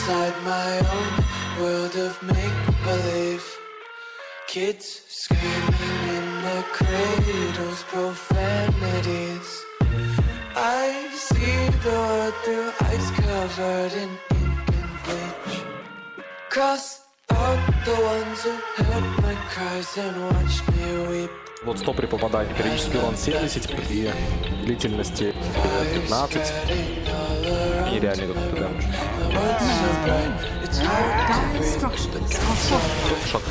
inside my own world of make-believe. Kids screaming in their cradles, profanities. I see the world through ice covered in ink and bleach. Cross out the ones who heard my cries and watched me weep. Вот 100 при попадании, периодический урон 70 и длительности 15. Нереальный какой-то дэмэдж. Шот.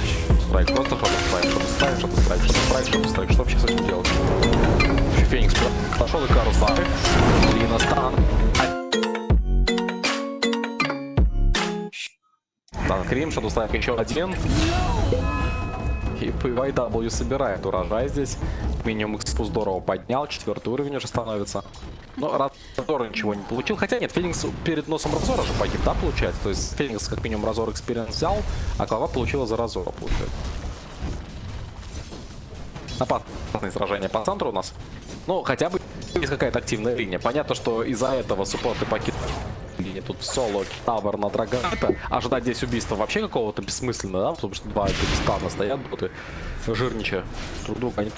Страйк, просто шот, страйк, шот, страйк, шот, страйк, шот, страйк, шот, страйк. Что вообще с этим делать? Вообще Феникс пошел и Карл Стар. И на стан. Крим, шот, страйк, еще один. И PYW собирает урожай здесь. Минимум экспу здорово поднял. 4-й уровень уже становится. Но Разор ничего не получил. Хотя нет, Феникс перед носом Разора же погиб, да, получается? То есть Феникс как минимум Разор экспириенс взял, а Клава получила за Разора, получается. Опасное сражение по центру у нас. Ну, хотя бы есть какая-то активная линия. Понятно, что из-за этого суппорты покидают. Тут соло, тавер на Драгоната. Ожидать здесь убийства вообще какого-то бессмысленно, да? Потому что два стана стоят, боты жирничая друг друга. Они...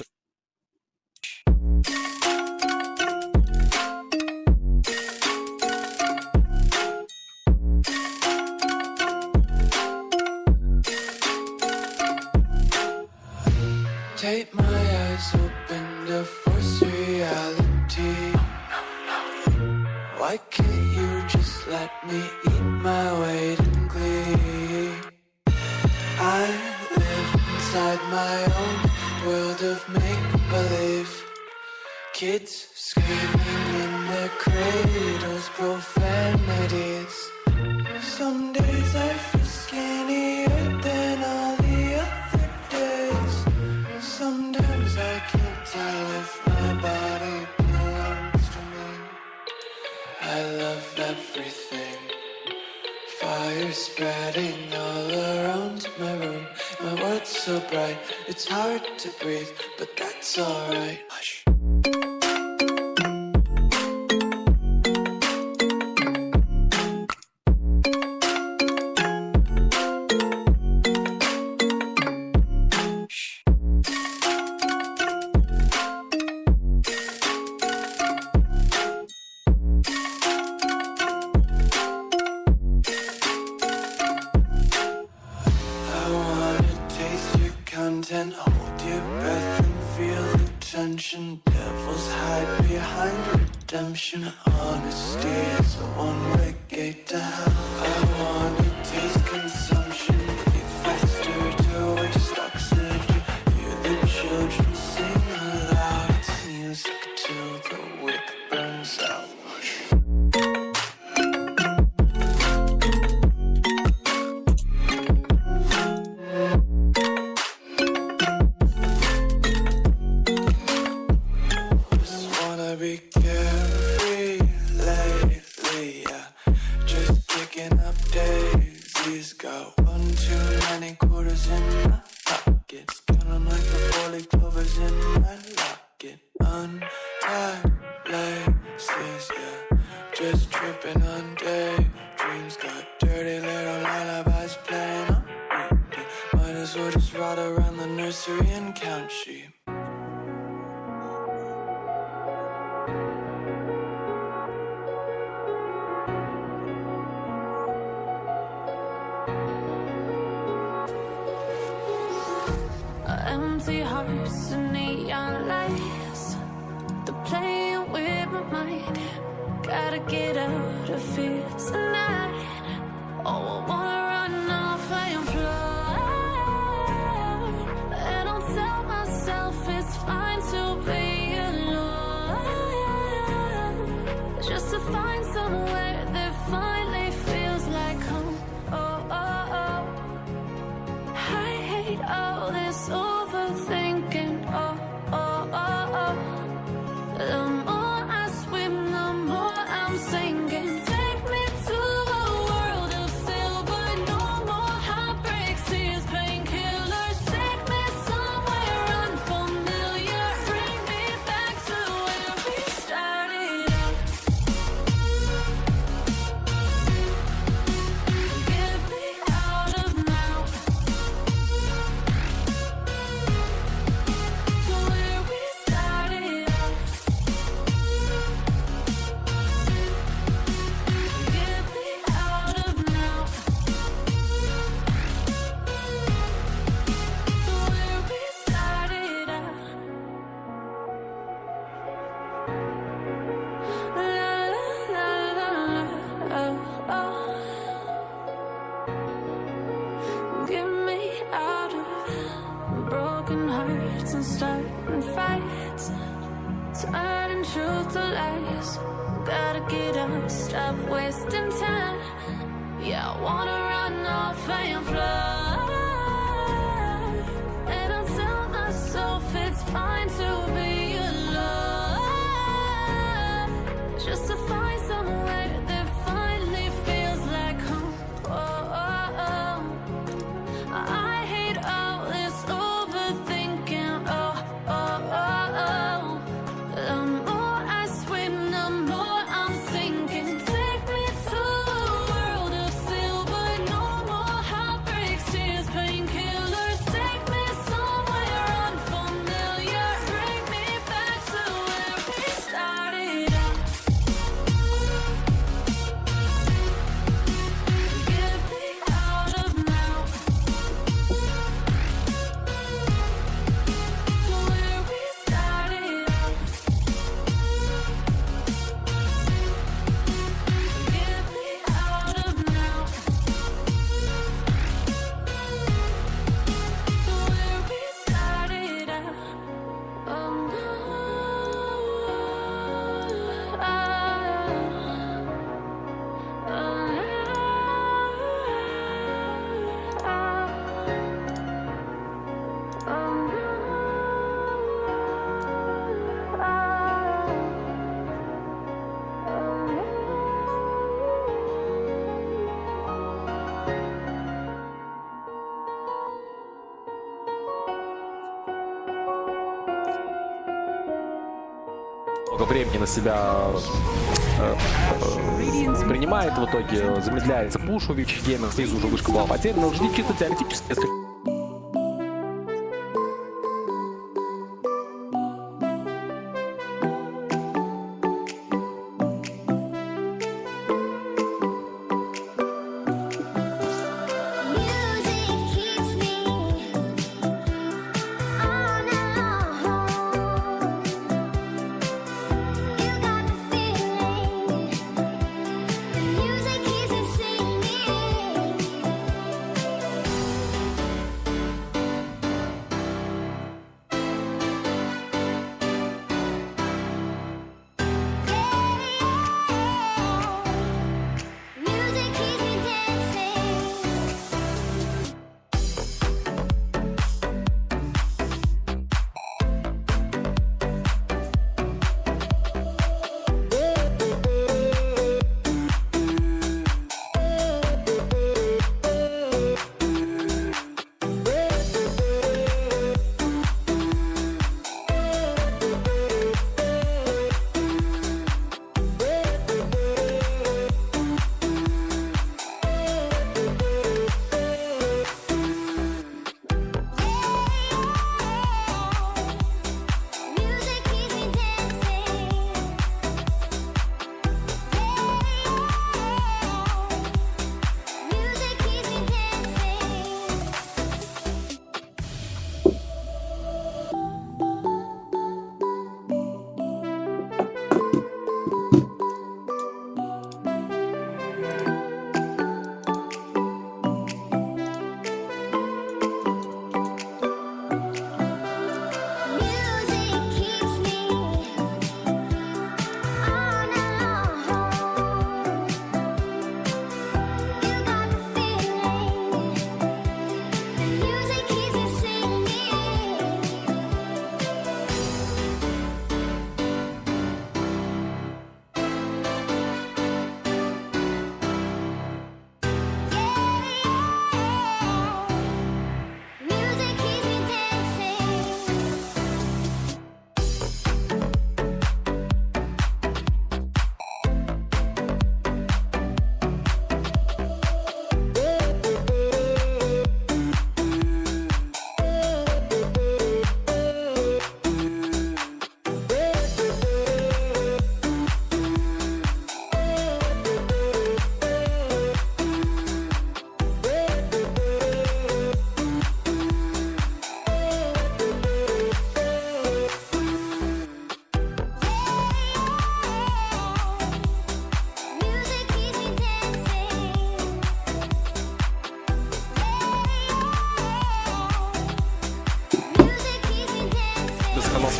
Take my eyes open to force reality. Why can't you just let me eat my weight in glee? I live inside my own world of make-believe. Kids screaming in their cradles, profanities. Some days I feel skinnier than all the other days. Sometimes I can't tell if my body belongs to me. I love everything. Fire spreading all around my room. My world's so bright, it's hard to breathe, but that's alright. Hush. And hold your breath and feel the tension. Devils hide behind redemption. Honesty is a one-way gate to hell. I wanna taste consumption. Breathe faster to waste oxygen. Hear the children sing aloud. It's music till the wick burns out. Be carefree lately, yeah. Just picking up daisies. Got 1 too many quarters in my pockets. Counting like the 4-leaf clovers in my locket. Untied laces, yeah. Just tripping on daydreams. Got dirty little lullabies playing on repeat. Might as well just ride around the nursery and count sheep. Empty hearts and neon lights. They're playing with my mind. Gotta get out of here tonight. Oh, I wanna run off and fly. And I'll tell myself it's fine to be alone. Just to find somewhere that finally feels like home. Oh, oh, oh. I hate all this overthinking. Oh, oh, oh, oh. The more I swim, the more I'm sinking. Take me to a world of silver broken hearts and starting fights, turning truth to lies. Gotta get up, stop wasting time. Yeah, I wanna run off and fly. And I tell myself it's fine to be alone, just to find somewhere that finally feels like home. Oh, oh, oh. I hate all this overthinking. Oh, oh, oh, oh. The more I swim, the more I'm sinking. Take me to a world of silver. No more heartbreaks, tears, painkillers. Take me somewhere unfamiliar. Bring me back to where we started out. Get me out of now, to where we started out. Get me out of now, to where we started out. Oh no, Много времени на себя принимает, в итоге замедляется пуш у Вичи Гейминг, снизу уже вышка была потеряна, уже чисто теоретически, если Music keeps me on alone. You got the feeling. The music keeps me singing.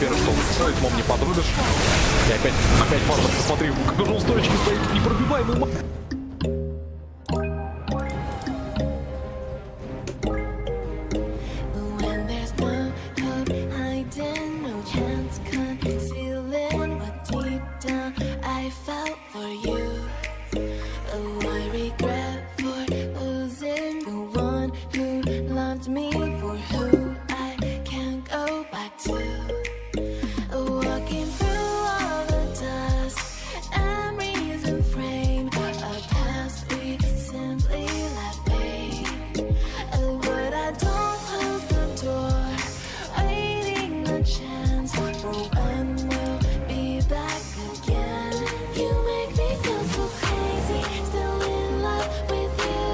атмосфера, что он стоит, мом, не подрубишь. И опять можно, посмотри, как же он стоечки стоит, непробиваемый. When there's no hope hiding, no chance concealing what deep down I felt for you. Oh, I regret for losing the one who loved me, for who I can't go back to. Walking through all the dust, memories and frame, a past we simply let fade. Oh, but I don't close the door, waiting a chance for when we'll be back again. You make me feel so crazy, still in love with you.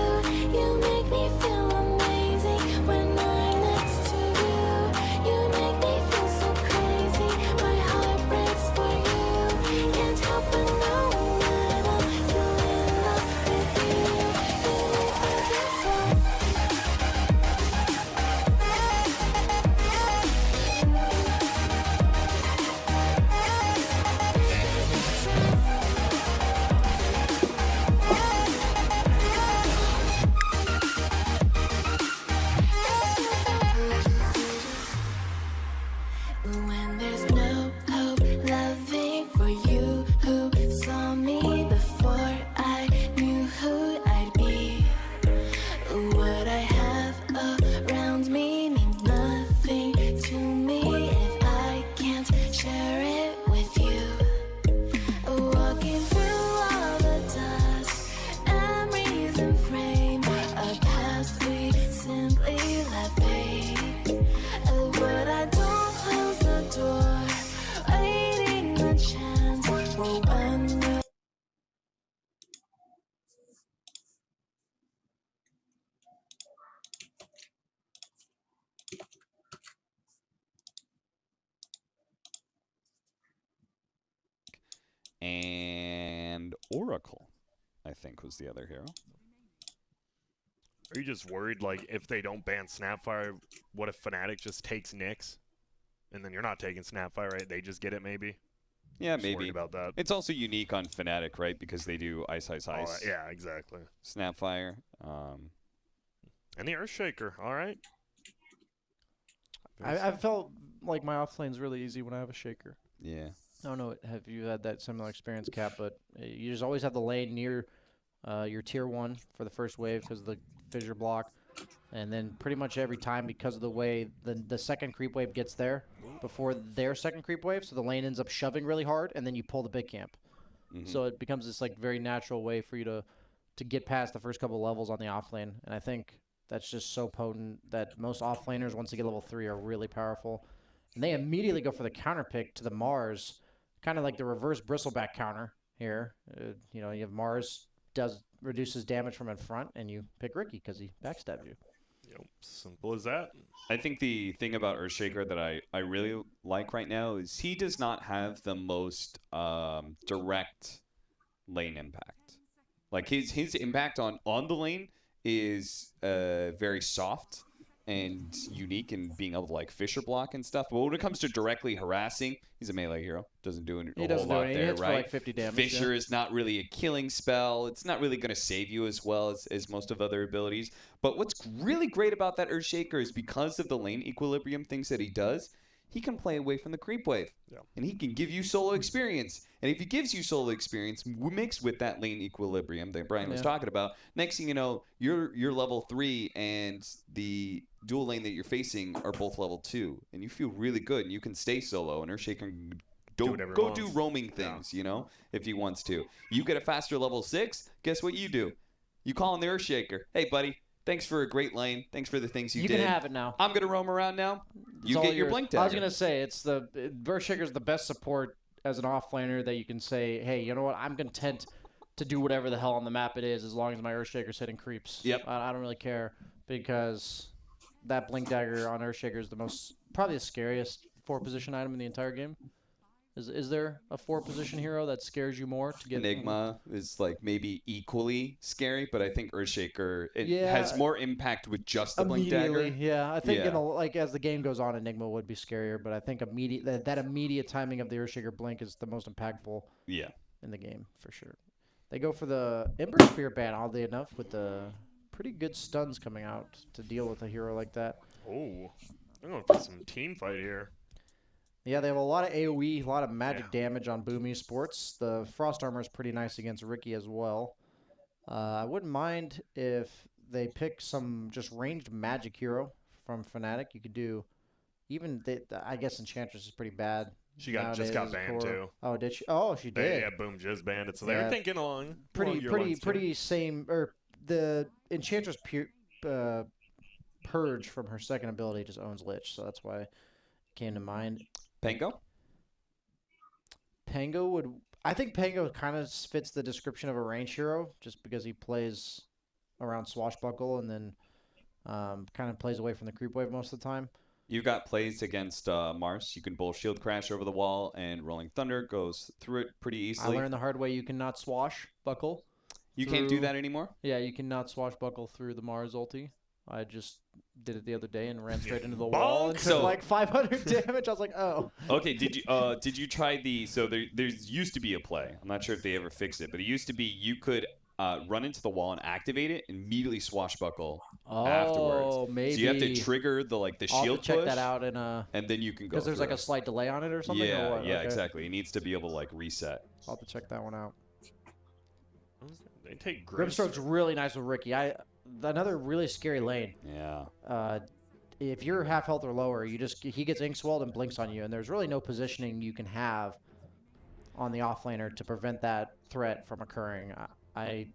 You make me feel amazing when I'm next to you. You make me feel so crazy, my heart breaks for you. Can't help but know that I'm still in love with you. You make me feel so. When there's no hope loving for you who saw me before I knew who I'd be. What I have around me means nothing to me if I can't share it with you. Walking through all the dust, memories and frame, a past we simply let fade. But I don't close the door, waiting a chance for when we'll. And Oracle, I think, was the other hero. Are you just worried, like, if they don't ban Snapfire, what if Fnatic just takes Nyx? And then you're not taking Snapfire, right? They just get it, maybe? Yeah, Just maybe. worried about that. It's also unique on Fnatic, right? Because they do Ice, Ice, Oh, Ice. yeah, exactly. Snapfire. And the Earthshaker, all right. I felt like my off lane's really easy when I have a shaker. Yeah. I don't know, have you had that similar experience, Cap? But you just always have the lane near your tier 1 for the first wave because of the fissure block. And then pretty much every time, because of the way the second creep wave gets there before their second creep wave, so the lane ends up shoving really hard, and then you pull the big camp. So it becomes this like very natural way for you to get past the first couple levels on the off lane. And I think that's just so potent that most off laners, once they get level 3, are really powerful. And they immediately go for the counter pick to the Mars, kind of like the reverse bristleback counter here. You know, you have Mars reduces damage from in front, and you pick Ricky because he backstabs you. Yep, simple as that. I think the thing about Earthshaker that I really like right now is he does not have the most direct lane impact. Like his impact on the lane is very soft and unique in being able to like fissure block and stuff. But when it comes to directly harassing, he's a melee hero. Doesn't do a whole lot He there, hits right? for like 50 damage. Fissure is not really a killing spell. It's not really going to save you as well as most of other abilities. But what's really great about that Earthshaker is because of the lane equilibrium things that he does, he can play away from the creep wave. Yeah. And he can give you solo experience. And if he gives you solo experience mixed with that lane equilibrium that Brian was talking about, next thing you know, you're level 3 and the dual lane that you're facing are both level 2. And you feel really good and you can stay solo and Earthshaker can go do roaming things, you know, if he wants to. You get a faster level 6, guess what you do? You call in the Earthshaker. Hey, buddy, thanks for a great lane. Thanks for the things you did. You can have it now. I'm going to roam around now. It's You all get your yours. blink I was dagger. gonna say Earthshaker's the best support as an off laner that you can say, hey, you know what? I'm content to do whatever the hell on the map it is as long as my Earthshaker's hitting creeps. Yep. I don't really care because that blink dagger on Earthshaker is probably the scariest 4 position item in the entire game. Is there a 4-position hero that scares you more to get? Enigma is like maybe equally scary, but I think Earthshaker Yeah. has more impact with just the blink Immediately, dagger. yeah. I think Yeah. like as the game goes on, Enigma would be scarier, but I think that immediate timing of the Earthshaker blink is the most impactful Yeah. in the game for sure. They go for the Ember Spear ban, oddly enough, with the pretty good stuns coming out to deal with a hero like that. Oh, I'm going for some team fight here. Yeah, they have a lot of AoE, a lot of magic damage on Boom Esports. The Frost Armor is pretty nice against Ricky as well. I wouldn't mind if they pick some just ranged magic hero from Fnatic. You could do even, I guess Enchantress is pretty bad. She just nowadays got as a banned core. too. Oh, did she? Oh, she did. Yeah, Boom just banned it. So they Yeah. were thinking along. Pretty same. Or the Enchantress Purge from her second ability just owns Lich, so that's why it came to mind. Pango? Pango would. I think Pango kind of fits the description of a range hero, just because he plays around Swashbuckle and then kind of plays away from the creep wave most of the time. You've got plays against Mars. You can both shield crash over the wall, and Rolling Thunder goes through it pretty I easily. learned the hard way you cannot swashbuckle. You can't do that anymore? Yeah, you cannot swashbuckle through the Mars ulti. I just did it the other day and ran straight into the wall and took like 500 damage. I was like, oh. Okay, did you try the, so there's used to be a play. I'm not sure if they ever fixed it, but it used to be you could run into the wall and activate it and immediately swashbuckle afterwards. Oh, maybe. So you have to trigger the I'll shield have to check push, that out and then you can go because there's like through. a slight delay on it or something. Yeah, or what? yeah, Okay. exactly. It needs to be able to like reset. I'll have to check that one out. They take Grimstroke's really nice with Ricky. Another really scary lane. Yeah. If you're half health or lower, he gets Inkswelled and blinks on you, and there's really no positioning you can have on the offlaner to prevent that threat from occurring. I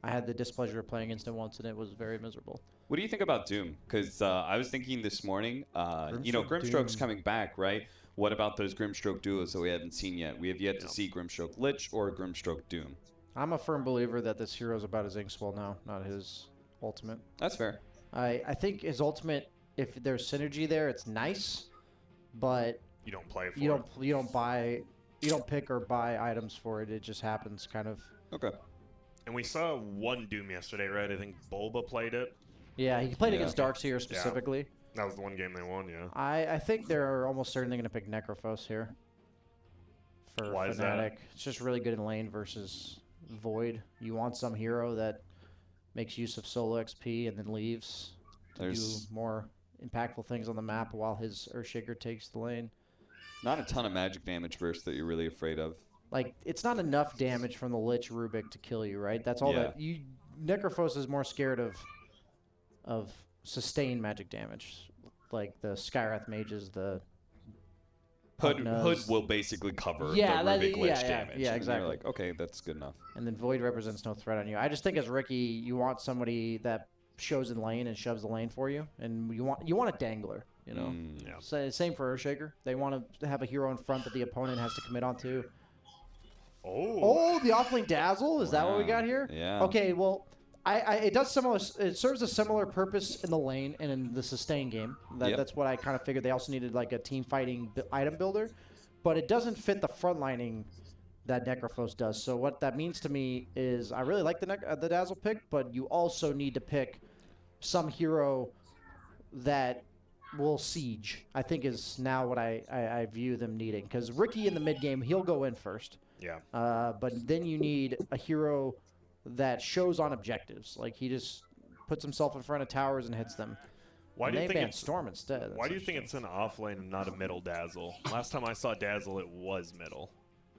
had the displeasure of playing against him once, and it was very miserable. What do you think about Doom? Because I was thinking this morning, Grimstroke's Doom. coming back, right? What about those Grimstroke duos that we haven't seen yet? We have yet to see Grimstroke Lich or Grimstroke Doom. I'm a firm believer that this hero's about his Inkswell now, not his ultimate. That's fair. I think his ultimate, if there's synergy there, it's nice, but you don't play for you don't pick or buy items for it. It just happens, kind of. Okay. And we saw one Doom yesterday, right? I think Bulba played it. Yeah, he played against Darkseer specifically. Yeah. That was the one game they won, yeah. I think they're almost certainly going to pick Necrophos here for Why Fnatic. is that? It's just really good in lane versus Void. You want some hero that makes use of solo XP and then leaves to do more impactful things on the map while his Earthshaker takes the lane. Not a ton of magic damage burst that you're really afraid of. Like, it's not enough damage from the Lich Rubik to kill you, right? That's all that you. Necrophos is more scared of sustained magic damage, like the Skywrath mages, the Hood will basically cover the Rubik Lich damage. Yeah, and exactly. you're like, okay, that's good enough. And then Void represents no threat on you. I just think as Ricky, you want somebody that shows in lane and shoves the lane for you, and you want a dangler. You know, same for Earthshaker. They want to have a hero in front that the opponent has to commit onto. Oh, the offlane dazzle. Is that what we got here? Yeah. Okay, well, it does similar. It serves a similar purpose in the lane and in the sustain game. That's what I kind of figured. They also needed like a team fighting item builder, but it doesn't fit the frontlining that Necrophos does. So what that means to me is I really like the dazzle pick, but you also need to pick some hero that will siege. I think is now what I view them needing, because Ricky in the mid game, he'll go in first. Yeah. But then you need a hero that shows on objectives. Like, he just puts himself in front of towers and hits them. Why do you think it's Storm instead? Why do you think it's an offlane and not a middle dazzle? Last time I saw dazzle, it was middle.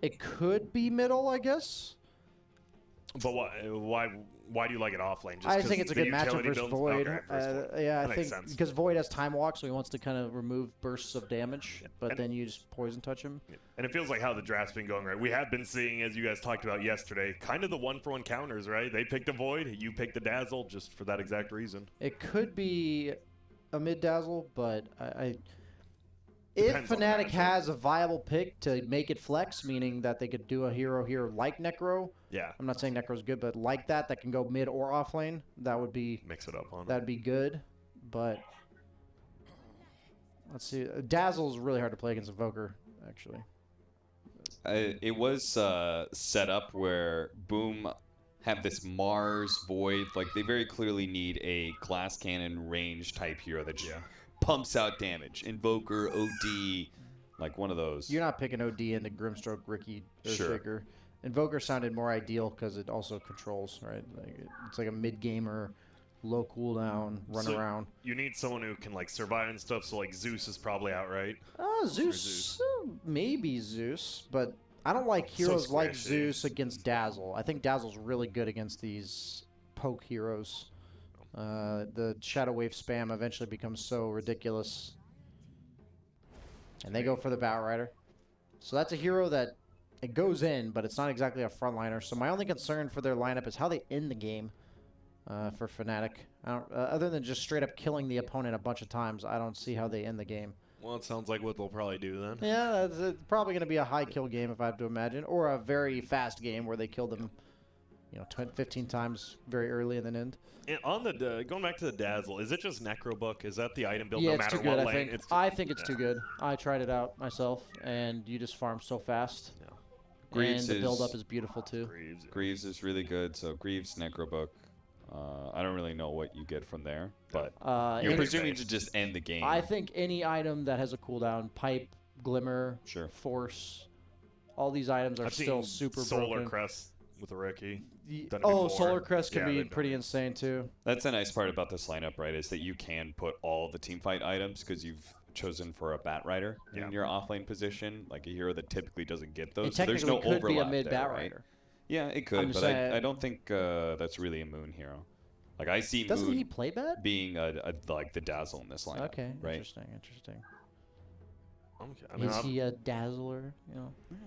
It could be middle, I guess. But why do you like it offlane? Just I think it's a good matchup versus builds? Void. Okay, versus Void. Yeah, That I makes think sense. because Void has time walk, so he wants to kind of remove bursts of damage, but And- then you just poison touch him. And it feels like how the draft's been going, right? We have been seeing, as you guys talked about yesterday, kind of the one-for-one counters, right? They picked a Void, you picked a Dazzle, just for that exact reason. It could be a mid dazzle, but if Depends on the Fnatic matchup. has a viable pick to make it flex, meaning that they could do a hero here like Necro. Yeah. I'm not saying Necro's good, but like that can go mid or off lane. That would be Mix it up on it. that'd be good. But let's see, Dazzle's really hard to play against Evoker, actually. it was set up where Boom have this Mars Void. Like, they very clearly need a glass cannon range type hero that just pumps out damage. Invoker, OD, like one of those. You're not picking OD into Grimstroke, Ricky, Sure. Earthshaker. Invoker sounded more ideal because it also controls, right? Like it's like a mid-gamer, low cooldown, run So around. You need someone who can like survive and stuff. So like Zeus is probably out, right? Zeus, maybe Zeus, but I don't like heroes like squishy. Zeus against Dazzle. I think Dazzle's really good against these poke heroes. The Shadow Wave spam eventually becomes so ridiculous. And they go for the Batrider. So that's a hero that it goes in, but it's not exactly a frontliner. So my only concern for their lineup is how they end the game for Fnatic. Other than just straight up killing the opponent a bunch of times, I don't see how they end the game. Well, it sounds like what they'll probably do then. Yeah, it's probably going to be a high kill game if I have to imagine, or a very fast game where they kill them, 15 times very early and then end. And on the going back to the Dazzle, is it just Necrobook? Is that the item build Yeah, no it's matter too good. what I lane? think. It's I think it's too good. I tried it out myself, and you just farm so fast. Yeah. Greaves and the build is- up is beautiful too. Greaves is really good. So Greaves, Necrobook. I don't really know what you get from there, but you're any- presuming to just end the game. I think any item that has a cooldown, pipe, glimmer, Sure. force, all these items are I've still seen super Solar broken. Crest with a Ricky. Done it Oh, before. Solar Crest can Yeah, be they've done pretty it. insane too. That's the nice part about this lineup, right? Is that you can put all the teamfight items because you've chosen for a Batrider Yeah. in your offlane position, like a hero that typically doesn't get It those. So there's technically no could be a overlap mid there, Batrider. right? Yeah, it I'm could, just but saying- I don't think that's really a Moon hero. Like I see Doesn't Moon he play bad? being like the Dazzle in this lineup. Okay, right? interesting. Okay. I mean, Is I'm- he a dazzler? Yeah,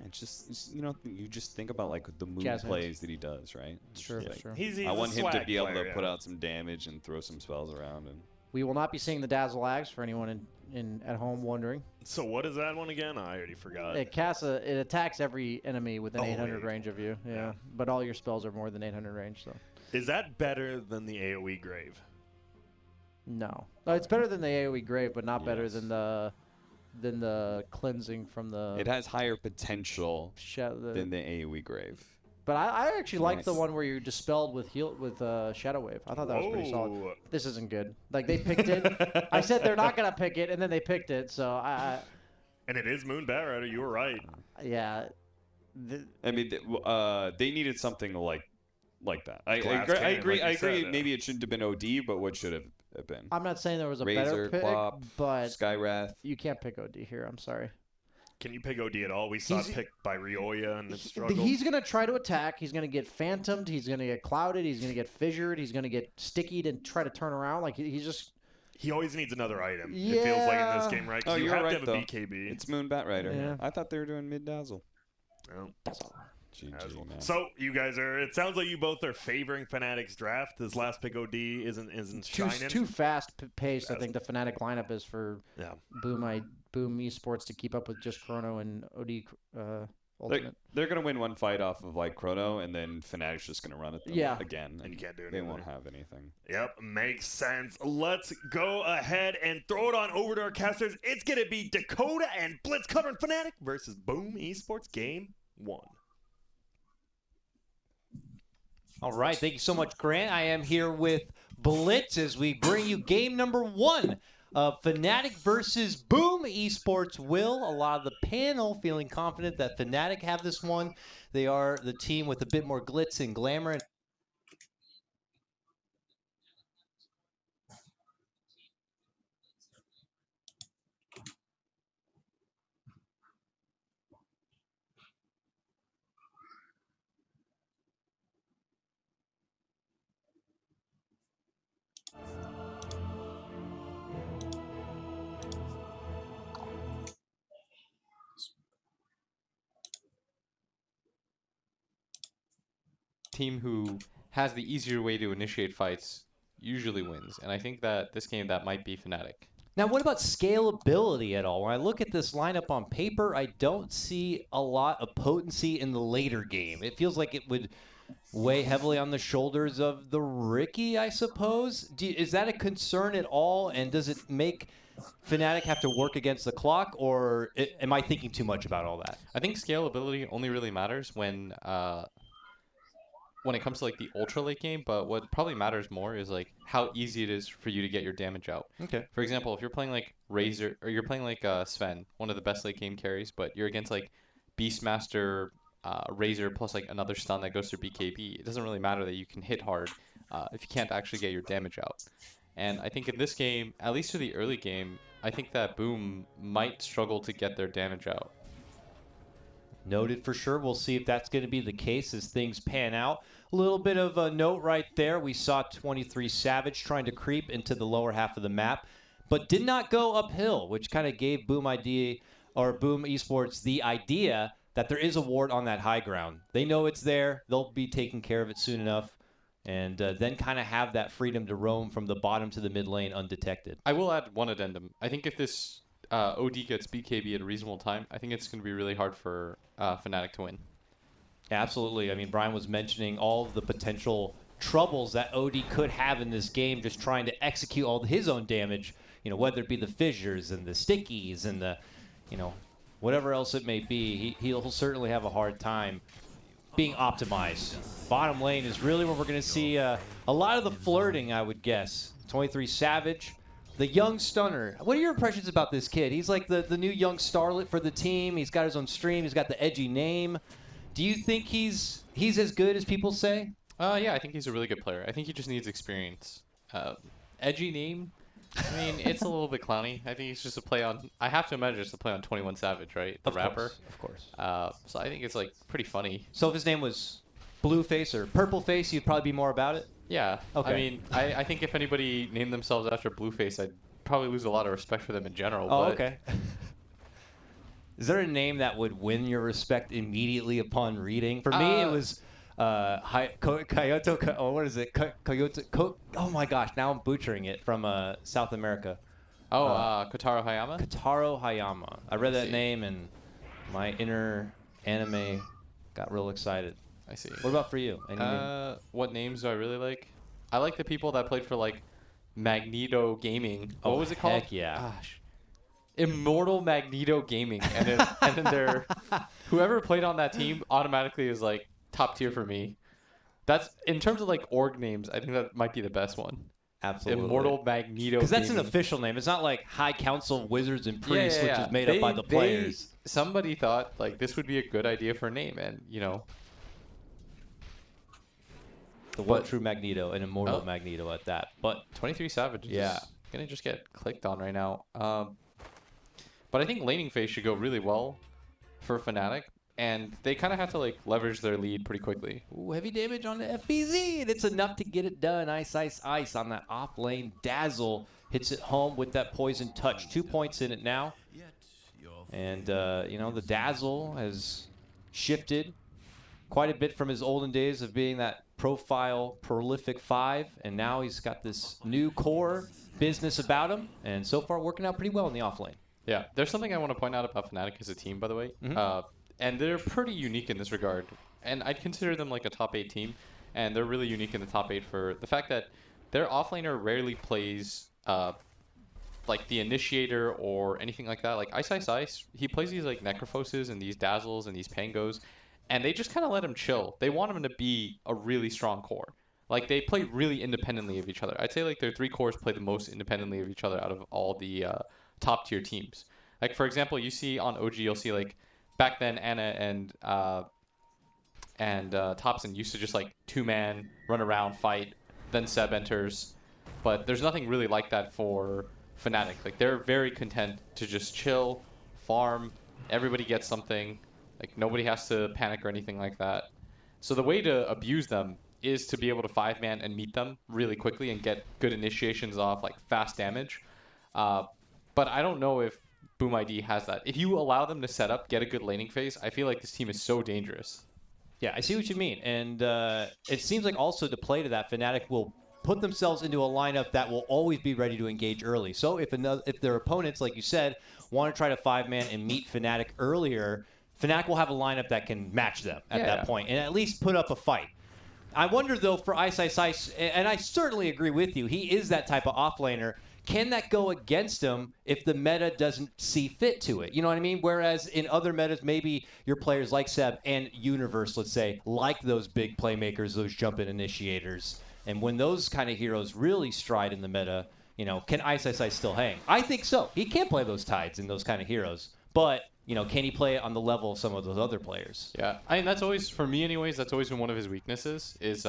it's just you just think about like the Moon Jazz hands. plays that he does, right? It's Sure, just like, sure. he's I a want him to swag be able player, to put yeah. out some damage and throw some spells around and. We will not be seeing the Dazzle Axe for anyone in at home wondering. So what is that one again? I already forgot. It attacks every enemy within Oh, 800 wait. range of you. Yeah. Yeah. But all your spells are more than 800 range, so Is that better than the AoE Grave? no. It's better than the AoE Grave, but not better Yes. than the cleansing from the. It has higher potential the than the AoE Grave. but I actually like the Nice. one where you're dispelled with Shadow Wave. I thought that was pretty solid. Whoa. This isn't good. Like they picked it. I said they're not gonna pick it, and then they picked it. So And it is Moon Batrider. You were right. yeah. I mean, they needed something like that. I Glass agree. I cannon, agree. like I you agree. said. Maybe it shouldn't have been OD, but what should have been? I'm not saying there was a Razor, better pick, Clop, but Skywrath. you can't pick OD here. I'm sorry. Can you pick OD at all? We saw it He's- picked by Rioya and it struggled. He's going to try to attack. He's going to get phantomed. He's going to get clouded. He's going to get fissured. He's going to get stickied and try to turn around. Like he's just. He always needs another item. It feels like in this Yeah. game, right? 'Cause Oh, you you're have right, to have though. a BKB. It's Moon Batrider. Yeah. I thought they were doing mid Dazzle. Oh. GG, man. So you guys are. It sounds like you both are favoring Fnatic's draft. This last pick OD isn't shining. Too fast paced. I think the Fnatic lineup is for Yeah. Boom Esports to keep up with just Chrono and OD Ultimate. They're gonna win one fight off of like Chrono, and then Fnatic's just gonna run it Yeah. again, And you can't do They anything. won't have anything. Yep, makes sense. Let's go ahead and throw it on over to our casters. It's gonna be Dakota and Blitz covering Fnatic versus Boom Esports Game 1. All right, thank you so much, Grant. I am here with Blitz as we bring you game number 1 of Fnatic versus Boom Esports. Will, a lot of the panel feeling confident that Fnatic have this one. They are the team with a bit more glitz and glamour. Team who has the easier way to initiate fights usually wins, and I think that this game that might be Fnatic. Now, what about scalability at all? When I look at this lineup on paper, I don't see a lot of potency in the later game. It feels like it would weigh heavily on the shoulders of the Ricky, I suppose. Is that a concern at all? And does it make Fnatic have to work against the clock, or am I thinking too much about all that? I think scalability only really matters when it comes to like the ultra late game, but what probably matters more is like how easy it is for you to get your damage out. Okay. For example, if you're playing like Razor or you're playing like Sven, one of the best late game carries, but you're against like Beastmaster, Razor plus like another stun that goes through BKB, it doesn't really matter that you can hit hard if you can't actually get your damage out. And I think in this game, at least for the early game, I think that Boom might struggle to get their damage out. Noted for sure. We'll see if that's going to be the case as things pan out. A little bit of a note right there. We saw 23 Savage trying to creep into the lower half of the map, but did not go uphill, which kind of gave Boom Esports the idea that there is a ward on that high ground. They know it's there. They'll be taking care of it soon enough, and then kind of have that freedom to roam from the bottom to the mid lane undetected. I will add one addendum. I think if this OD gets BKB at a reasonable time, I think it's going to be really hard for Fnatic to win. Absolutely. I mean, Brian was mentioning all of the potential troubles that OD could have in this game, just trying to execute all his own damage, whether it be the fissures and the stickies and the, whatever else it may be. He'll certainly have a hard time being optimized. Bottom lane is really where we're going to see a lot of the flirting, I would guess. 23 Savage, the young stunner. What are your impressions about this kid? He's like the new young starlet for the team. He's got his own stream. He's got the edgy name. Do you think he's as good as people say? Yeah, I think he's a really good player. I think he just needs experience. Edgy name? I mean, it's a little bit clowny. I think it's just a play on... I have to imagine it's a play on 21 Savage, right? The rapper. Of course. So I think it's, like, pretty funny. So if his name was Blueface or Purpleface, you'd probably be more about it? Yeah. Okay. I mean, I think if anybody named themselves after Blueface, I'd probably lose a lot of respect for them in general. Oh, but okay. Is there a name that would win your respect immediately upon reading? For me, it was Kyoto. What is it? Kyoto. Oh my gosh! Now I'm butchering it from South America. Kotaro Hayama. Kotaro Hayama. I read that name and my inner anime got real excited. I see. What about for you? Any name? What names do I really like? I like the people that played for like Magneto Gaming. What was it called? Heck yeah. Gosh. Immortal Magneto Gaming, and then they're whoever played on that team automatically is like top tier for me. That's in terms of like org names. I think that might be the best one. Absolutely. Immortal Magneto. Because that's an Gaming. official name. It's not like High Council of Wizards and Priests, which is made up by the players. Somebody thought like this would be a good idea for a name, and the one true Magneto, an immortal Magneto at that. But 23 Savage is gonna just get clicked on right now. But I think laning phase should go really well for Fnatic, and they kind of have to like leverage their lead pretty quickly. ooh, heavy damage on the FBZ, and it's enough to get it done. Ice, ice, ice on that off lane. Dazzle hits it home with that poison touch. 2 points in it now. And, the Dazzle has shifted quite a bit from his olden days of being that profile prolific 5, and now he's got this new core business about him, and so far working out pretty well in the off lane. Yeah, there's something I want to point out about Fnatic as a team, by the way. And they're pretty unique in this regard. And I'd consider them like a top 8 team. And they're really unique in the top 8 for the fact that their offlaner rarely plays like the initiator or anything like that. Like Ice Ice Ice, he plays these like Necrophoses and these Dazzles and these Pangos. And they just kind of let him chill. They want him to be a really strong core. Like they play really independently of each other. I'd say like their 3 cores play the most independently of each other out of all the top tier teams. Like for example, you see on OG, you'll see like back then Anna and Thompson used to just like 2-man run around, fight, then Seb enters. But there's nothing really like that for Fnatic. Like they're very content to just chill, farm, everybody gets something. Like nobody has to panic or anything like that. So the way to abuse them is to be able to 5-man and meet them really quickly and get good initiations off, like fast damage. But I don't know if Boom ID has that. If you allow them to set up, get a good laning phase, I feel like this team is so dangerous. Yeah, I see what you mean. And it seems like also to play to that, Fnatic will put themselves into a lineup that will always be ready to engage early. So if their opponents, like you said, want to try to 5-man and meet Fnatic earlier, Fnatic will have a lineup that can match them at that point and at least put up a fight. I wonder, though, for Ice Ice Ice, and I certainly agree with you, he is that type of offlaner. can that go against him if the meta doesn't see fit to it? You know what I mean? Whereas in other metas, maybe your players like Seb and Universe, let's say, like those big playmakers, those jump-in initiators. And when those kind of heroes really stride in the meta, you know, can Ice still hang? I think so. He can play those tides and those kind of heroes. But, you know, can he play it on the level of some of those other players? Yeah, I mean, that's always, for me anyways, that's always been one of his weaknesses is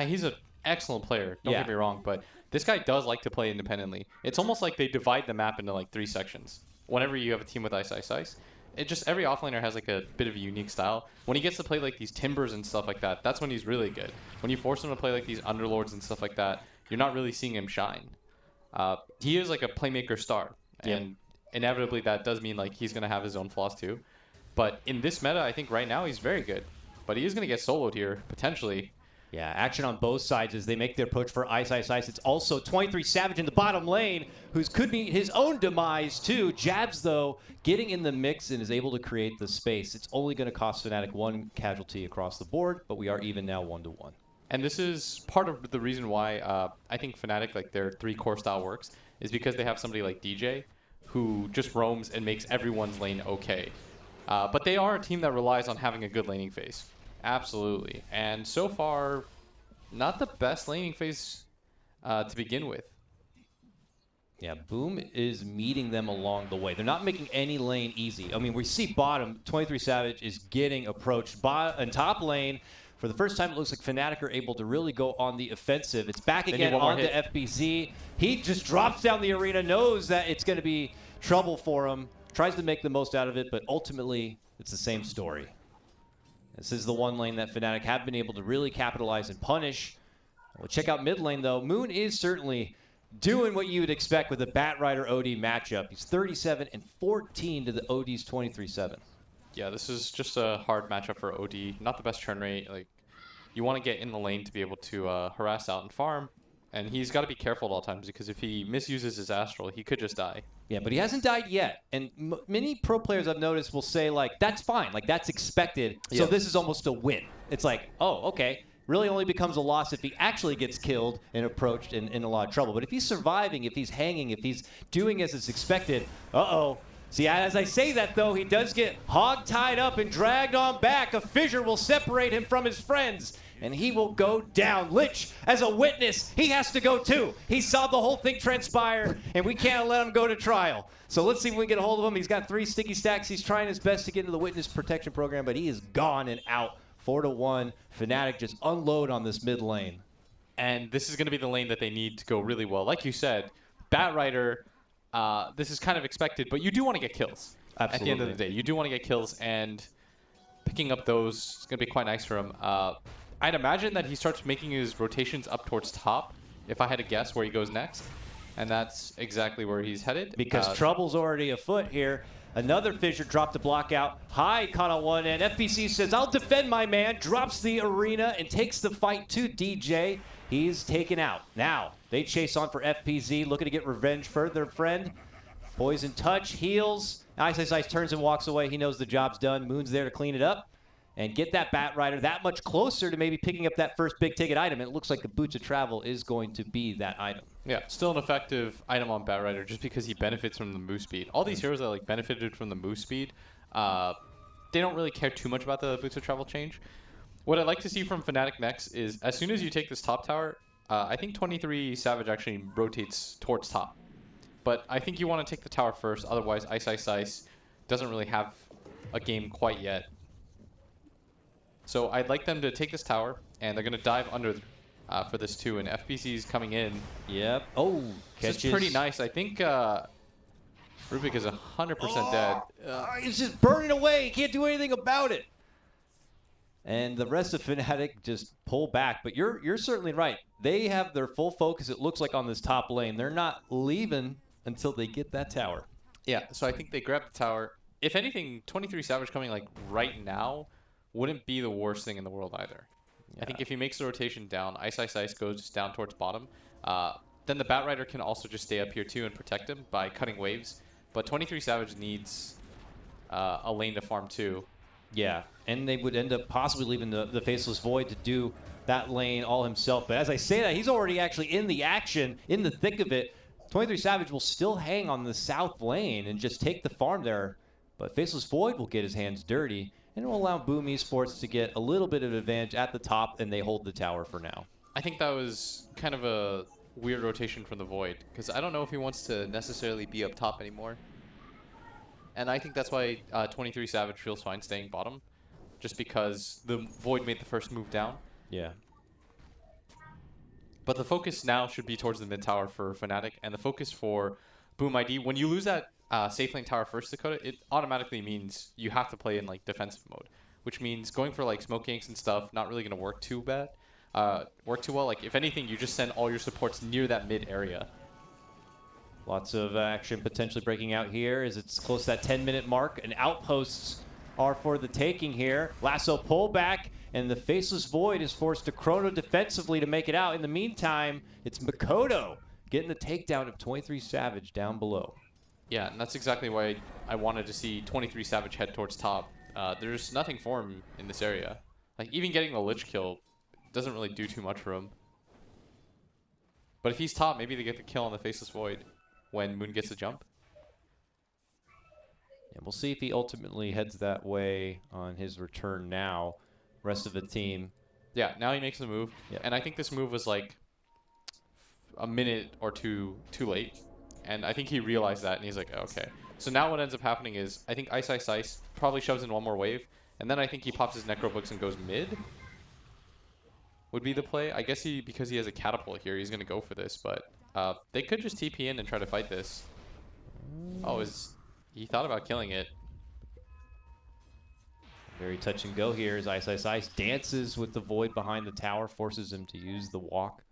he's an excellent player, don't get me wrong, but this guy does like to play independently. It's almost like they divide the map into like 3 sections. Whenever you have a team with Ice, it just, every offlaner has like a bit of a unique style. When he gets to play like these Timbers and stuff like that, that's when he's really good. When you force him to play like these Underlords and stuff like that, you're not really seeing him shine. He is like a playmaker star, and inevitably that does mean like he's going to have his own flaws too. But in this meta, I think right now he's very good. But he is going to get soloed here, potentially. Yeah, action on both sides as they make their approach for Ice. It's also 23 Savage in the bottom lane, who could be his own demise too. Jabs, though, getting in the mix and is able to create the space. It's only going to cost Fnatic 1 casualty across the board, but we are even now 1-1. And this is part of the reason why I think Fnatic, like their 3 core style works, is because they have somebody like DJ who just roams and makes everyone's lane okay. But they are a team that relies on having a good laning phase. Absolutely. And so far, not the best laning phase to begin with. Yeah, Boom is meeting them along the way. They're not making any lane easy. I mean, we see bottom, 23 Savage is getting approached. And top lane, for the first time, it looks like Fnatic are able to really go on the offensive. It's back again onto FBZ. He just drops down the arena, knows that it's going to be trouble for him, tries to make the most out of it, but ultimately, it's the same story. This is the one lane that Fnatic have been able to really capitalize and punish. We'll check out mid lane, though. Moon is certainly doing what you would expect with a Batrider OD matchup. He's 37-14 to the OD's 23-7. Yeah, this is just a hard matchup for OD. Not the best turn rate. Like, you want to get in the lane to be able to harass out and farm. And he's got to be careful at all times because if he misuses his Astral, he could just die. Yeah, but he hasn't died yet. And many pro players I've noticed will say, like, that's fine. Like, that's expected. So Yeah. this is almost a win. It's like, oh, okay. Really only becomes a loss if he actually gets killed and approached and in a lot of trouble. But if he's surviving, if he's hanging, if he's doing as it's expected, uh-oh. See, as I say that, though, he does get hog-tied up and dragged on back. A fissure will separate him from his friends, and he will go down. Lich, as a witness, he has to go too. He saw the whole thing transpire, and we can't let him go to trial. So let's see if we can get a hold of him. He's got 3 sticky stacks. He's trying his best to get into the witness protection program, but he is gone and out. 4-1. Fnatic just unload on this mid lane. And this is going to be the lane that they need to go really well. Like you said, Batrider, this is kind of expected, but you do want to get kills. Absolutely. At the end of the day, you do want to get kills, and picking up those is going to be quite nice for him. I'd imagine that he starts making his rotations up towards top, if I had to guess where he goes next. And that's exactly where he's headed. Because trouble's already afoot here. Another fissure dropped the block out. High caught on one end. FBC says, I'll defend my man. Drops the arena and takes the fight to DJ. He's taken out. Now, they chase on for FPZ, looking to get revenge for their friend. Poison touch, heals. Ice turns and walks away. He knows the job's done. Moon's there to clean it up and get that Batrider that much closer to maybe picking up that first big ticket item. It looks like the Boots of Travel is going to be that item. Yeah, still an effective item on Batrider just because he benefits from the move speed. All these heroes that like benefited from the move speed, they don't really care too much about the Boots of Travel change. What I'd like to see from Fnatic next is as soon as you take this top tower, I think 23 Savage actually rotates towards top. But I think you want to take the tower first, otherwise Ice doesn't really have a game quite yet. So I'd like them to take this tower, and they're going to dive under for this too, and FBC's coming in. Yep. Oh, This is pretty nice. I think Rubik is 100% dead. He's just burning away. He can't do anything about it. And the rest of Fnatic just pull back. But you're certainly right. They have their full focus, it looks like, on this top lane. They're not leaving until they get that tower. Yeah, so I think they grab the tower. If anything, 23 Savage coming like right now wouldn't be the worst thing in the world either. Yeah. I think if he makes the rotation down, Ice goes down towards bottom, then the Batrider can also just stay up here too and protect him by cutting waves. But 23 Savage needs a lane to farm too. Yeah, and they would end up possibly leaving the Faceless Void to do that lane all himself. But as I say that, he's already actually in the action, in the thick of it. 23 Savage will still hang on the south lane and just take the farm there, but Faceless Void will get his hands dirty, and it will allow Boom Esports to get a little bit of advantage at the top, and they hold the tower for now. I think that was kind of a weird rotation from the Void, because I don't know if he wants to necessarily be up top anymore. And I think that's why 23 Savage feels fine staying bottom, just because the Void made the first move down. Yeah. But the focus now should be towards the mid tower for Fnatic, and the focus for Boom ID. When you lose that safe lane tower first, Dakota, it automatically means you have to play in like defensive mode, which means going for like smoke ganks and stuff not really going to work too bad, work too well. Like if anything, you just send all your supports near that mid area. Lots of action potentially breaking out here as it's close to that 10-minute mark, and outposts are for the taking here. Lasso pullback, and the Faceless Void is forced to chrono defensively to make it out. In the meantime, it's Makoto getting the takedown of 23 Savage down below. Yeah, and that's exactly why I wanted to see 23 Savage head towards top. There's nothing for him in this area. Like even getting the Lich kill doesn't really do too much for him. But if he's top, maybe they get the kill on the Faceless Void when Moon gets a jump. And we'll see if he ultimately heads that way on his return now. Rest of the team. Yeah, now he makes the move. Yep. And I think this move was like a minute or two too late. And I think he realized that, and he's like, okay. So now what ends up happening is, I think Ice probably shoves in one more wave, and then I think he pops his Necro Books and goes mid. Would be the play. I guess because he has a catapult here, he's going to go for this, but they could just TP in and try to fight this. Oh, he thought about killing it. Very touch and go here as Ice dances with the Void behind the tower, forces him to use the walk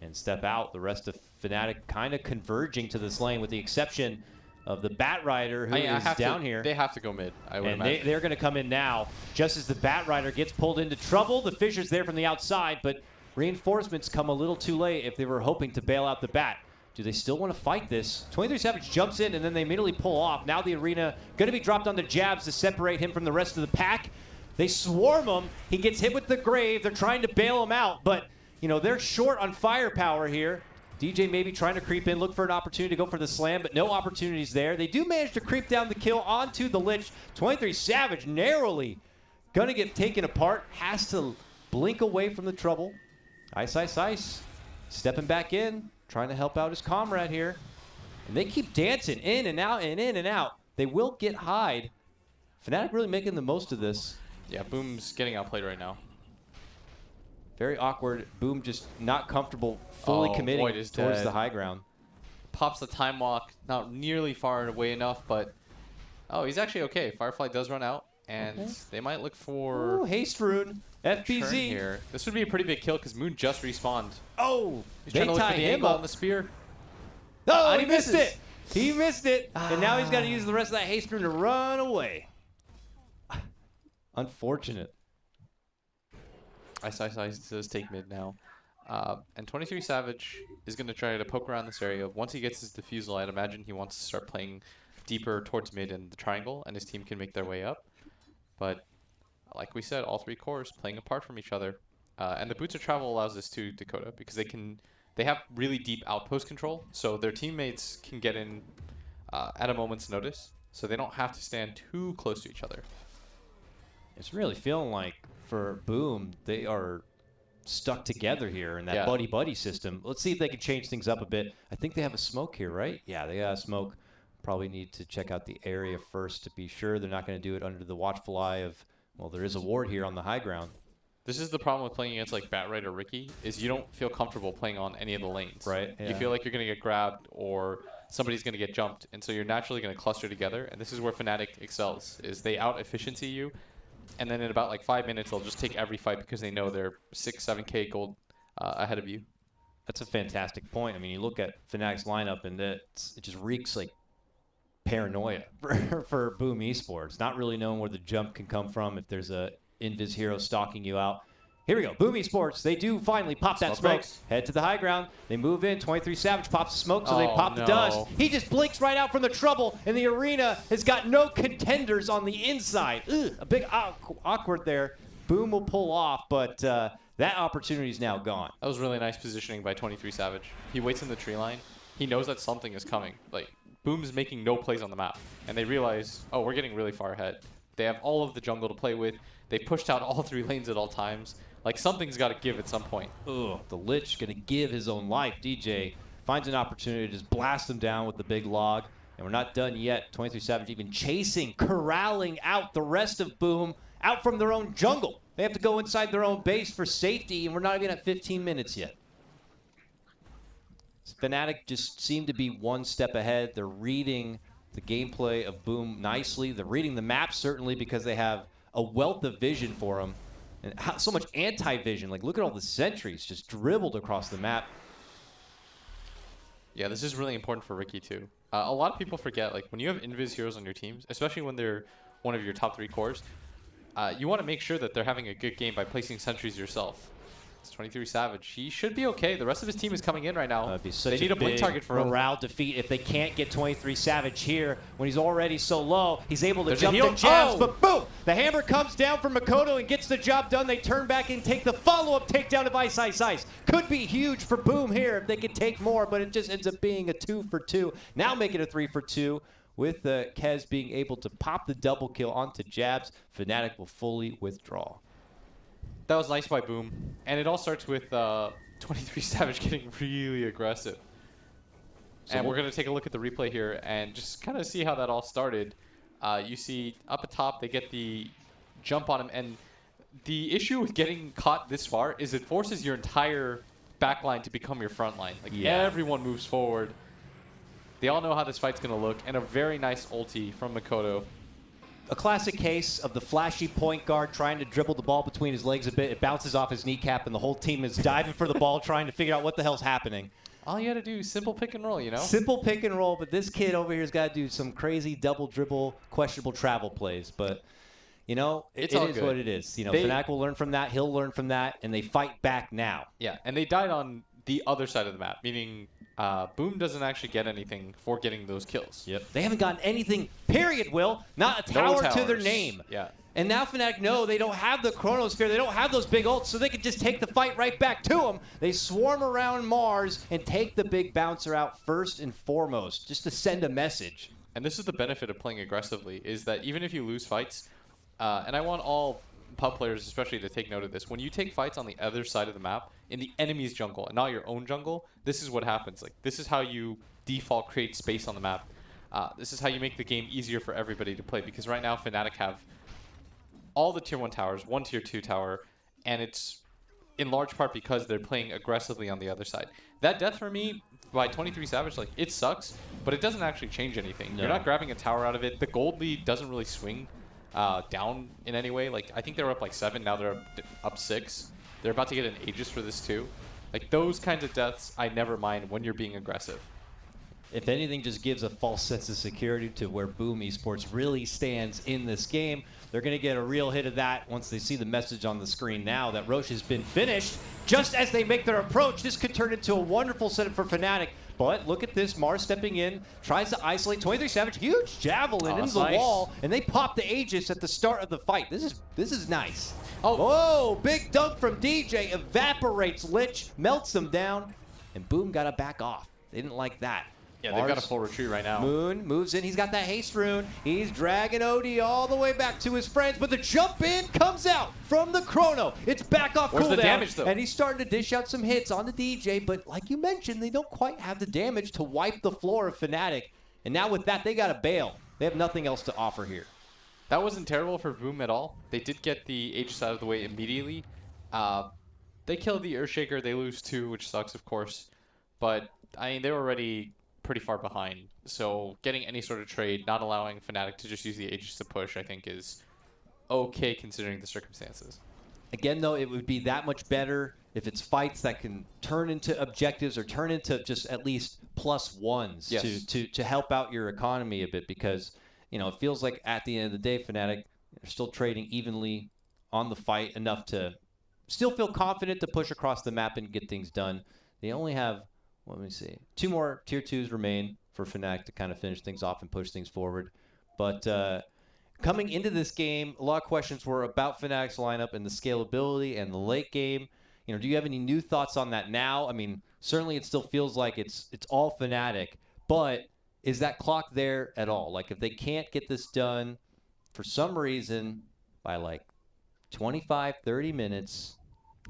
and step out. The rest of Fnatic kind of converging to this lane with the exception of the Bat Rider who is down here. They have to go mid, I would and imagine. they're going to come in now. Just as the Bat Rider gets pulled into trouble, the Fisher's there from the outside, but reinforcements come a little too late if they were hoping to bail out the Bat. Do they still want to fight this? 23 Savage jumps in, and then they immediately pull off. Now the arena going to be dropped on the jabs to separate him from the rest of the pack. They swarm him. He gets hit with the Grave. They're trying to bail him out, but you know they're short on firepower here. DJ maybe trying to creep in, look for an opportunity to go for the slam, but no opportunities there. They do manage to creep down the kill onto the Lich. 23 Savage narrowly going to get taken apart. Has to blink away from the trouble. Ice. Stepping back in. Trying to help out his comrade here. And they keep dancing in and out and in and out. They will get Hyde. Fnatic really making the most of this. Yeah, Boom's getting outplayed right now. Very awkward. Boom just not comfortable fully committing Void is towards dead. the high ground. Pops the time walk, not nearly far away enough, but oh, he's actually okay. Firefly does run out, and they might look for Ooh, haste rune. turn FBZ. here. This would be a pretty big kill because Moon just respawned. Oh, He's they trying to look tie for the him angle on up. the spear. Oh, and he he missed misses. it. He missed it. And now he's got to use the rest of that haste rune to run away. Unfortunate. Ice does take mid now. And 23 Savage is going to try to poke around this area. Once he gets his defusal, I'd imagine he wants to start playing deeper towards mid and the triangle, and his team can make their way up. But like we said, all three cores playing apart from each other. And the Boots of Travel allows this to Dakota because they have really deep outpost control, so their teammates can get in at a moment's notice, so they don't have to stand too close to each other. It's really feeling like for Boom, they are stuck together here in that Yeah. buddy-buddy system. Let's see if they can change things up a bit. I think they have a smoke here, right? Yeah, they got a smoke. Probably need to check out the area first to be sure they're not going to do it under the watchful eye of, well, there is a ward here on the high ground. This is the problem with playing against like Batright or Ricky, is you don't feel comfortable playing on any of the lanes. Right, You yeah. feel like you're going to get grabbed or somebody's going to get jumped, and so you're naturally going to cluster together, and this is where Fnatic excels, is they out-efficiency you, and then in about like 5 minutes, they'll just take every fight because they know they're 6-7K gold ahead of you. That's a fantastic point. I mean, you look at Fnatic's lineup, and it just reeks like paranoia for Boom Esports. Not really knowing where the jump can come from if there's a Invis hero stalking you out. Here we go. Boom Esports. They do finally pop that Smoke smoke. breaks. Head to the high ground. They move in. 23 Savage pops the smoke, so they Oh, pop the no. dust. He just blinks right out from the trouble, and the arena has got no contenders on the inside. Ugh, a big awkward there. Boom will pull off, but that opportunity is now gone. That was really nice positioning by 23 Savage. He waits in the tree line, he knows that something is coming. Like, Boom's making no plays on the map. And they realize, oh, we're getting really far ahead. They have all of the jungle to play with. They pushed out all 3 lanes at all times. Like, something's got to give at some point. Ugh, the Lich going to give his own life. DJ finds an opportunity to just blast him down with the big log. And we're not done yet. 23 Savage even chasing, corralling out the rest of Boom out from their own jungle. They have to go inside their own base for safety, and we're not even at 15 minutes yet. Fnatic just seem to be one step ahead. They're reading the gameplay of Boom nicely. They're reading the map, certainly, because they have a wealth of vision for them. And so much anti-vision. Like, look at all the sentries just dribbled across the map. Yeah, this is really important for Ricky, too. A lot of people forget, like, when you have invis heroes on your teams, especially when they're one of your top 3 cores, you want to make sure that they're having a good game by placing sentries yourself. It's 23 Savage. He should be okay. The rest of his team is coming in right now. That'd be such They need a blink big target for him. morale defeat if they can't get 23 Savage here when he's already so low. He's able to There's a jump heal. the jabs, Oh! but boom! The hammer comes down from Makoto and gets the job done. They turn back and take the follow-up takedown of Ice Ice Ice. Could be huge for Boom here if they could take more, but it just ends up being a 2 for 2. Now make it a 3 for 2. With Kez being able to pop the double kill onto jabs, Fnatic will fully withdraw. That was nice by Boom. And it all starts with 23 Savage getting really aggressive. And we're going to take a look at the replay here and just kind of see how that all started. You see up atop, they get the jump on him. And the issue with getting caught this far is it forces your entire backline to become your front line. Like, everyone moves forward. They all know how this fight's going to look. And a very nice ulti from Makoto. A classic case of the flashy point guard trying to dribble the ball between his legs a bit. It bounces off his kneecap, and the whole team is diving for the ball, trying to figure out what the hell's happening. All you got to do is simple pick and roll, you know? Simple pick and roll, but this kid over here has got to do some crazy double dribble, questionable travel plays. But, you know, it all is good. what it is. You know, Fnatic will learn from that. He'll learn from that, and they fight back now. Yeah, and they died on the other side of the map, meaning Boom doesn't actually get anything for getting those kills. Yep. They haven't gotten anything, period, Will. Not a tower to their name. Yeah. And now Fnatic know they don't have the Chronosphere. They don't have those big ults, so they can just take the fight right back to them. They swarm around Mars and take the big bouncer out first and foremost, just to send a message. And this is the benefit of playing aggressively, is that even if you lose fights, and I want all pub players especially to take note of this, when you take fights on the other side of the map, in the enemy's jungle and not your own jungle, this is what happens. Like, this is how you default create space on the map. This is how you make the game easier for everybody to play, because right now Fnatic have all the tier 1 towers, 1 tier 2 tower, and it's in large part because they're playing aggressively on the other side. That death for me by 23 Savage, like, it sucks, but it doesn't actually change anything. No. You're not grabbing a tower out of it. The gold lead doesn't really swing down in any way. Like, I think they were up like 7, now they're up 6. They're about to get an Aegis for this too. Like, those kinds of deaths, I never mind when you're being aggressive. If anything, just gives a false sense of security to where Boom Esports really stands in this game. They're going to get a real hit of that once they see the message on the screen now that Roche has been finished. Just as they make their approach, this could turn into a wonderful setup for Fnatic. But look at this, Mars stepping in, tries to isolate 23 Savage, huge javelin into the wall, and they pop the Aegis at the start of the fight. This is nice. Oh, whoa, big dunk from DJ, evaporates Lich, melts them down, and Boom got to back off. They didn't like that. Yeah, they've got a full retreat right now. Moon moves in. He's got that haste rune. He's dragging OD all the way back to his friends, but the jump in comes out from the Chrono. It's back off Where's cooldown, the damage, though? and he's starting to dish out some hits on the DJ, but like you mentioned, they don't quite have the damage to wipe the floor of Fnatic, and now with that, they got to bail. They have nothing else to offer here. That wasn't terrible for Boom at all. They did get the Aegis out of the way immediately. They killed the Earthshaker. They lose 2, which sucks, of course, but I mean, they were already pretty far behind. So getting any sort of trade, not allowing Fnatic to just use the Aegis to push, I think is okay considering the circumstances. Again, though, it would be that much better if it's fights that can turn into objectives or turn into just at least +1s to help out your economy a bit, because, you know, it feels like at the end of the day, Fnatic are still trading evenly on the fight enough to still feel confident to push across the map and get things done. They only have, let me see, 2 more tier 2s remain for Fnatic to kind of finish things off and push things forward. But coming into this game, a lot of questions were about Fnatic's lineup and the scalability and the late game. Do you have any new thoughts on that now? I mean, certainly it still feels like it's all Fnatic, but is that clock there at all? Like, if they can't get this done for some reason by like 25, 30 minutes.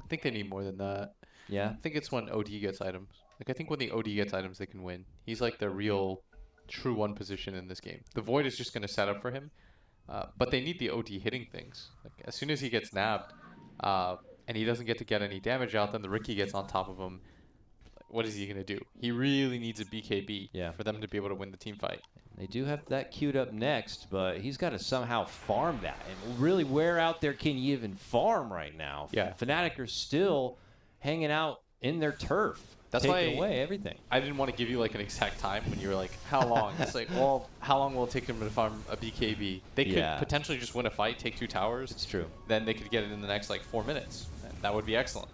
I think they need more than that. Yeah. I think it's when OD gets items. Like, I think when the OD gets items, they can win. He's like the real true one position in this game. The Void is just going to set up for him. But they need the OD hitting things. Like, as soon as he gets nabbed and he doesn't get to get any damage out, then the Riki gets on top of him. What is he going to do? He really needs a BKB for them to be able to win the team fight. They do have that queued up next, but he's got to somehow farm that. And really, where out there can you even farm right now? Yeah. Fnatic are still hanging out in their turf. That's taking why away everything. I didn't want to give you like an exact time when you were like, how long? It's like, well, how long will it take them to farm a BKB? They could potentially just win a fight, take 2 towers. It's true. Then they could get it in the next like 4 minutes. And that would be excellent.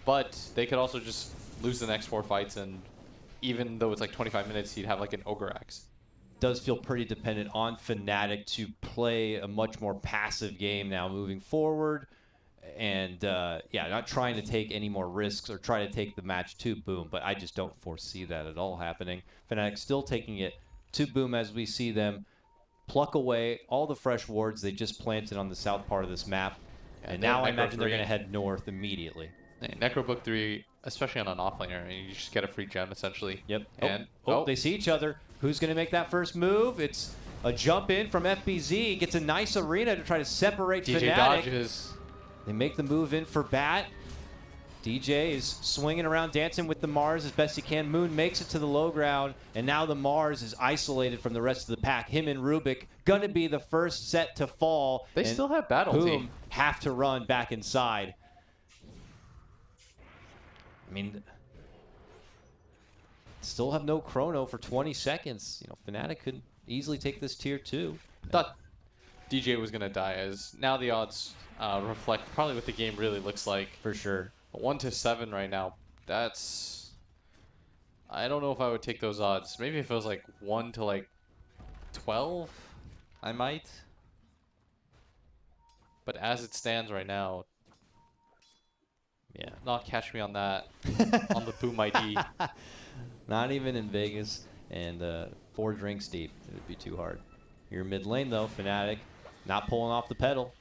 But they could also just lose the next 4 fights, and even though it's like 25 minutes, he'd have like an Ogre Axe. Does feel pretty dependent on Fnatic to play a much more passive game now moving forward. And, not trying to take any more risks or try to take the match to Boom, but I just don't foresee that at all happening. Fnatic still taking it to Boom as we see them pluck away all the fresh wards they just planted on the south part of this map. And now I imagine they're going to head north immediately. Necrobook 3, especially on an offlaner, you just get a free gem essentially. Yep. And they see each other. Who's going to make that first move? It's a jump in from FBZ. Gets a nice arena to try to separate DJ Fnatic. dodges. They make the move in for Bat. DJ is swinging around, dancing with the Mars as best he can. Moon makes it to the low ground, and now the Mars is isolated from the rest of the pack. Him and Rubik gonna be the first set to fall. They still have battle Boom team. have to run back inside. I mean, still have no chrono for 20 seconds. Fnatic could easily take this tier 2. Thought DJ was gonna die, as now the odds reflect probably what the game really looks like. For sure. 1-7 right now. That's... I don't know if I would take those odds. Maybe if it was like 1-12, I might. But as it stands right now, not catch me on that. On the Boom ID. Not even in Vegas, and 4 drinks deep. It would be too hard. You're mid lane though, Fnatic, not pulling off the pedal.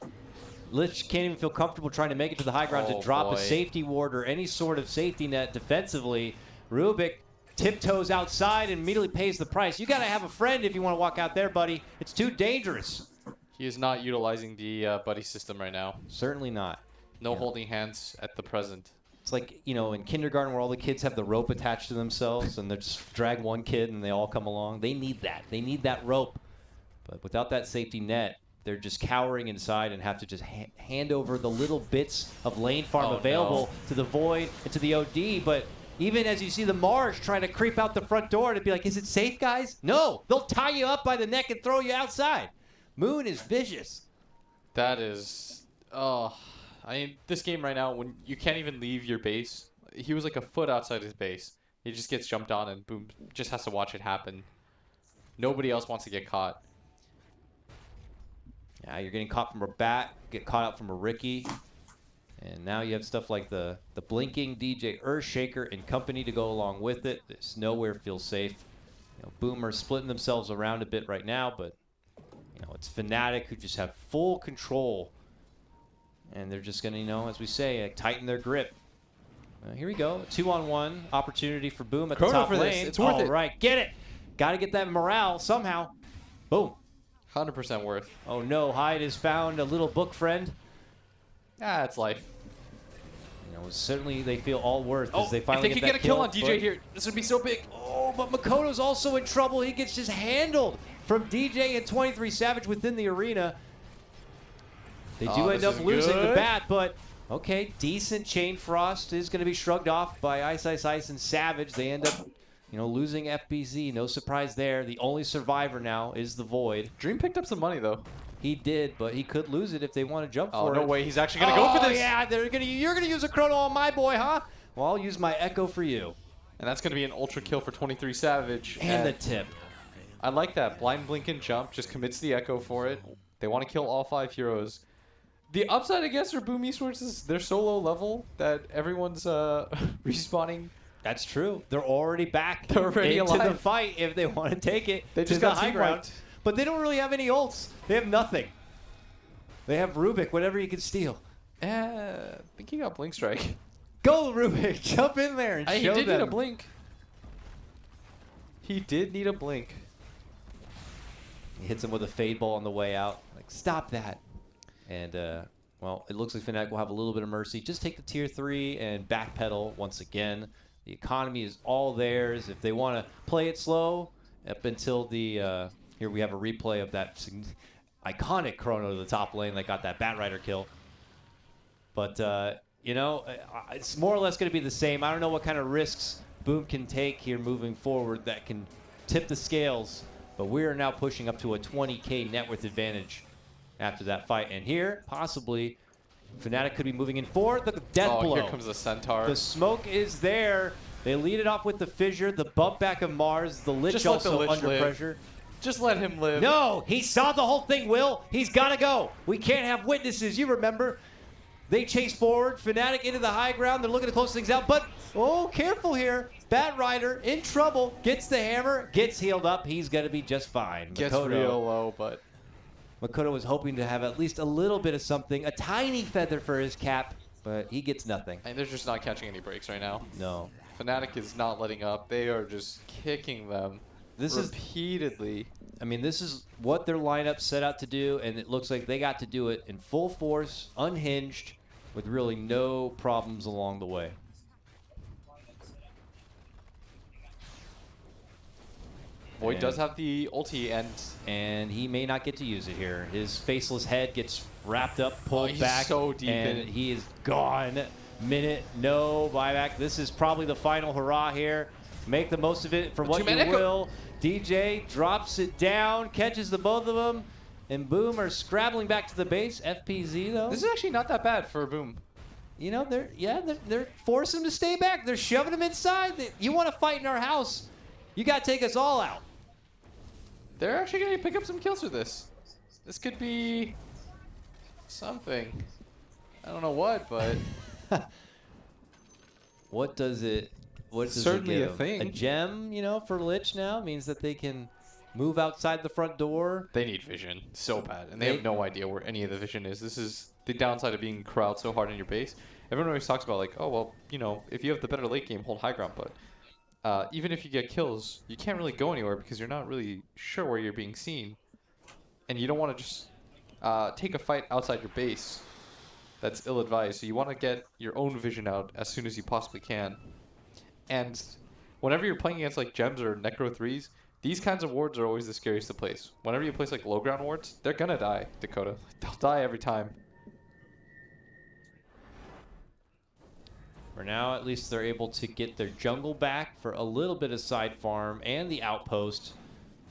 Lich can't even feel comfortable trying to make it to the high ground to drop a safety ward or any sort of safety net defensively. Rubik tiptoes outside and immediately pays the price. You got to have a friend if you want to walk out there, buddy. It's too dangerous. He is not utilizing the buddy system right now. Certainly not. No holding hands at the present. It's like, in kindergarten where all the kids have the rope attached to themselves and they just drag one kid and they all come along. They need that. They need that rope. But without that safety net, they're just cowering inside and have to just hand over the little bits of lane farm available to the Void and to the OD. But even as you see the Mars trying to creep out the front door to be like, is it safe, guys? No, they'll tie you up by the neck and throw you outside. Moon is vicious. That is... this game right now, when you can't even leave your base, he was like a foot outside his base. He just gets jumped on and Boom just has to watch it happen. Nobody else wants to get caught. Yeah, you're getting caught from a Bat, get caught out from a Riki. And now you have stuff like the blinking DJ Earthshaker and company to go along with it. This nowhere feels safe. Boomer splitting themselves around a bit right now, but it's Fnatic who just have full control. And they're just going to, as we say, tighten their grip. Here we go. 2-on-1 opportunity for Boom at the top lane. It's worth it. All right, get it. Got to get that morale somehow. Boom. 100% worth. Oh no, Hyde has found a little book friend. It's life. Certainly they feel all worth as they finally if they could get a kill on DJ here, this would be so big. Oh, but Makoto's also in trouble. He gets just handled from DJ and 23 Savage within the arena. They do end up losing the Bat, but okay, decent Chain Frost is going to be shrugged off by Ice and Savage. They end up, losing FBZ. No surprise there. The only survivor now is the Void. Dream picked up some money though. He did, but he could lose it if they want to jump for it. Oh, no way. He's actually going to go for this. Yeah, you're going to use a chrono on my boy, huh? Well, I'll use my Echo for you. And that's going to be an ultra kill for 23 Savage. And the tip. I like that. Blind blink and jump just commits the Echo for it. They want to kill all 5 heroes. The upside, I guess, for Boom Esports is they're so low level that everyone's respawning. That's true. They're already back They're already into alive. the fight if they want to take it They to just the got high ground. team-wiped. But they don't really have any ults. They have nothing. They have Rubik, whatever you can steal. I think he got Blink Strike. Go, Rubik. Jump in there and He show did them. need a Blink. He did need a Blink. He hits him with a fade ball on the way out. Like, stop that. And, well, it looks like Fnatic will have a little bit of mercy. Just take the tier 3 and backpedal once again. The economy is all theirs. If they want to play it slow up until the... here we have a replay of that iconic chrono to the top lane that got that Batrider kill. But, you know, it's more or less going to be the same. I don't know what kind of risks Boom can take here moving forward that can tip the scales. But we are now pushing up to a 20K net worth advantage after that fight. And here, possibly, Fnatic could be moving in for the death blow. Here comes the Centaur. The smoke is there. They lead it off with the fissure, the bump back of Mars, the Lich Just let the also Lich under live. pressure. Just let him live. No, he saw the whole thing, Will. He's got to go. We can't have witnesses. You remember. They chase forward. Fnatic into the high ground. They're looking to close things out. But, oh, careful here. Batrider in trouble. Gets the hammer. Gets healed up. He's going to be just fine. Gets Makoto, real low, but... Makoto was hoping to have at least a little bit of something. A tiny feather for his cap. But he gets nothing. And they're just not catching any breaks right now. No. Fnatic is not letting up. They are just kicking them This is... repeatedly. I mean, this is what their lineup set out to do, and it looks like they got to do it in full force, unhinged, with really no problems along the way. Void does have the ulti, and he may not get to use it here. His faceless head gets wrapped up, pulled he's back, so deep and in it. he is gone. Minute, no buyback. This is probably the final hurrah here. Make the most of it for what you Two-man echo. will. DJ drops it down, catches the both of them, and Boom are scrabbling back to the base. FPZ though. this is actually not that bad for Boom. You know, they're forcing him to stay back. They're shoving him inside. You want to fight in our house? You got to take us all out. They're actually going to pick up some kills with this. This could be something. I don't know what, but What does it Certainly give a 'em? thing. A gem, you know, for Lich now means that they can move outside the front door. they need vision so bad, and they have no idea where any of the vision is. This is the downside of being crowded so hard in your base. Everyone always talks about like, oh well, you know, if you have the better late game, hold high ground, but even if you get kills, you can't really go anywhere because you're not really sure where you're being seen, and you don't want to just take a fight outside your base. That's ill-advised. So you want to get your own vision out as soon as you possibly can. And whenever you're playing against like gems or necro 3s, these kinds of wards are always the scariest to place. Whenever you place like low ground wards, they're gonna die, Dakota. They'll die every time. For now, at least they're able to get their jungle back for a little bit of side farm and the outpost.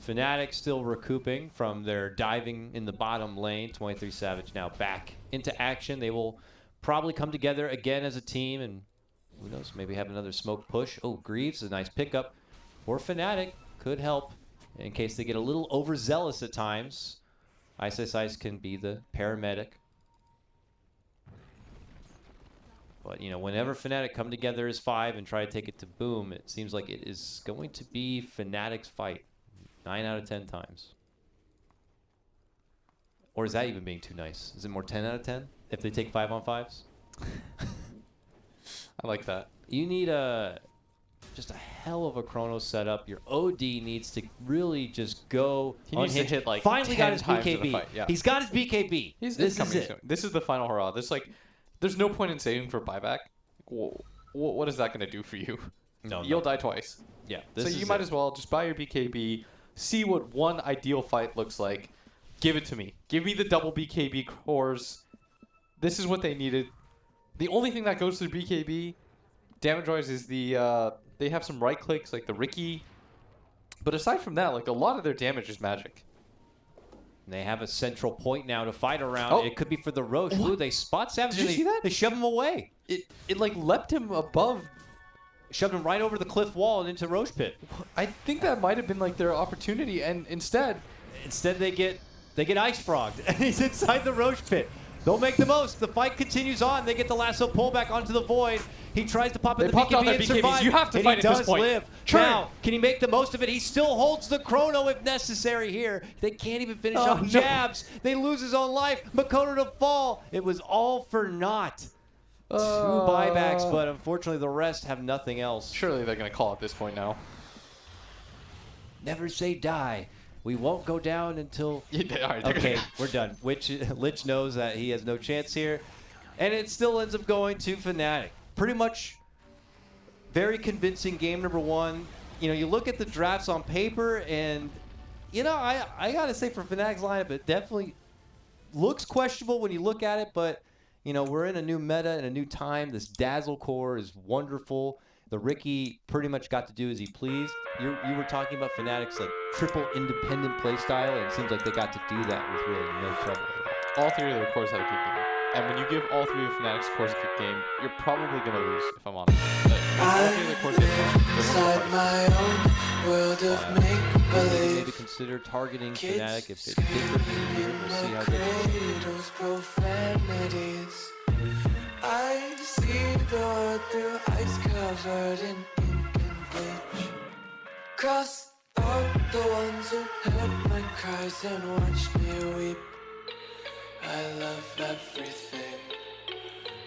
Fnatic still recouping from their diving in the bottom lane. 23 Savage now back into action. They will probably come together again as a team, and who knows, maybe have another smoke push. Oh, Greaves, a nice pickup for Fnatic. Could help in case they get a little overzealous at times. Ice can be the paramedic. But, you know, whenever Fnatic come together as 5 and try to take it to Boom, it seems like it is going to be Fnatic's fight. 9 out of 10 times. Or is that even being too nice? Is it more 10 out of 10 if they take 5 on 5s? I like that. You need just a hell of a chrono setup. Your OD needs to really just go. He needs to unhinged. hit like finally 10 got his times in a BKB. fight, yeah. He's got his BKB. This This is coming is it. soon. This is the final hurrah. There's no point in saving for buyback. What is that going to do for you? No, You'll die twice. Yeah. So you might as well just buy your BKB, see what one ideal fight looks like, give it to me. Give me the double BKB cores. This is what they needed. The only thing that goes through BKB, damage-wise, is they have some right clicks like the Ricky. But aside from that, like a lot of their damage is magic. They have a central point now to fight around. Oh. It could be for the Roche. Ooh, they spot Savage. Did you and see that? They shove him away. It like leapt him above. Shoved him right over the cliff wall and into Roche pit. I think that might have been like their opportunity, and instead Instead, they get ice frogged, and he's inside the Roche pit. They'll make the most. The fight continues on. They get the lasso pullback onto the void. He tries to pop in They the popped out BKB their and BKBs. survive. You have to and fight he at this does point. live. Turn. Now, can he make the most of it? He still holds the chrono if necessary here. They can't even finish Oh, off no. jabs. They lose his own life. Makoto to fall. It was all for naught. 2 buybacks, but unfortunately the rest have nothing else. Surely they're going to call at this point now. Never say die. We won't go down until... All right, Okay, we're done. Lich knows that he has no chance here. And it still ends up going to Fnatic. Pretty much very convincing game number 1. You know, you look at the drafts on paper and, you know, I got to say for Fnatic's lineup, it definitely looks questionable when you look at it, but, you know, we're in a new meta and a new time. This Dazzle core is wonderful. The Ricky pretty much got to do as he pleased. You were talking about Fnatic's like triple independent play style, and it seems like they got to do that with really no trouble at all. All 3 of their cores had a good game. And when you give all 3 of Fnatic's cores a good game, you're probably going to lose, if I'm honest. But when all 3 of their cores get good, Inside my own world of make-believe. Maybe consider targeting Fnatic if it differs here. We'll see how they do. Cradles, profanities. I see the world through ice covered in ink and bleach. Cross out the ones who heard my cries and watched me weep. I love everything.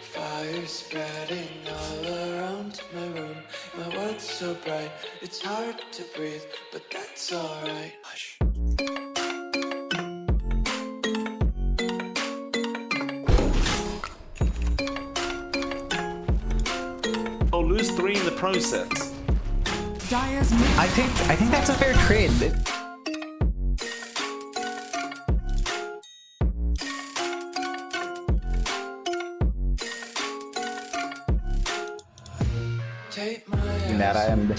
Fire spreading all around my room. My world's so bright, it's hard to breathe, but that's alright. Hush. Or lose 3 in the process. I think that's a fair trade. Take my That I am.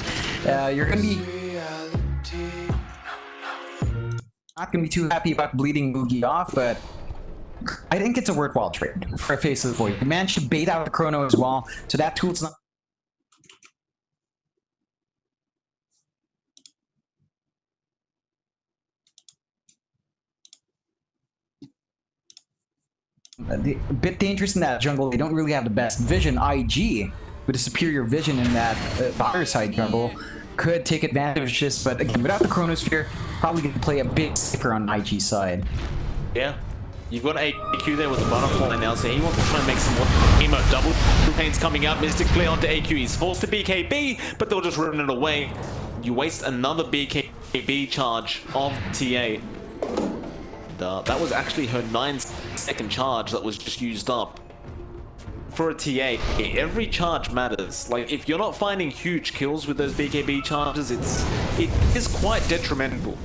You're gonna be reality. not gonna be too happy about bleeding Mugi off, but I think it's a worthwhile trade for a Face of the Void. You managed to bait out the Chrono as well, so that tool's not. A bit dangerous in that jungle. They don't really have the best vision. IG, with a superior vision in that fire side jungle, could take advantage of this, but again, without the Chronosphere, probably going to play a bit safer on IG side. Yeah. You've got AQ there with the butterfly now, so he wants to try and make some more emo double. Pain's coming up, Mystic clear onto AQ. He's forced to BKB, but they'll just run it away. You waste another BKB charge of TA. That was actually her 9-second charge that was just used up. For a TA, every charge matters. Like, if you're not finding huge kills with those BKB charges, it is quite detrimental.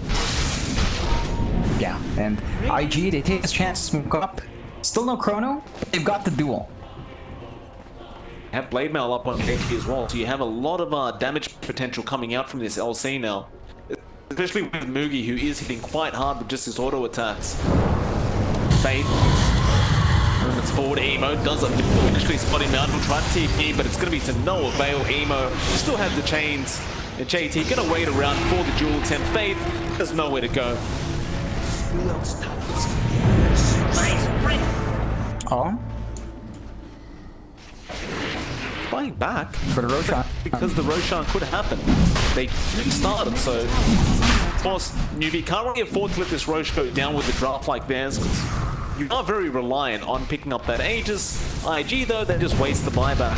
Yeah, and IG, they take this chance to smoke up. Still no Chrono, they've got the duel. Have Blade Mail up on HP as well, so you have a lot of damage potential coming out from this LC now. Especially with Mugi, who is hitting quite hard with just his auto attacks. Fade. It's forward, Emo does actually spot him out. He'll try to TP, but it's going to be to no avail. Emo still has the chains. And JT going to wait around for the dual attempt. Fade, there's nowhere to go. Oh? Flying back For the Roshan. because the Roshan could happen. They started, so of course Newbie can't really afford to let this Rosh go down with a draft like theirs, because you are very reliant on picking up that Aegis. IG though, they just waste the buyback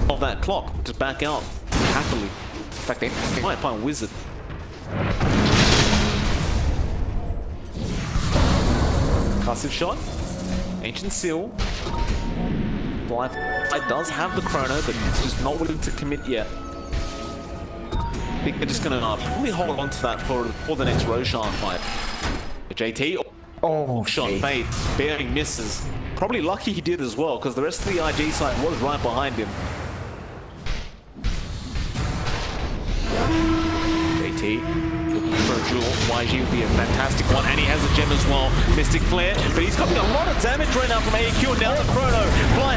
of that clock. Just back out happily. In fact, they might find Wizard. Passive shot. Ancient Seal. Life does have the Chrono, but just not willing to commit yet. I think they're just going to probably hold on to that for the next Roshan fight. JT, shot Fade, barely misses. Probably lucky he did as well, because the rest of the IG side was right behind him. JT looking for a duel. YG would be a fantastic one, and he has a gem as well. Mystic Flare, but he's copying a lot of damage right now from AQ, and now the Chrono.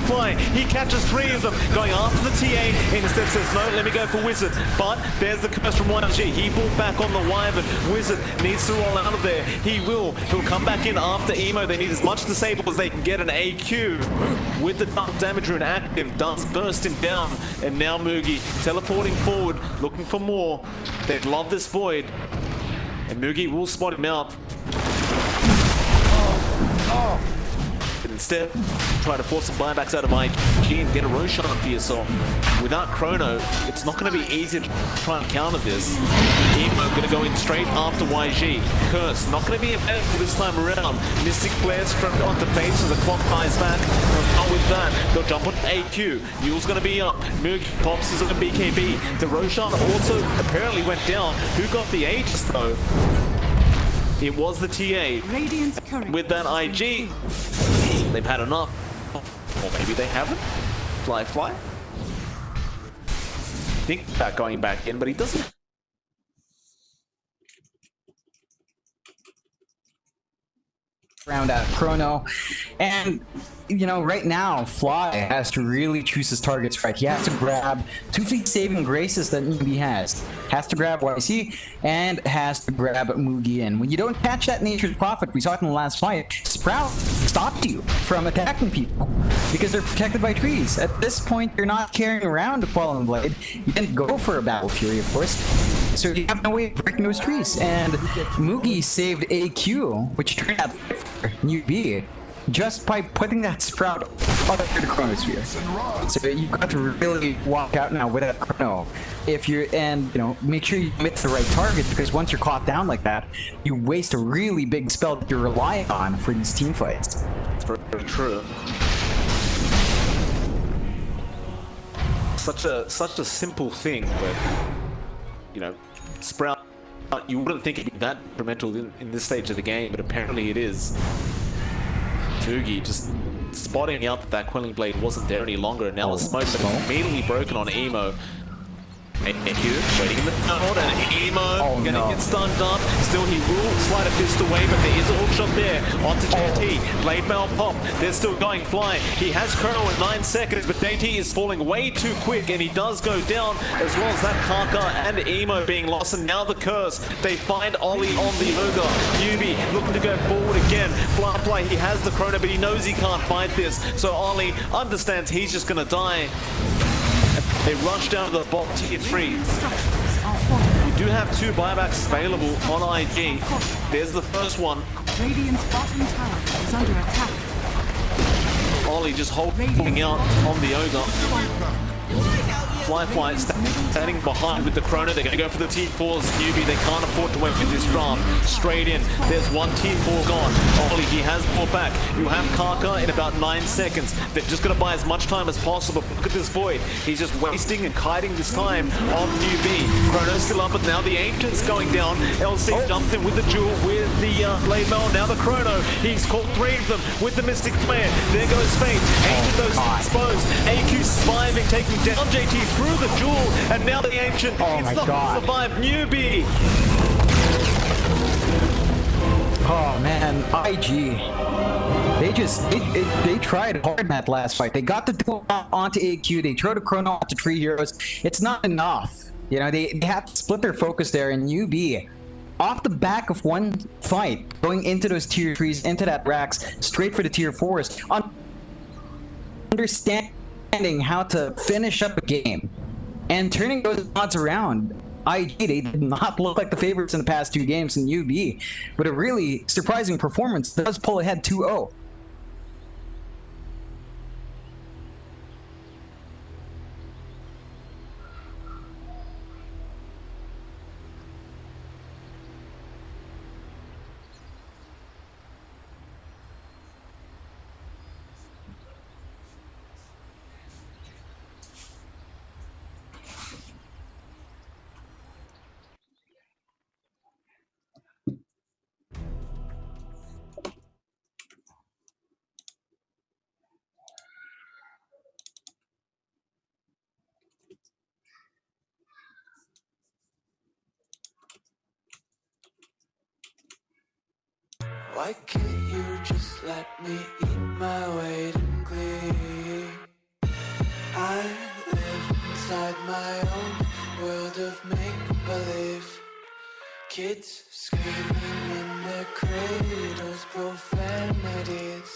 Fly, he catches 3 of them, going after the TA. Instead says, no, let me go for Wizard. But there's the curse from YG. He pulled back on the Wyvern. Wizard needs to roll out of there. He'll come back in after Emo. They need as much disable as they can get. An AQ with the dark damage rune active does burst him down, and now Mugi teleporting forward, looking for more. They'd love this void, and Mugi will spot him out. But instead, try to force some buybacks out of IG and get a Roshan for yourself. Without Chrono, it's not going to be easy to try and counter this. Emo going to go in straight after YG. Curse, not going to be eventful this time around. Mystic Flares strapped onto face, so the clock dies back. Not with that, they'll jump on AQ. Yule's going to be up. Moog pops his own BKB. The Roshan also apparently went down. Who got the Aegis though? It was the TA. With that IG, they've had enough. Or maybe they haven't. Fly. Think about going back in, but he doesn't. Round out Chrono, and you know, right now Fly has to really choose his targets right. He has to grab 2 fleet saving graces that Mugi has to grab YC, and has to grab Mugi in. When you don't catch that Nature's Prophet, we saw it in the last fight, Sprout stopped you from attacking people because they're protected by trees. At this point, you're not carrying around a Fallen Blade. You didn't go for a Battle Fury, of course, so you have no way of breaking those trees. And Mugi saved AQ, which turned out for New B, just by putting that Sprout under the Chronosphere. So you've got to really walk out now with that Chrono. If you're, and you know, make sure you hit the right target, because once you're caught down like that, you waste a really big spell that you're relying on for these team fights. It's very true. Such a simple thing, but you know, Sprout, you wouldn't think it'd be that detrimental in this stage of the game, but apparently it is. Mugi just spotting out that Quelling Blade wasn't there any longer, and now the smoke's immediately broken on Emo. AQ waiting in the tunnel, and Emo gonna get stunned up. Still, he will slide a fist away, but there is a hook shot there onto JT. Blade mail pop. They're still going flying. He has Chrono in 9 seconds, but JT is falling way too quick, and he does go down, as well as that Kaka and Emo being lost. And now the curse. They find Ollie on the Ogre. Newbie looking to go forward again. Fly, he has the Chrono, but he knows he can't fight this. So Ollie understands he's just gonna die. They rush down to the bot tier 3. You do have 2 buybacks available on IG. There's the first one. Radiant's bottom tower is under attack. Ollie just holding out on the Ogre. Fly standing behind with the Chrono. They're going to go for the T4's Newbie. They can't afford to wait with this draft. Straight in. There's one T4 gone. Ollie, he has pulled back. You have Kaka in about 9 seconds. They're just going to buy as much time as possible. Look at this Void. He's just wasting and kiting this time on Newbie. Chrono's still up, but now the Ancient's going down. LC jumped in with the Jewel with the Blade Mail. Now the Chrono. He's caught 3 of them with the Mystic Flare. There goes Fate. Ancient goes exposed. AQ surviving, taking down JT through the Jewel, and now the Ancient. It's not going to survive. Newbie. Oh man, IG. They tried hard in that last fight. They got the duel onto AQ. They throw the Chrono onto 3 heroes. It's not enough. You know, they have to split their focus there. And UB, off the back of one fight, going into those tier 3s, into that Rax, straight for the tier 4s, understanding how to finish up a game and turning those odds around. IG, they did not look like the favorites in the past 2 games in UB, but a really surprising performance does pull ahead 2-0. Why can't you just let me eat my weight in glee? I live inside my own world of make-believe. Kids screaming in their cradles, profanities.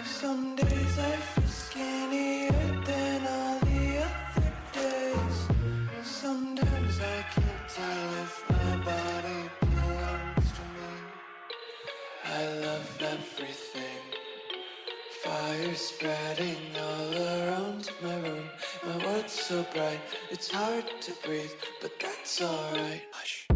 Some days I feel skinnier than all the other days. Sometimes I can't tell if my body belongs to me. I love everything. Fire spreading all around my room. My world's so bright, it's hard to breathe, but that's alright. Hush.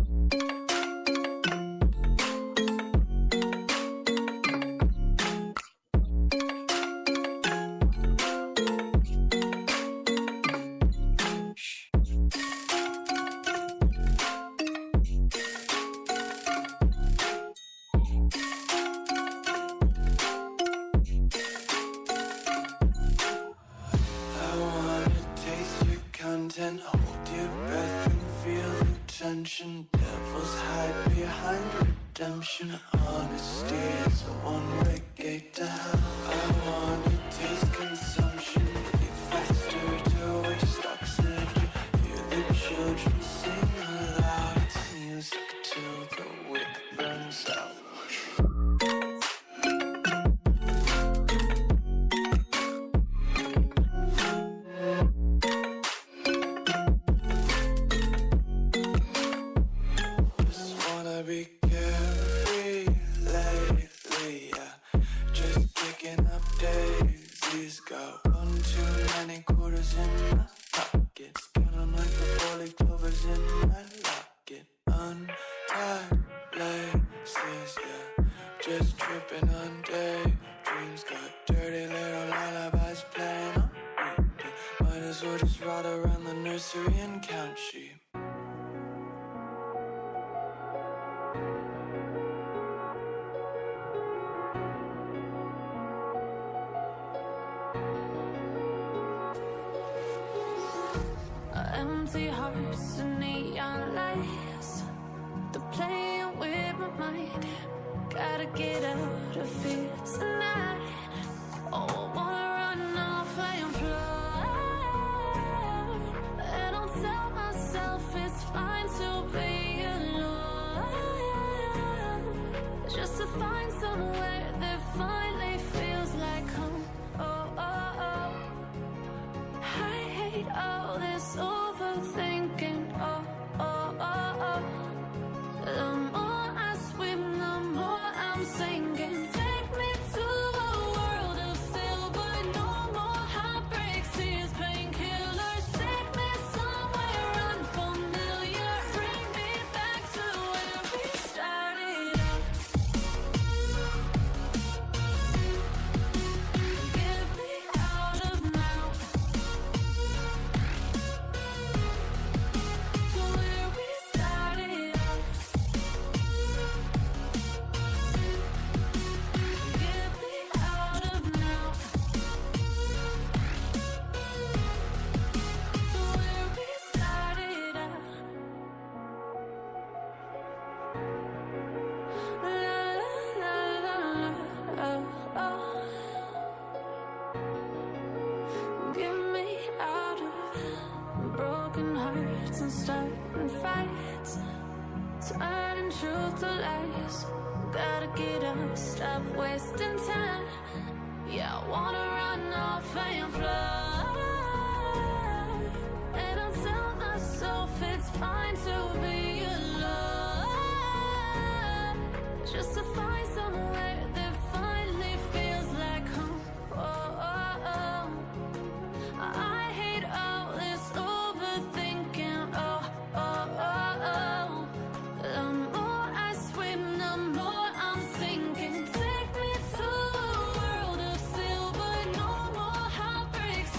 Hold your breath and feel the tension. Devils hide behind redemption. Honesty is a one-way gate to hell. I wanna taste consumption. Breathe faster to waste oxygen. Hear the children sing aloud. It's music till the wick burns out. Be carefree lately, yeah. Just picking up daisies. Got one too many quarters in my pockets. Counting like the 4-leaf clovers in my locket. Untied laces, yeah. Just tripping on daydreams. Got dirty little lullabies playing on repeat. Might as well just ride around the nursery and count sheep. Empty hearts and neon lights. They're playing with my mind. Gotta get out of here tonight. Oh, I wanna run off and fly. And I'll tell myself it's fine to be alone. Just to find somewhere that finally feels like home. Oh, oh, oh. I hate all this overthinking. Oh, oh, oh, oh. The more I swim, the more I'm sinking. Take me to a world of silver. No more heartbreaks, tears, painkillers. Take me somewhere unfamiliar. Bring me back to where we started out. Get me out of now. To where we started out. Get me out of now. To where we started out. La la la la la. Oh, oh. Get me out of broken hearts and starting fights. Turning truth to lies. Gotta get up, stop wasting time. Yeah, I wanna run off and fly. And I'll tell myself it's fine to be alone. Just to find somewhere that finally feels like home. Oh, oh, oh. I hate all this overthinking. Oh, oh, oh, oh. The more I swim, the more I'm sinking. Take me to a world of silver. No more heartbreaks,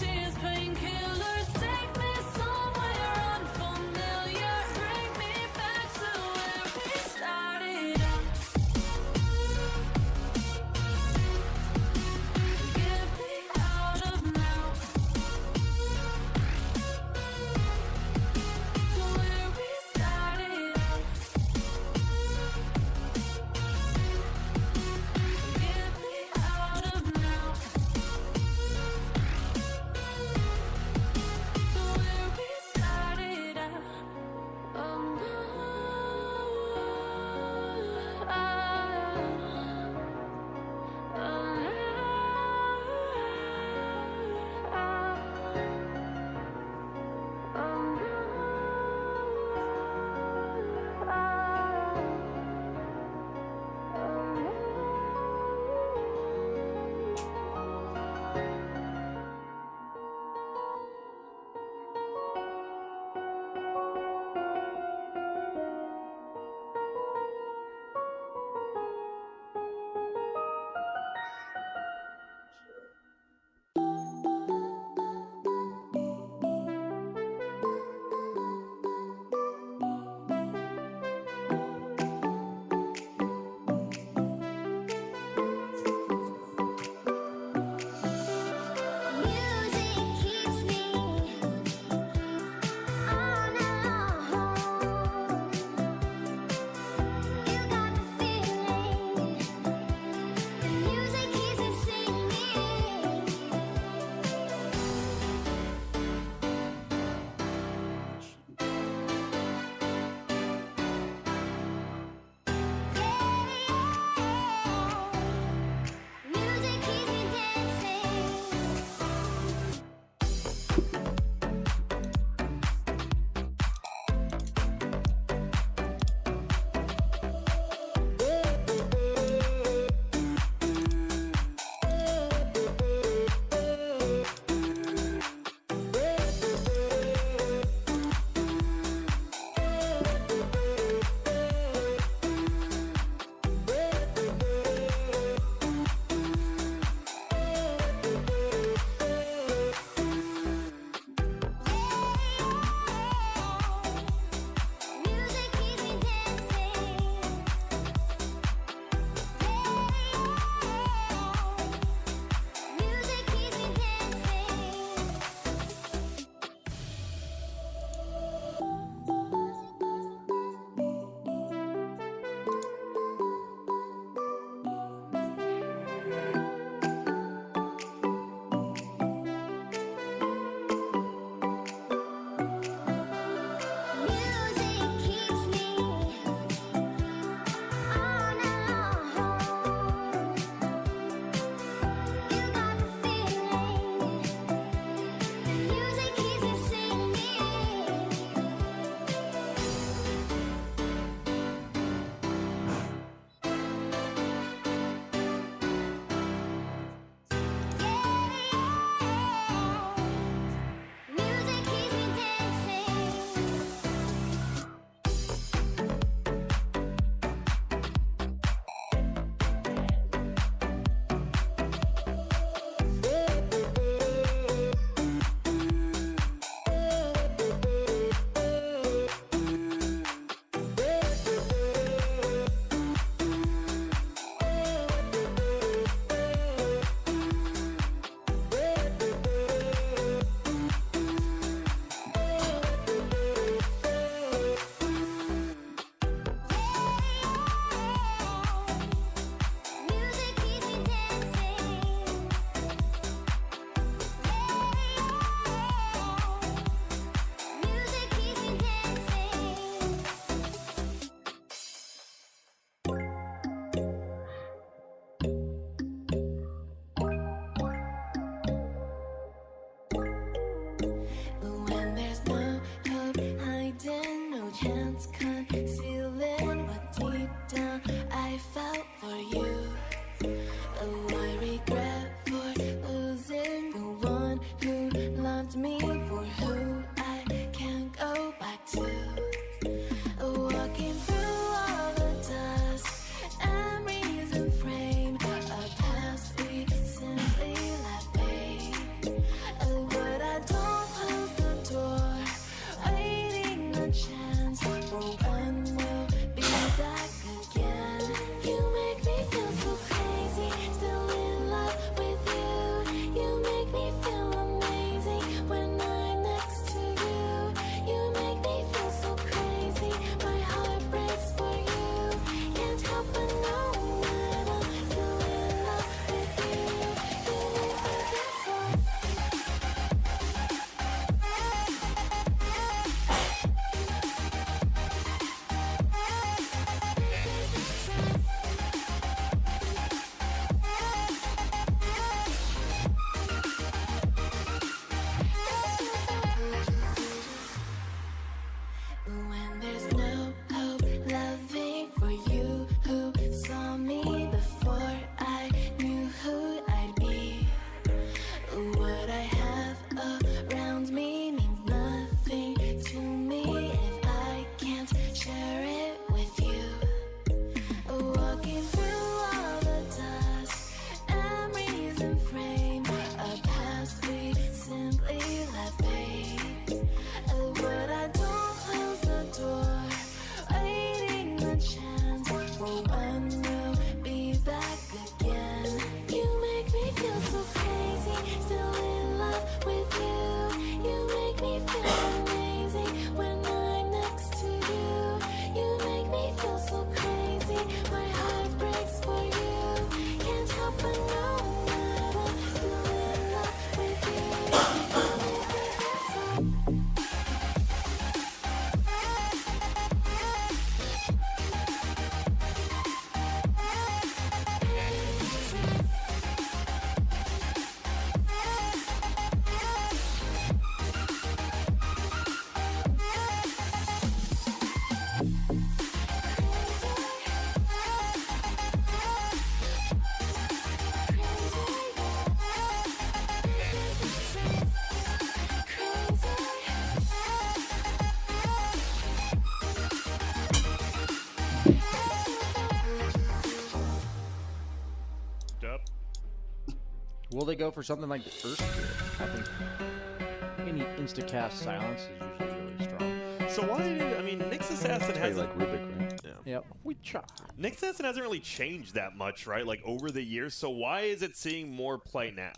Will they go for something like the Earth Spirit? I think any insta-cast silence is usually really strong. So why did I mean Nyx Assassin has like Rubik, right? Yeah. Yep. We try. Nyx Assassin hasn't really changed that much, right? Like over the years. So why is it seeing more play now?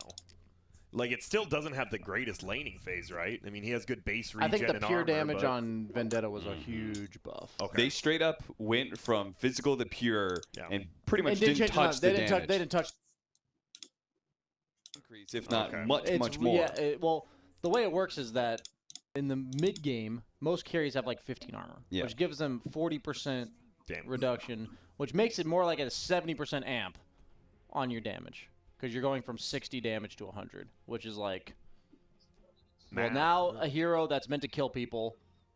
Like it still doesn't have the greatest laning phase, right? I mean, he has good base regen. I think the and pure armor, damage but... on Vendetta was a huge buff. Okay. They straight up went from physical to pure and pretty much They didn't touch the damage. They didn't touch. Increase, if not Okay. much more. Yeah. Well, the way it works is that in the mid game, most carries have like 15 armor, Yeah. which gives them 40% Damn. reduction, which makes it more like a 70% amp on your damage, because you're going from 60 damage to 100, which is like. Well, Math. now a hero that's meant to kill people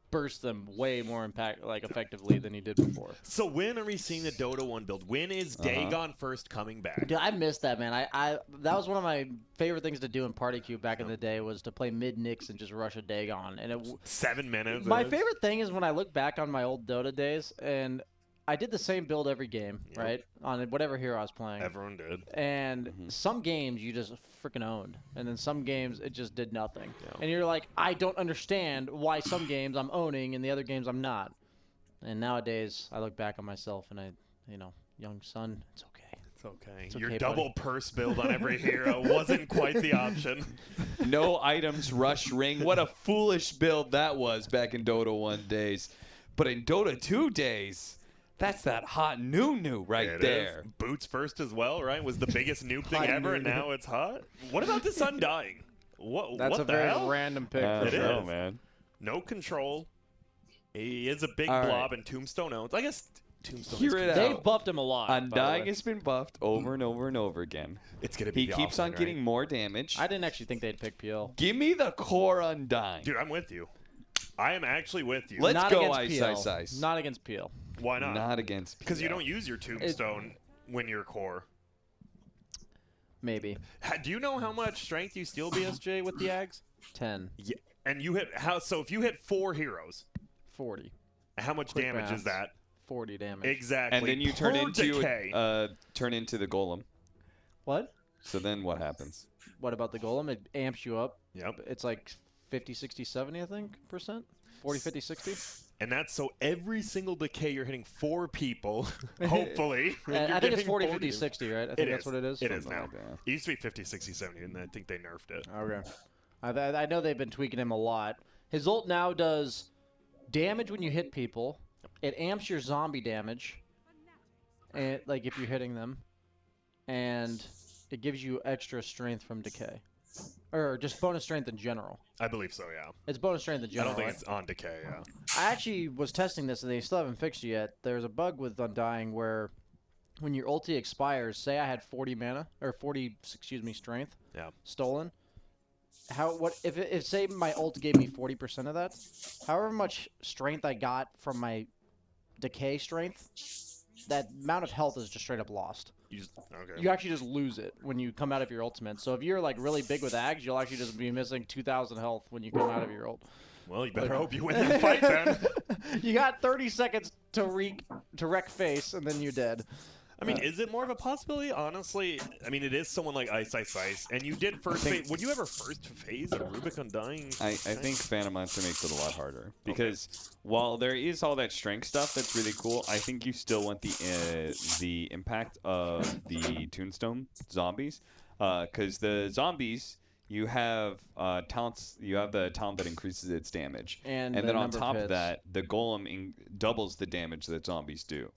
bursts them way more effectively than he did before. So when are we seeing the Dota 1 build? When is Dagon first coming back? Dude, I missed that, man. I that was one of my favorite things to do in Party Cube back in the day, was to play mid Nyx and just rush a Dagon. And 7 minutes. my favorite thing is when I look back on my old Dota days, and I did the same build every game, right? On whatever hero I was playing. Everyone did. And some games you just freaking owned, and then some games it just did nothing. And you're like, I don't understand why some games I'm owning and the other games I'm not. And nowadays I look back on myself and young son, it's okay. It's okay. It's Your okay, double buddy. purse build on every hero wasn't quite the option. No items, rush ring. What a foolish build that was back in Dota 1 days. But in Dota 2 days, that's that hot new right It there. is. Boots first as well, right? Was the biggest noob thing Hot ever, and noob. now it's hot. What about this Undying? What? That's what a the very hell? random pick. I for don't It know, is. man. No control. He is a big All right. blob, and Tombstone owns. I guess Tombstone. Hear is it They've out. buffed him a lot. by the Undying way. has been buffed over and over and over again. It's gonna be. He the keeps on offlane, getting right? more damage. I didn't actually think they'd pick PL. Give me the core Undying. Dude, I'm with you. I am actually with you. Let's Not go against Ice PL. Ice Ice. Not against PL. Why not? Not against Because you PL. don't use your Tombstone when you're core. Maybe Do you know how much strength you steal BSJ with the Ags? 10, Yeah. And you hit how? So if you hit 4 heroes, 40, how much Quick damage is maths. that? 40 damage. Exactly. And then you turn Per into decay. the golem. What? So then what happens? What about the golem? It amps you up. Yep. It's like 50, 60, 70, I think, percent. 40, 50, 60. And that's so every single decay you're hitting 4 people, hopefully. and you're I think it's getting 40, 50, 60, right? I think that's what it is. It is Something now. like that. It used to be 50, 60, 70, and I think they nerfed it. Okay. I know they've been tweaking him a lot. His ult now does damage when you hit people. It amps your zombie damage, and like if you're hitting them, and it gives you extra strength from decay, or just bonus strength in general. I believe so, yeah. It's bonus strength in I general. don't think right? it's on decay, yeah. I actually was testing this, and they still haven't fixed it yet. There's a bug with Undying where when your ulti expires, say I had 40 mana or 40, excuse me, strength. Yeah. Stolen. If say my ult gave me 40% of that, however much strength I got from my decay strength, that amount of health is just straight up lost. Okay. You actually just lose it when you come out of your ultimate. So if you're like really big with Ags, you'll actually just be missing 2,000 health when you come out of your ult. Well, you better hope you win that fight then. You got 30 seconds to wreck face, and then you're dead. I mean, is it more of a possibility? Honestly, I mean, it is someone like Ice Ice Ice, and you did first phase. Would you ever first phase a Rubik Undying? I think Phantom Monster makes it a lot harder because while there is all that strength stuff that's really cool, I think you still want the impact of the Tombstone zombies, because the zombies you have talents. You have the talent that increases its damage, And then the on number of top of hits. that, the golem doubles the damage that zombies do.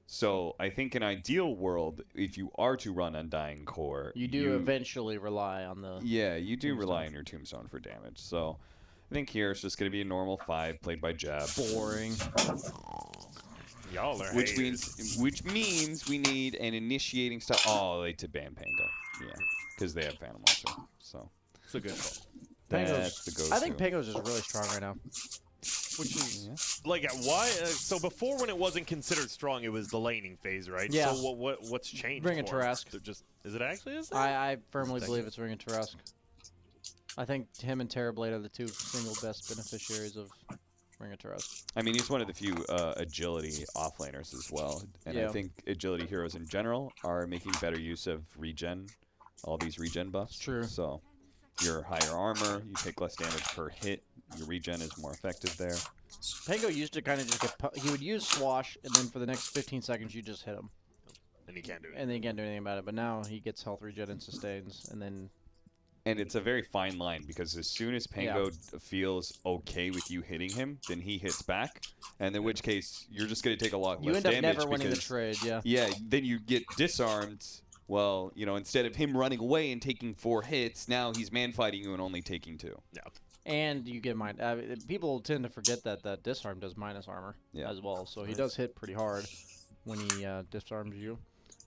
So I think in ideal world, if you are to run Undying Core, You do eventually rely on the. Yeah, you do rely on your Tombstone for damage. So I think here it's just going to be a normal 5 played by Jab. Boring. Y'all are Which haters. means we need an initiating stuff. Oh, they to ban Pango. Yeah, because they have Phantom Monster. So It's a good call. that's the go-to. I think Pango's just really strong right now. Which is like why? So before, when it wasn't considered strong, it was the laning phase, right? Yeah. So what's changed? Ring of for us? Tarrasque. They're just is it actually? Is that? I firmly believe it's Ring of Tarrasque. I think him and Terrorblade are the two single best beneficiaries of Ring of Tarrasque. I mean, he's one of the few agility offlaners as well. And I Yeah. think agility heroes in general are making better use of regen all these regen buffs. True. So your higher armor, you take less damage per hit. Your regen is more effective there. Pango used to kind of just he would use Swash, and then for the next 15 seconds, you just hit him. And he can't do it. And then he can't do anything about it. But now he gets health regen and sustains, and then... And it's a very fine line, because as soon as Pango feels okay with you hitting him, then he hits back. And in which case, you're just going to take a lot You less end up damage. never winning the trade, yeah. Yeah, then you get disarmed. Well, you know, instead of him running away and taking 4 hits, now he's man-fighting you and only taking 2. Yeah. And you get people tend to forget that disarm does minus armor as well. So he does hit pretty hard when he disarms you.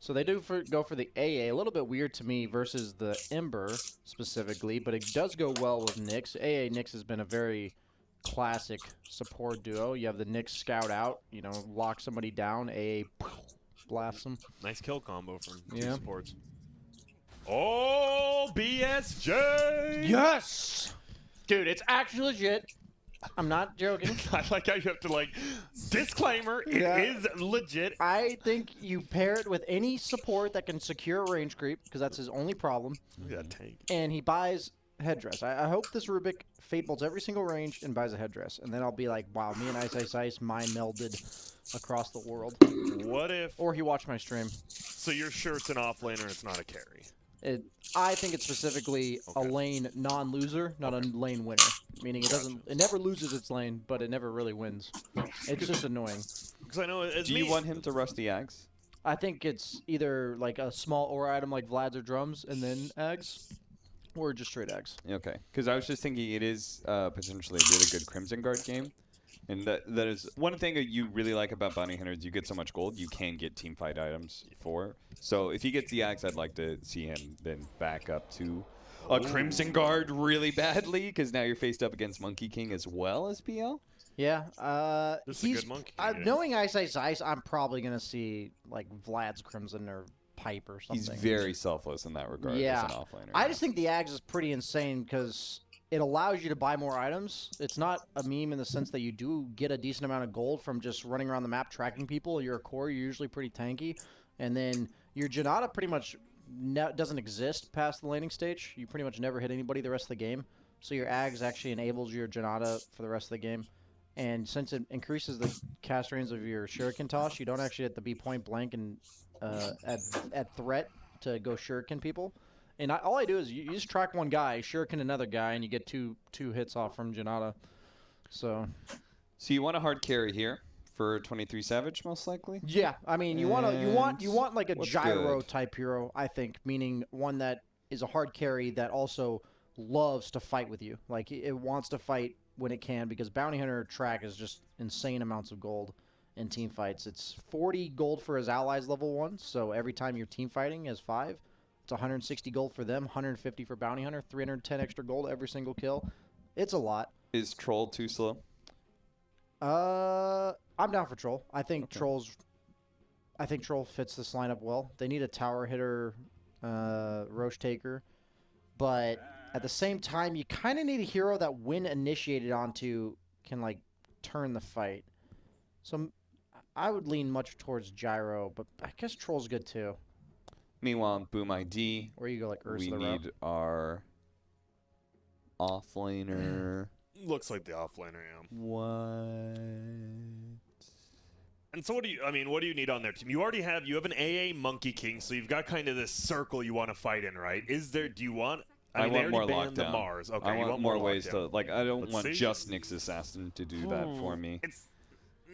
So they do go for the AA. A little bit weird to me versus the Ember specifically, but it does go well with Nyx. AA Nyx has been a very classic support duo. You have the Nyx scout out, you know, lock somebody down. AA blasts them. Nice kill combo from Yeah. supports. Oh, BSJ! Yes! Dude, it's actually legit. I'm not joking. I like how you have to, like, disclaimer, it is legit. I think you pair it with any support that can secure a range creep, because that's his only problem. Look at that tank. And he buys headdress. I hope this Rubik fate bolts every single range and buys a headdress. And then I'll be like, wow, me and Ice mind melded across the world. What if... Or he watched my stream. So you're sure it's an offlaner and it's not a carry? I think it's specifically a lane non-loser, not a lane winner. Meaning it never loses its lane, but it never really wins. It's just annoying. Because I know Do you want him to rush the Ags? I think it's either like a small aura item like Vlad's or Drums, and then Ags, or just straight Ags. Okay, because I was just thinking it is potentially a really good Crimson Guard game. And that is one thing that you really like about Bounty Hunters. You get so much gold, you can get team fight items for. So if he gets the Axe, I'd like to see him then back up to a Crimson Guard really badly, because now you're faced up against Monkey King as well as BL. Yeah, This is a good Monkey King. knowing Ice, I'm probably gonna see like Vlad's Crimson or Pipe or something. He's very selfless in that regard Yeah, as an offlaner. I just think the Ags is pretty insane because it allows you to buy more items. It's not a meme in the sense that you do get a decent amount of gold from just running around the map tracking people. You're a core, you're usually pretty tanky. And then your Janata pretty much doesn't exist past the laning stage. You pretty much never hit anybody the rest of the game. So your Ags actually enables your Janata for the rest of the game. And since it increases the cast range of your Shuriken toss, you don't actually have to be point blank and at threat to go Shuriken people. And all I do is you just track one guy, Shuriken another guy, and you get two hits off from Janata. So you want a hard carry here for 23 Savage, most likely? Yeah, I mean you want like a gyro type hero, I think, meaning one that is a hard carry that also loves to fight with you. Like it wants to fight when it can, because Bounty Hunter track is just insane amounts of gold in team fights. It's 40 gold for his allies level 1, so every time you're team fighting as 5. It's 160 gold for them, 150 for Bounty Hunter, 310 extra gold every single kill. It's a lot. Is Troll too slow? I'm down for Troll. I think Troll fits this lineup well. They need a tower hitter, Roche Taker, but at the same time, you kind of need a hero that, when initiated onto, can like turn the fight. So I would lean much towards Gyro, but I guess Troll's good too. Meanwhile, Boom ID. Where you go like we need our offlaner. Looks like the offlaner, yeah. What? And so what do you need on their team? You have an AA Monkey King, so you've got kind of this circle you want to fight in, right? Do you want... I mean, want more they already banned the lockdown. Mars. Okay, I you want more lockdown. ways to... Like, I don't want see. just Nyx Assassin to do that for me. It's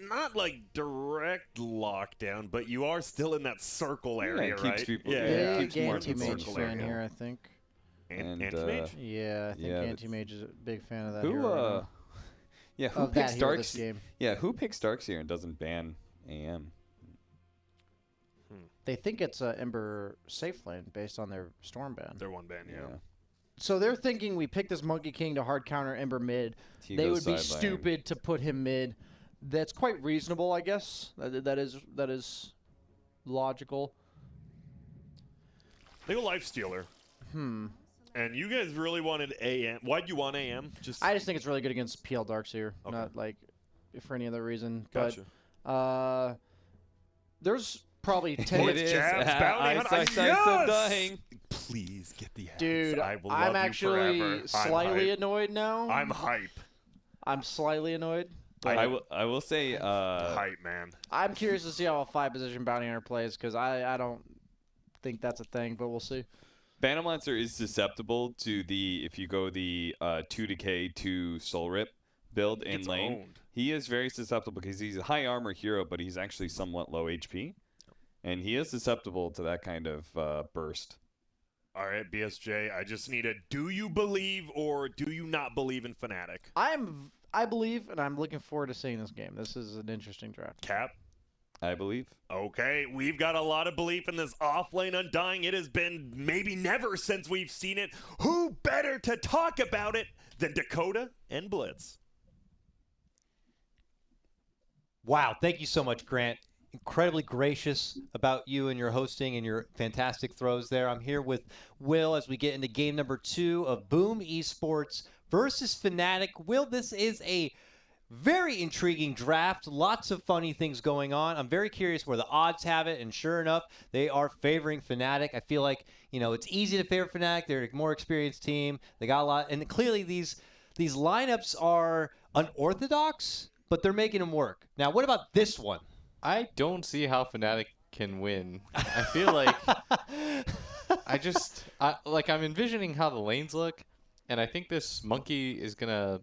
not like direct lockdown, but you are still in that circle area, it keeps right? people- yeah, Big anti-mage fan here, I think. And Anti-mage? Yeah, I think anti-mage is a big fan of that who, hero. yeah, who Of that picks hero Darks? this game. Yeah, who picks Darks here and doesn't ban AM? They think it's a Ember safe lane based on their Storm ban. They're one ban, yeah. So they're thinking we pick this Monkey King to hard counter Ember mid. He They goes would be side lane. stupid to put him mid. That's quite reasonable, I guess. That is logical. They go Lifestealer. And you guys really wanted AM. Why'd you want AM? I just think it's really good against PL Darkseer, not like for any other reason. But there's probably 10. Blitz jabs, bounty hunter. I'm Yes! dying. Please get the ads. Dude, I will love I'm you actually forever. slightly I'm hype. annoyed now. I'm hype. I'm slightly annoyed. I will say Hype, man. I'm curious to see how a 5-position bounty hunter plays because I don't think that's a thing, but we'll see. Battle Monster is susceptible to if you go the 2 decay to Soul Rip build in Gets lane. owned. He is very susceptible because he's a high armor hero, but he's actually somewhat low HP. And he is susceptible to that kind of burst. All right, BSJ, I just need a do you believe or do you not believe in Fnatic? I believe, and I'm looking forward to seeing this game. This is an interesting draft. Cap? I believe. Okay, we've got a lot of belief in this off-lane Undying. It has been maybe never since we've seen it. Who better to talk about it than Dakota and Blitz? Wow, thank you so much, Grant. Incredibly gracious about you and your hosting and your fantastic throws there. I'm here with Will as we get into game number 2 of Boom Esports versus Fnatic. Will, this is a very intriguing draft. Lots of funny things going on. I'm very curious where the odds have it, and sure enough, they are favoring Fnatic. I feel like, it's easy to favor Fnatic. They're a more experienced team. They got a lot, and clearly these lineups are unorthodox, but they're making them work. Now, what about this one? I don't see how Fnatic can win. I feel like I'm envisioning how the lanes look, and I think this monkey is gonna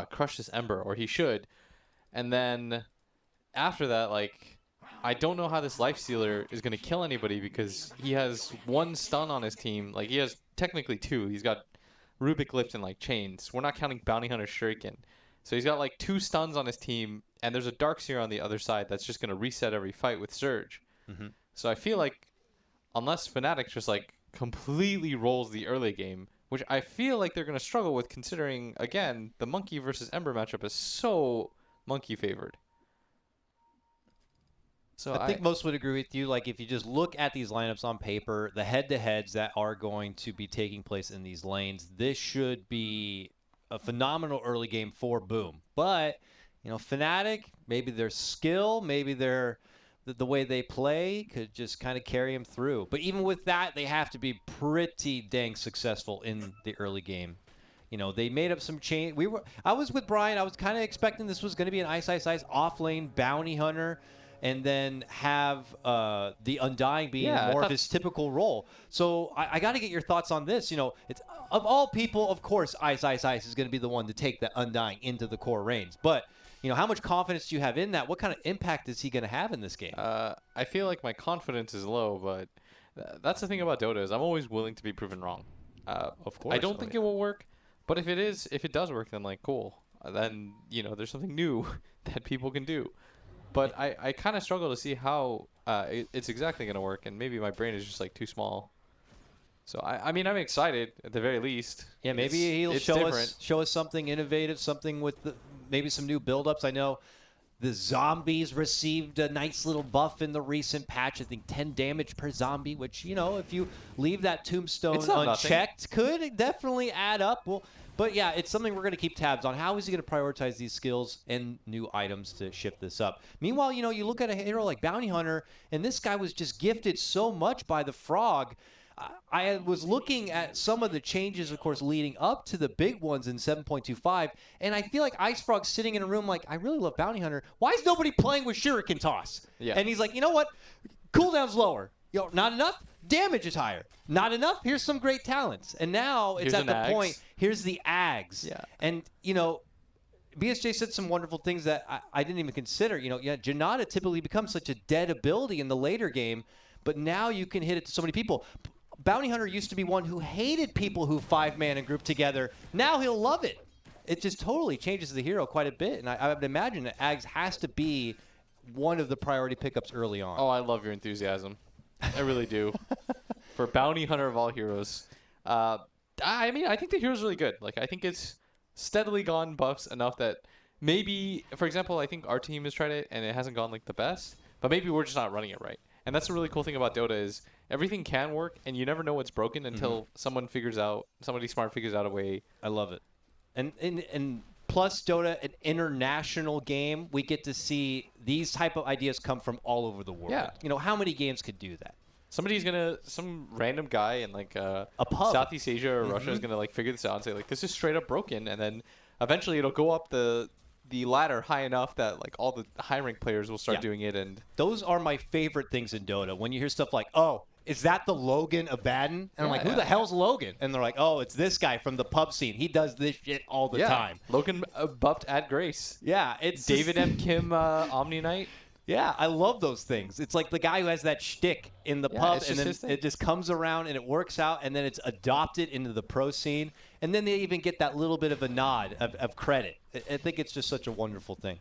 crush this Ember, or he should. And then after that, I don't know how this Lifestealer is gonna kill anybody because he has 1 stun on his team. He has technically 2. He's got Rubik Lift and chains. We're not counting Bounty Hunter Shuriken. So he's got 2 stuns on his team, and there's a Darkseer on the other side that's just going to reset every fight with Surge. Mm-hmm. So I feel like unless Fnatic just completely rolls the early game, which I feel like they're going to struggle with considering, again, the Monkey versus Ember matchup is so Monkey favored. So I think most would agree with you. If you just look at these lineups on paper, the head-to-heads that are going to be taking place in these lanes, this should be a phenomenal early game for Boom. But, Fnatic, maybe their skill, maybe the way they play could just kind of carry them through. But even with that, they have to be pretty dang successful in the early game. They made up some change. I was with Brian. I was kind of expecting this was going to be an ice off-lane bounty hunter, and then have the Undying being more of his typical role. So I got to get your thoughts on this. It's of all people, of course, Ice is going to be the one to take the Undying into the core range. But how much confidence do you have in that? What kind of impact is he going to have in this game? I feel like my confidence is low, but that's the thing about Dota is I'm always willing to be proven wrong. Of course. I don't think it will work, but if it does work, then cool. Then there's something new that people can do. But I kind of struggle to see how it's exactly going to work, and maybe my brain is just too small. So I'm excited at the very least. Yeah, maybe he'll show us something innovative, something with maybe some new buildups. I know the zombies received a nice little buff in the recent patch. I think 10 damage per zombie, which if you leave that tombstone unchecked, could definitely add up. But yeah, it's something we're going to keep tabs on. How is he going to prioritize these skills and new items to shift this up? Meanwhile, you look at a hero like Bounty Hunter, and this guy was just gifted so much by the Frog. I was looking at some of the changes, of course, leading up to the big ones in 7.25, and I feel like Ice Frog's sitting in a room I really love Bounty Hunter. Why is nobody playing with Shuriken Toss? Yeah. And he's like, you know what? Cooldown's lower. Not enough? Damage is higher. Not enough? Here's some great talents. And now it's at the point, here's the Ags. Yeah. And, BSJ said some wonderful things that I didn't even consider. Janata typically becomes such a dead ability in the later game, but now you can hit it to so many people. Bounty Hunter used to be one who hated people who 5-man and group together. Now he'll love it. It just totally changes the hero quite a bit. And I would imagine that Ags has to be one of the priority pickups early on. Oh, I love your enthusiasm. I really do. For Bounty Hunter of all heroes. I think the hero's really good. I think it's steadily gone buffs enough that maybe, for example, I think our team has tried it and it hasn't gone the best, but maybe we're just not running it right. And that's the really cool thing about Dota is everything can work, and you never know what's broken until somebody smart figures out a way. I love it. And plus Dota an international game, we get to see these type of ideas come from all over the world. Yeah. You know, how many games could do that? Some random guy in like A pub. Southeast Asia or Russia is gonna like figure this out and say like this is straight up broken, and then eventually it'll go up the ladder high enough that like all the high rank players will start doing it. And those are my favorite things in Dota. When you hear stuff like, oh, is that the Logan Abaddon? And I'm like, who the hell's Logan? And they're like, oh, it's this guy from the pub scene. He does this shit all the time. Logan buffed at Grace. Yeah, it's David M. Kim Omni Knight. Yeah, I love those things. It's like the guy who has that shtick in the pub, it's and just then his thing. it just comes around and it works out, and then it's adopted into the pro scene, and then they even get that little bit of a nod of credit. I think it's just such a wonderful thing.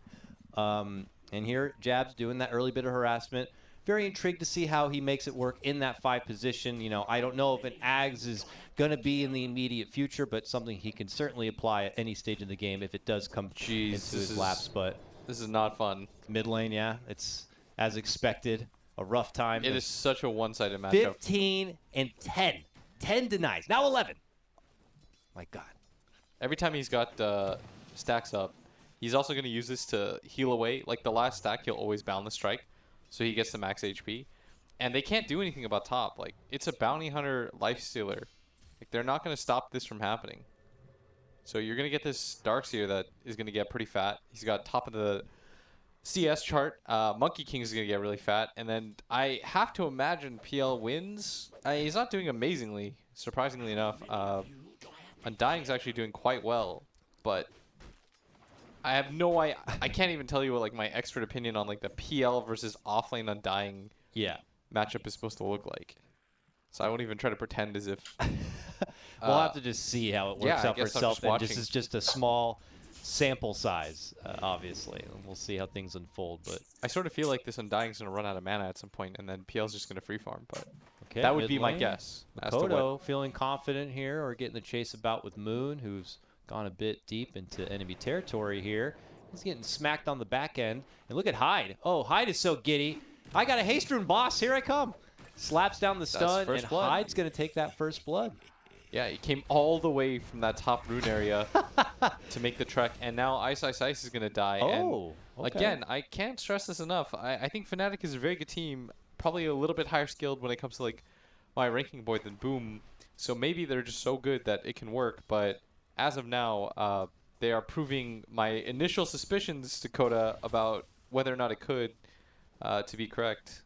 And here, Jabs doing that early bit of harassment. Very intrigued to see how he makes it work in that 5 position. You know, I don't know if an Ags is going to be in the immediate future, but something he can certainly apply at any stage of the game if it does come into his laps. But this is not fun. Mid lane, yeah, it's as expected. A rough time. It is such a one-sided matchup. 15 and 10. 10 denies. Now 11. My God. Every time he's got stacks up, he's also going to use this to heal away. Like the last stack, he'll always Boundless Strike, so he gets the max HP. And they can't do anything about top. Like, it's a bounty hunter lifestealer. Like, they're not going to stop this from happening. So you're going to get this Darkseer that is going to get pretty fat. He's got top of the CS chart. Monkey King is going to get really fat. And then I have to imagine PL wins. He's not doing amazingly, surprisingly enough. Undying's actually doing quite well. But I have no idea. I can't even tell you what like my expert opinion on like the PL versus offlane Undying matchup is supposed to look like. So I won't even try to pretend as if we'll have to just see how it works out for itself. And this is just a small sample size, obviously. And we'll see how things unfold. But I sort of feel like this Undying's going to run out of mana at some point, and then PL's just going to free farm. But okay, that would be my guess. Makoto feeling confident here, or getting the chase about with Moon, who's gone a bit deep into enemy territory here. He's getting smacked on the back end. And look at Hyde. Oh, Hyde is so giddy. I got a haste rune, boss. Here I come. Slaps down the stun, and Hyde's going to take that first blood. Yeah, he came all the way from that top rune area to make the trek, and now Ice is going to die. Oh, and again, I can't stress this enough. I think Fnatic is a very good team, probably a little bit higher skilled when it comes to like my ranking board than Boom. So maybe they're just so good that it can work, but as of now, they are proving my initial suspicions, Dakota, about whether or not it could to be correct.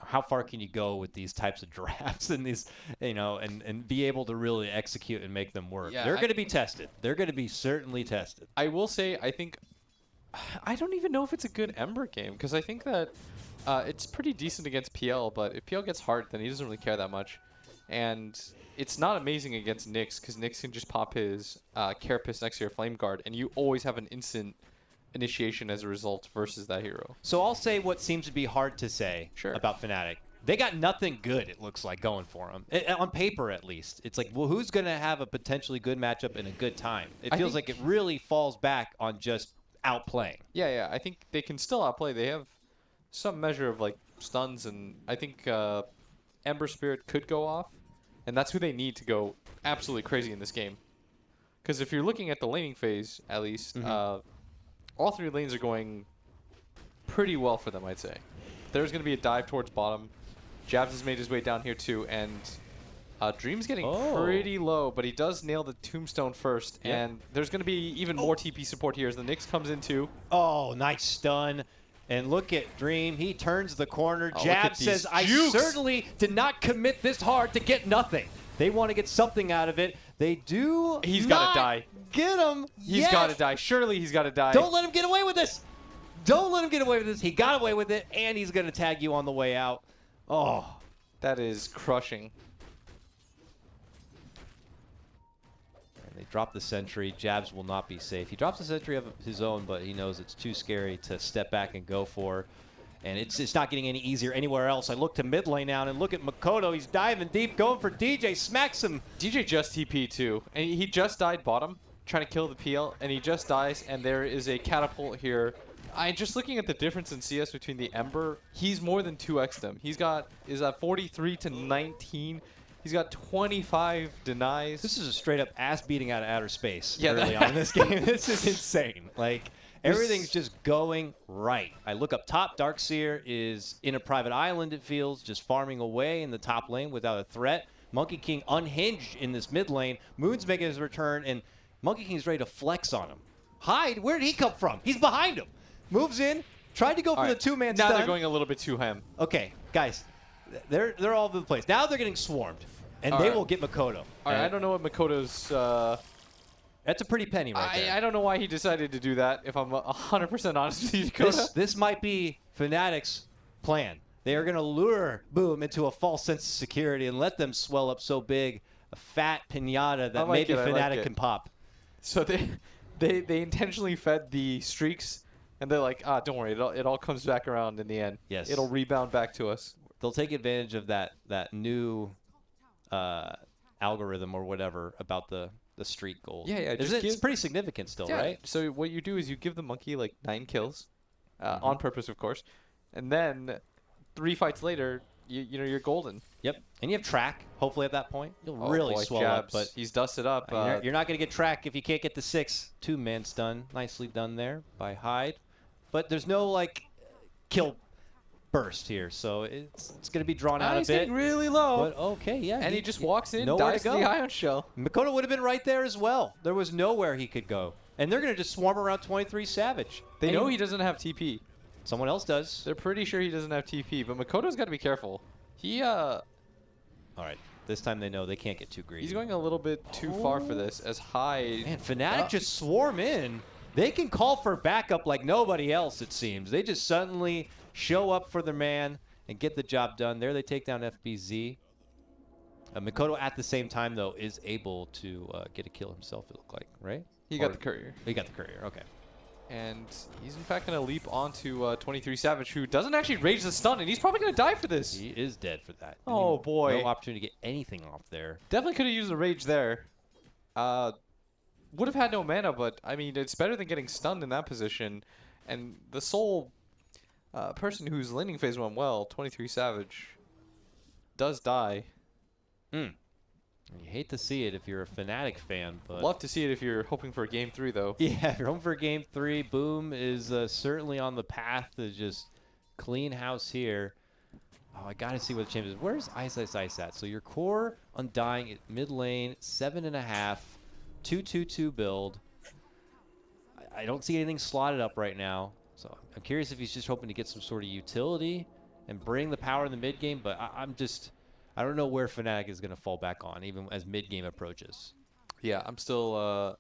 How far can you go with these types of drafts and these, you know, and be able to really execute and make them work? Yeah, they're going to be tested. They're going to be certainly tested. I will say, I don't even know if it's a good Ember game, because I think that it's pretty decent against PL, but if PL gets hard, then he doesn't really care that much. And it's not amazing against Nyx, because Nyx can just pop his Carapace next to your Flame Guard, and you always have an instant initiation as a result versus that hero. So I'll say what seems to be hard to say about Fnatic. They got nothing good, it looks like, going for them. On paper, at least. It's like, well, who's going to have a potentially good matchup in a good time? It feels like it really falls back on just outplaying. Yeah, I think they can still outplay. They have some measure of, like, stuns, and I think Ember Spirit could go off, and that's who they need to go absolutely crazy in this game. Because if you're looking at the laning phase, at least, all 3 lanes are going pretty well for them, I'd say. There's going to be a dive towards bottom. Jabs has made his way down here too, and Dream's getting pretty low, but he does nail the tombstone first, and there's going to be even more TP support here as the Nyx comes in too. Oh, nice stun. And look at Dream. He turns the corner. Oh, Jab says, I certainly did not commit this hard to get nothing. They want to get something out of it. They do He's got to die. Get him. He's got to die. Surely he's got to die. Don't let him get away with this. Don't let him get away with this. He got away with it, and he's going to tag you on the way out. Oh. That is crushing. And they drop the sentry. Jabs will not be safe. He drops the sentry of his own, but he knows it's too scary to step back and go for. And it's not getting any easier anywhere else. I look to mid lane now, and look at Makoto. He's diving deep, going for DJ. Smacks him. DJ just TP too. And he just died bottom, trying to kill the PL, and he just dies, and there is a catapult here. Just looking at the difference in CS between the Ember, he's more than 2x them. He's got is at 43 to 19, He's got 25 denies. This is a straight up ass beating out of outer space Yeah, early on in this game. This is insane. Like, everything's just going right. I look up top. Darkseer is in a private island, it feels, just farming away in the top lane without a threat. Monkey King unhinged in this mid lane. Moon's making his return, and Monkey King's ready to flex on him. Hyde, where did he come from? He's behind him. Moves in, tried to go for the two-man stun. Now they're going a little bit too ham. Okay, guys, they're all over the place. Now they're getting swarmed, and they will get Makoto. All right, I don't know what Makoto's... That's a pretty penny right there. I don't know why he decided to do that, if I'm 100% honest with you, Dakota. This might be Fnatic's plan. They are going to lure Boom into a false sense of security and let them swell up so big, a fat pinata that maybe Fnatic can pop. So they intentionally fed the streaks, and they're like, don't worry, it all comes back around in the end. Yes. It'll rebound back to us. They'll take advantage of that new algorithm or whatever about the streak goal. Yeah, It's pretty significant still, right? So what you do is you give the monkey like 9 kills, on purpose, of course, and then 3 fights later, you're golden. Yep, and you have track. Hopefully at that point, you'll really swell up. But he's dusted up. You're not going to get track if you can't get the 6. 2-man stun, nicely done there by Hyde. But there's no like kill burst here, so it's going to be drawn out a he's bit. getting really low. But okay, yeah. And he just walks in, nowhere dies to to go. the ion shell. Makoto would have been right there as well. There was nowhere he could go. And they're going to just swarm around 23 Savage. They know he doesn't have TP. Someone else does. They're pretty sure he doesn't have TP, but Makoto's got to be careful. He, All right, this time they know they can't get too greedy. He's going a little bit too far for this, as high... Man, Fnatic just swarm in. They can call for backup like nobody else, it seems. They just suddenly show up for their man and get the job done. There they take down FBZ. Makoto at the same time, though, is able to get a kill himself, it looked like, right? He got the courier. He got the courier, okay. And he's in fact going to leap onto 23 Savage, who doesn't actually rage the stun, and he's probably going to die for this. He is dead for that. Oh, boy. No opportunity to get anything off there. Definitely could have used the rage there. Would have had no mana, but, I mean, it's better than getting stunned in that position. And the sole person who's laning phase 1 well, 23 Savage, does die. You hate to see it if you're a Fnatic fan, but... Love to see it if you're hoping for a Game 3, though. Yeah, if you're hoping for Game 3, Boom is certainly on the path to just clean house here. Oh, I got to see what the champ is. Where's Ice at? So your core Undying at mid lane, 7.5, 2-2-2 build. I don't see anything slotted up right now. So I'm curious if he's just hoping to get some sort of utility and bring the power in the mid game, but I don't know where Fnatic is going to fall back on, even as mid-game approaches. Yeah, I'm still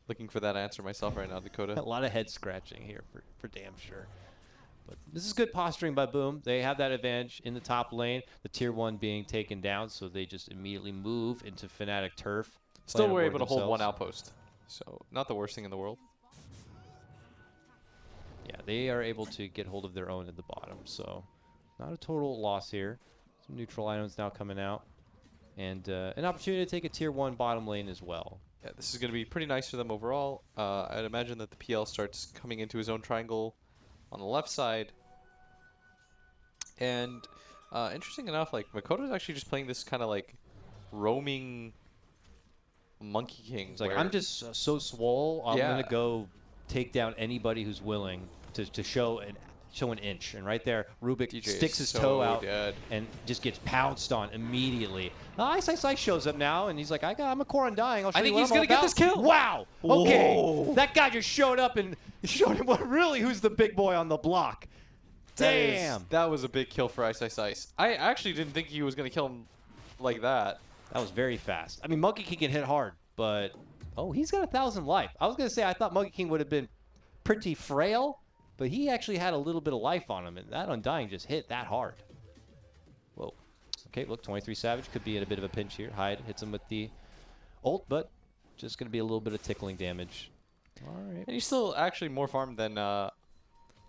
looking for that answer myself right now, Dakota. A lot of head scratching here for damn sure. But this is good posturing by Boom. They have that advantage in the top lane, the tier 1 being taken down, so they just immediately move into Fnatic turf. Still were able to hold 1 outpost, so not the worst thing in the world. Yeah, they are able to get hold of their own at the bottom, so not a total loss here. Some neutral items now coming out. And an opportunity to take a tier 1 bottom lane as well. Yeah, this is going to be pretty nice for them overall. I'd imagine that the PL starts coming into his own triangle on the left side. And interesting enough, like, Makoto's actually just playing this kind of like roaming Monkey King. It's like, I'm just so swole, I'm Yeah. going to go take down anybody who's willing to show an inch. And right there, Rubik DJ sticks is his so toe out dead. and just gets pounced on immediately. Ice shows up now, and he's like, I'm a core Undying. I'll show I you think what he's I'm all going to get about." this kill. Wow. Okay. Whoa. That guy just showed up and showed him who's the big boy on the block. Damn. That was a big kill for Ice. I actually didn't think he was going to kill him like that. That was very fast. I mean, Monkey King can hit hard, but... Oh, he's got 1,000 life. I was going to say I thought Monkey King would have been pretty frail, but he actually had a little bit of life on him, and that Undying just hit that hard. Whoa. Okay, look, 23 Savage could be in a bit of a pinch here. Hyde hits him with the ult, but just going to be a little bit of tickling damage. All right. And he's still actually more farmed than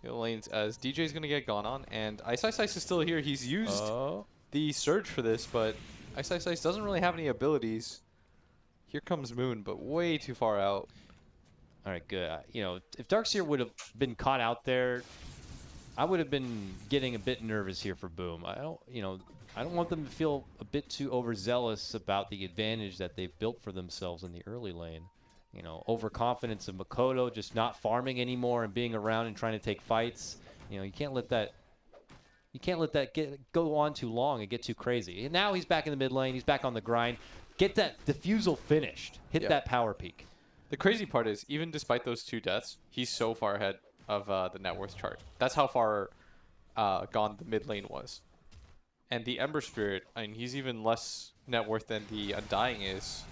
lanes, as DJ's going to get gone on, and Ice is still here. He's used the Surge for this, but Ice doesn't really have any abilities. Here comes Moon, but way too far out. All right, good. If Darkseer would have been caught out there, I would have been getting a bit nervous here for Boom. I I don't want them to feel a bit too overzealous about the advantage that they've built for themselves in the early lane. You know, overconfidence of Makoto just not farming anymore and being around and trying to take fights. You know, you can't let that go on too long and get too crazy. And now he's back in the mid lane. He's back on the grind. Get that diffusal finished. Hit that power peak. The crazy part is, even despite those 2 deaths, he's so far ahead of the net worth chart. That's how far gone the mid lane was. And the Ember Spirit, I mean, he's even less net worth than the Undying is.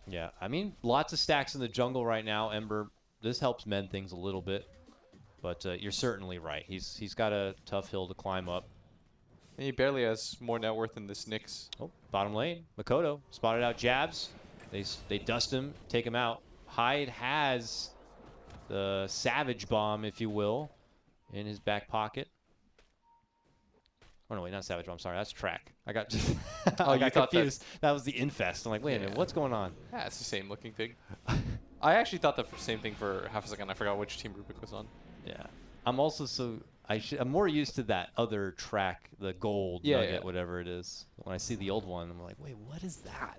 Yeah, I mean, lots of stacks in the jungle right now. Ember, this helps mend things a little bit. But you're certainly right. He's got a tough hill to climb up. And he barely has more net worth than this Nyx. Oh, bottom lane. Makoto spotted out jabs. They dust him, take him out. Hyde has the Savage Bomb, if you will, in his back pocket. Oh, no, wait, not Savage Bomb. Sorry, that's Track. I got just I got confused. That was the Infest. I'm like, wait a minute, what's going on? Yeah, it's the same looking thing. I actually thought the same thing for half a second. I forgot which team Rubik was on. Yeah. I'm also I'm more used to that other Track, the gold nugget, whatever it is. When I see the old one, I'm like, wait, what is that?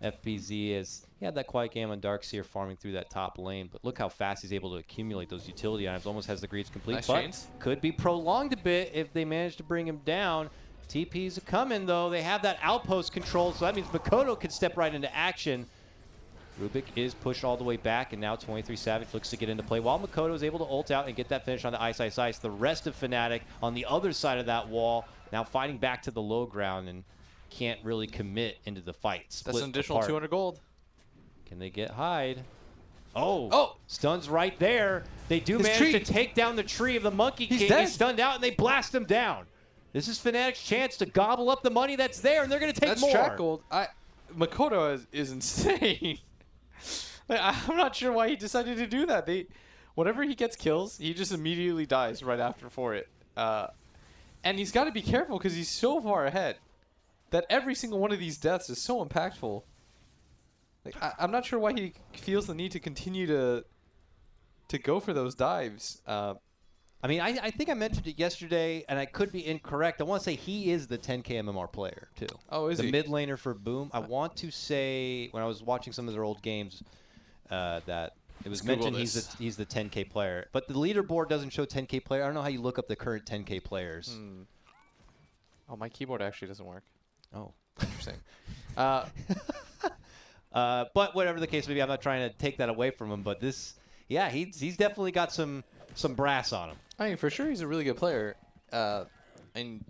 FBZ he had that quiet game on Darkseer farming through that top lane, but look how fast he's able to accumulate those utility items. Almost has the greeds complete, nice but chains. Could be prolonged a bit if they manage to bring him down. TP's are coming, though. They have that outpost control, so that means Makoto could step right into action. Rubik is pushed all the way back, and now 23 Savage looks to get into play. While Makoto is able to ult out and get that finish on the Ice. The rest of Fnatic on the other side of that wall, now fighting back to the low ground and can't really commit into the fight. That's an additional 200 gold. Can they get Hyde? Oh! Stuns right there. They do His manage tree. to take down the tree of the Monkey King. dead. He's stunned out, and they blast him down. This is Fnatic's chance to gobble up the money that's there, and they're going to take That's more. track gold. Makoto is insane. I'm not sure why he decided to do that. Whenever he gets kills, he just immediately dies right after for it. And he's got to be careful because he's so far ahead that every single one of these deaths is so impactful. Like, I'm not sure why he feels the need to continue to go for those dives. I mean, I think I mentioned it yesterday, and I could be incorrect. I want to say he is the 10k MMR player, too. Oh, is he? The mid laner for Boom. I want to say, when I was watching some of their old games, that it was mentioned he's the 10k player. But the leaderboard doesn't show 10k player. I don't know how you look up the current 10k players. Oh, my keyboard actually doesn't work. Oh. Interesting. But whatever the case may be, I'm not trying to take that away from him. But he's definitely got some brass on him. I mean, for sure, he's a really good player, and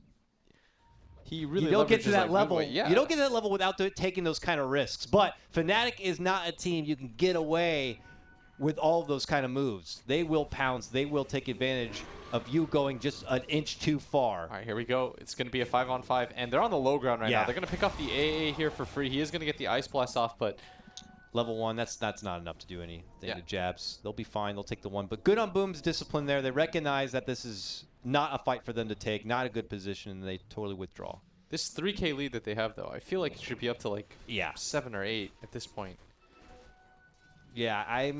he really. You don't get to that level. Yeah. You don't get to that level without taking those kind of risks. But Fnatic is not a team you can get away with all of those kind of moves. They will pounce. They will take advantage of you going just an inch too far. All right, here we go. It's going to be a 5-on-5, and they're on the low ground right now. They're going to pick off the AA here for free. He is going to get the Ice Blast off, but level 1, that's not enough to do anything. The jabs, they'll be fine. They'll take the 1. But good on Boom's discipline there. They recognize that this is not a fight for them to take, not a good position, and they totally withdraw. This 3K lead that they have, though, I feel like it should be up to like 7 or 8 at this point. Yeah, I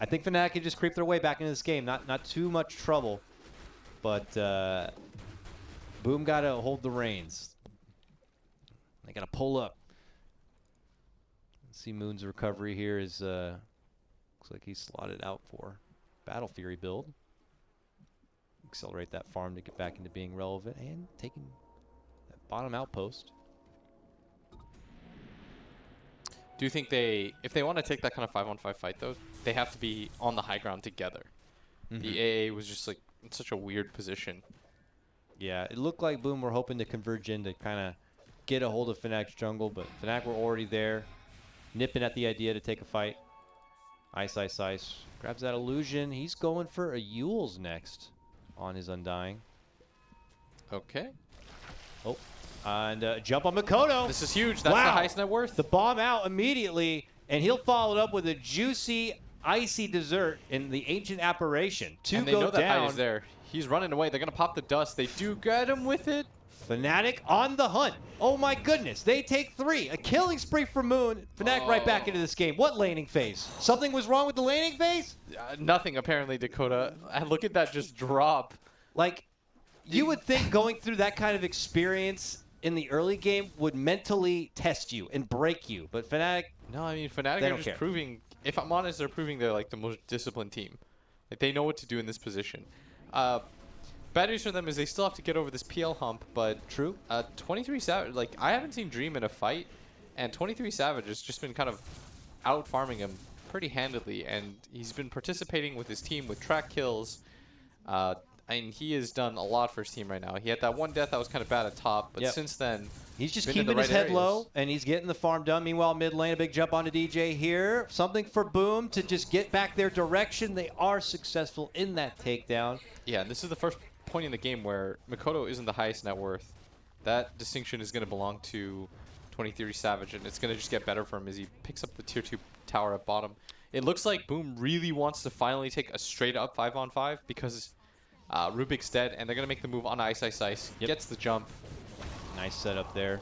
think Fnatic can just creep their way back into this game. Not too much trouble, but Boom got to hold the reins. They got to pull up. Let's see Moon's recovery here is looks like he's slotted out for Battle Fury build. Accelerate that farm to get back into being relevant and taking that bottom outpost. Do you think if they want to take that kind of 5-on-5 fight, though, they have to be on the high ground together? The AA was just like in such a weird position. Yeah, it looked like Boom were hoping to converge in to kind of get a hold of Fnatic's jungle, but Fnatic were already there, nipping at the idea to take a fight. Ice. Grabs that illusion. He's going for a Yule's next on his Undying. Okay. Oh. And jump on Makoto. This is huge. That's the highest net worth. The bomb out immediately, and he'll follow it up with a juicy, icy dessert in the Ancient Apparition. And they know that Hyde is there. He's running away. They're going to pop the dust. They do get him with it. Fnatic on the hunt. Oh my goodness. They take 3. A killing spree for Moon. Fnatic right back into this game. What laning phase? Something was wrong with the laning phase? Nothing, apparently, Dakota. And look at that just drop. Like, you would think going through that kind of experience in the early game would mentally test you and break you, but Fnatic. No, I mean Fnatic They are don't just care. proving. If I'm honest, they're proving they're like the most disciplined team. Like they know what to do in this position. Bad news for them is they still have to get over this PL hump, but True. 23 Savage, like I haven't seen Dream in a fight, and 23 Savage has just been kind of out farming him pretty handedly, and he's been participating with his team with track kills. And he has done a lot for his team right now. He had that one death that was kind of bad at top, but Yep. since then, He's just been in keeping the his right head areas. low, and he's getting the farm done. Meanwhile, mid lane, a big jump onto DJ here. Something for Boom to just get back their direction. They are successful in that takedown. Yeah, and this is the first point in the game where Mikoto isn't the highest net worth. That distinction is going to belong to 23 Savage, and it's going to just get better for him as he picks up the tier 2 tower at bottom. It looks like Boom really wants to finally take a straight up 5-on-5 because Rubik's dead, and they're going to make the move on Ice Ice Ice. Yep. Gets the jump. Nice setup there.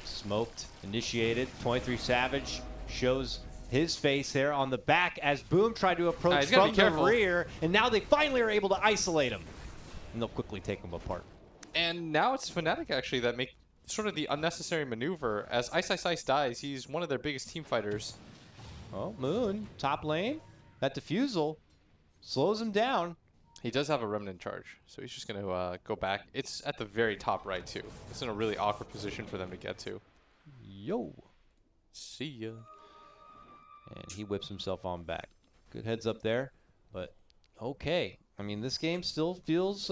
Smoked, initiated. 23 Savage shows his face there on the back as Boom tried to approach he's gotta from be the careful. rear, and now they finally are able to isolate him. And they'll quickly take him apart. And now it's Fnatic actually that make sort of the unnecessary maneuver. As Ice Ice Ice dies, he's one of their biggest team fighters. Oh, Moon, top lane. That defusal slows him down. He does have a remnant charge, so he's just going to go back. It's at the very top right, too. It's in a really awkward position for them to get to. Yo. See ya. And he whips himself on back. Good heads up there, but okay. I mean, this game still feels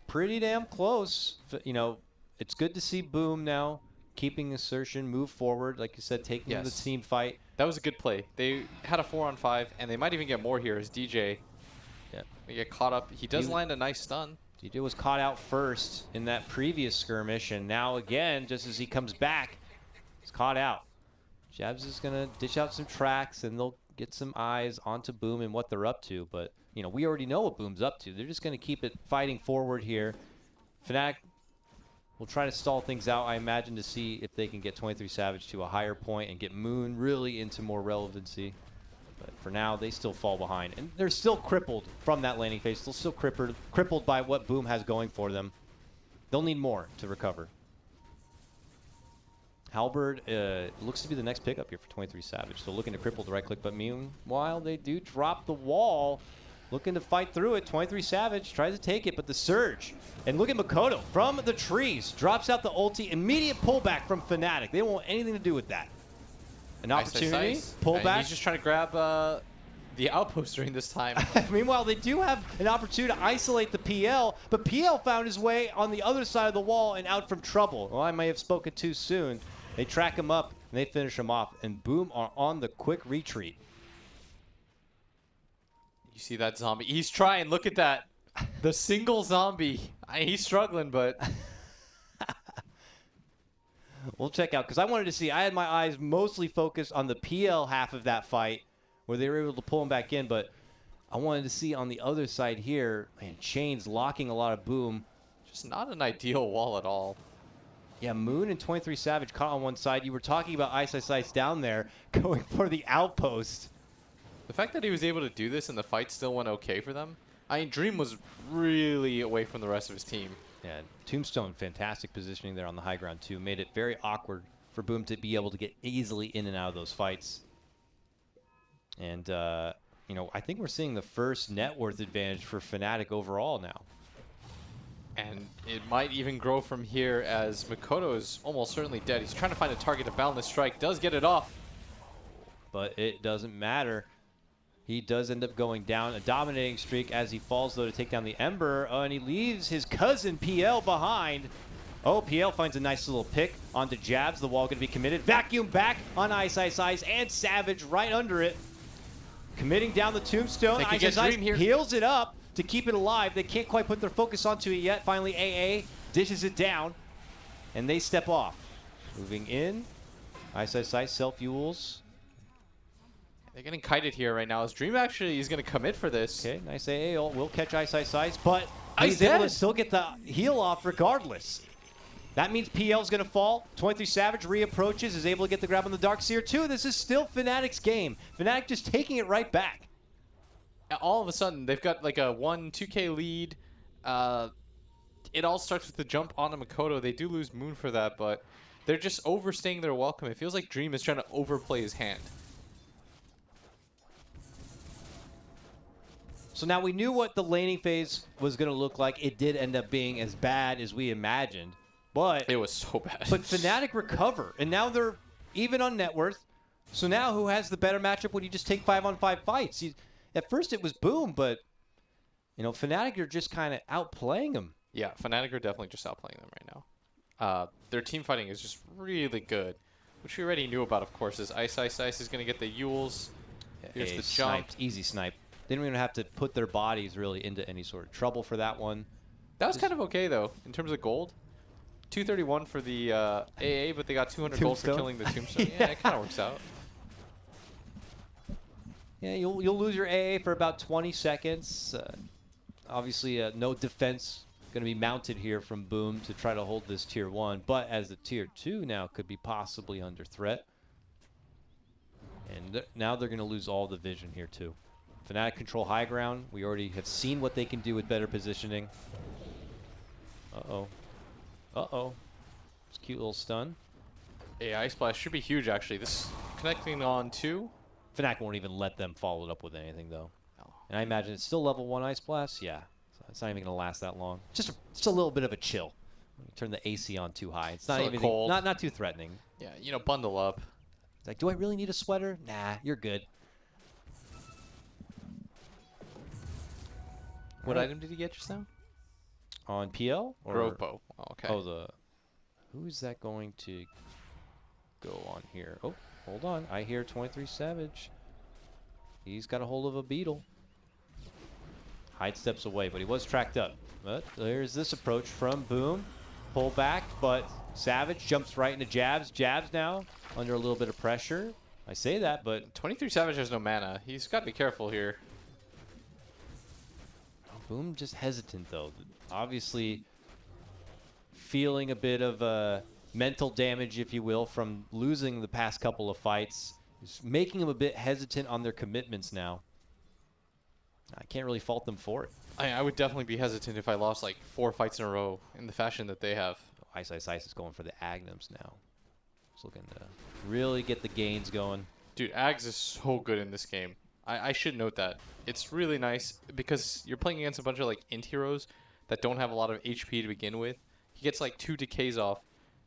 pretty damn close. You know, it's good to see Boom now keeping assertion, move forward, like you said, taking the Yes. team fight. That was a good play. They had a 4-on-5, and they might even get more here as DJ. Yeah. They get caught up. He does land a nice stun. DJ was caught out first in that previous skirmish, and now again, just as he comes back, he's caught out. Jabs is going to dish out some tracks, and they'll get some eyes onto Boom and what they're up to. But, you know, we already know what Boom's up to. They're just going to keep it fighting forward here. Fnatic will try to stall things out, I imagine, to see if they can get 23 Savage to a higher point and get Moon really into more relevancy. But for now, they still fall behind. And they're still crippled from that landing phase. They're still crippled by what Boom has going for them. They'll need more to recover. Halberd looks to be the next pickup here for 23 Savage. So looking to cripple the right click. But meanwhile, they do drop the wall. Looking to fight through it. 23 Savage tries to take it, but the surge. And look at Mikoto from the trees. Drops out the ulti. Immediate pullback from Fnatic. They don't want anything to do with that. An opportunity. Pull And back. he's just trying to grab the outpost during this time. Meanwhile, they do have an opportunity to isolate the PL, but PL found his way on the other side of the wall and out from trouble. Well, I may have spoken too soon. They track him up, and they finish him off, and Boom are on the quick retreat. You see that zombie? He's trying. Look at that. The single zombie. He's struggling, but We'll check out, because I wanted to see, I had my eyes mostly focused on the PL half of that fight, where they were able to pull him back in, but I wanted to see on the other side here, man, Chains locking a lot of Boom. just not an ideal wall at all. Yeah, Moon and 23 Savage caught on one side. You were talking about Ice Ice Ice down there, going for the outpost. The fact that he was able to do this and the fight still went okay for them. I mean, Dream was really away from the rest of his team. Yeah, Tombstone, fantastic positioning there on the high ground too. Made it very awkward for Boom to be able to get easily in and out of those fights. And, you know, I think we're seeing the first net worth advantage for Fnatic overall now. And it might even grow from here as Mikoto is almost certainly dead. He's trying to find a target to boundless strike. Does get it off. But it doesn't matter. He does end up going down a dominating streak as he falls, though, to take down the Ember. And he leaves his cousin PL behind. Oh, PL finds a nice little pick onto Jabs. The wall going to be committed. Vacuum back on Ice Ice Ice and Savage right under it. Committing down the Tombstone. They could Ice get Ice Ice Dream here. heals it up to keep it alive. They can't quite put their focus onto it yet. Finally, AA dishes it down. And they step off. Moving in. Ice Ice Ice self-fuels. They're getting kited here right now as Dream actually is going to commit for this. Okay, nice AA. Will catch Ice Ice Ice, but He's he's able to dead. still get the heal off regardless. That means PL's going to fall. 23 Savage reapproaches, is able to get the grab on the Darkseer too. This is still Fnatic's game. Fnatic just taking it right back. All of a sudden, they've got like a 1-2K lead. It all starts with the jump onto Makoto. They do lose Moon for that, but they're just overstaying their welcome. It feels like Dream is trying to overplay his hand. So now we knew what the laning phase was going to look like. It did end up being as bad as we imagined, but it was so bad. But Fnatic recover, and now they're even on net worth. So now who has the better matchup when you just take 5-on-5 fights? At first it was Boom, but you know, Fnatic are just kind of outplaying them. Yeah, Fnatic are definitely just outplaying them right now. Their team fighting is just really good, which we already knew about, of course. Is Ice is going to get the Yules. Here's the jump. Sniped, easy snipe. They didn't even have to put their bodies really into any sort of trouble for that one. That was kind of okay, though, in terms of gold. 231 for the AA, but they got 200 gold for killing the Tombstone. Yeah, it kind of works out. Yeah, you'll lose your AA for about 20 seconds. Obviously, no defense going to be mounted here from Boom to try to hold this tier 1, but as the tier 2 now could be possibly under threat. And now they're going to lose all the vision here too. Fnatic control high ground. We already have seen what they can do with better positioning. Uh-oh. Uh-oh. It's a cute little stun. AI Splash should be huge, actually. This connecting on 2. Fnatic won't even let them follow it up with anything, though. And I imagine it's still level 1 Ice Blast. Yeah. So it's not even going to last that long. Just a little bit of a chill. Turn the AC on too high. It's not even cold. Not too threatening. Yeah, you know, bundle up. It's like, do I really need a sweater? Nah, you're good. What item did he get just now? On PL? Or Grove Bow. Oh, okay. Oh, who is that going to go on here? Oh, hold on. I hear 23 Savage. He's got a hold of a beetle. Hyde steps away, but he was tracked up. But there's this approach from Boom. Pull back, but Savage jumps right into Jabs. Jabs now under a little bit of pressure. I say that, but 23 Savage has no mana. He's got to be careful here. Boom just hesitant, though. Obviously feeling a bit of mental damage, if you will, from losing the past couple of fights. It's making them a bit hesitant on their commitments now. I can't really fault them for it. I would definitely be hesitant if I lost like 4 fights in a row in the fashion that they have. Ice is going for the Agnums now. He's looking to really get the gains going. Dude, Ags is so good in this game. I should note that. It's really nice because you're playing against a bunch of like int heroes that don't have a lot of HP to begin with. He gets like 2 decays off.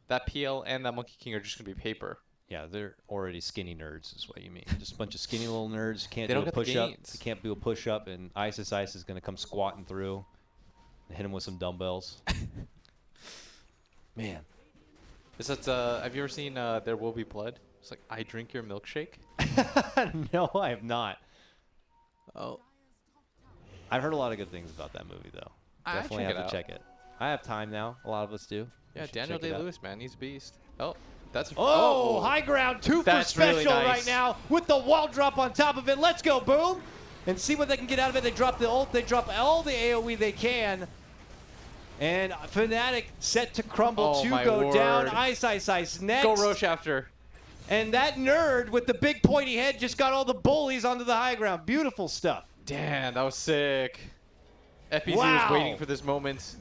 That PL and that Monkey King are just going to be paper. Yeah, they're already skinny nerds is what you mean. Just a bunch of skinny little nerds. Can't They do don't a get the push-up. gains. They can't do a push-up, and Ice is going to come squatting through and hit him with some dumbbells. Man. Is that, have you ever seen There Will Be Blood? It's like, I drink your milkshake. No, I have not. Oh. I've heard a lot of good things about that movie, though. Definitely have to check it. I have time now. A lot of us do. Yeah, Daniel Day-Lewis, man. He's a beast. Oh, that's a... Oh, high ground. 2 for That's special really nice. right now with the wall drop on top of it. Let's go, Boom. And see what they can get out of it. They drop the ult. They drop all the AoE they can. And Fnatic set to crumble to my go down. word. Ice next. Go Roche after. And that nerd with the big pointy head just got all the bullies onto the high ground. Beautiful stuff. Damn, that was sick. FPZ Wow. was waiting for this moment.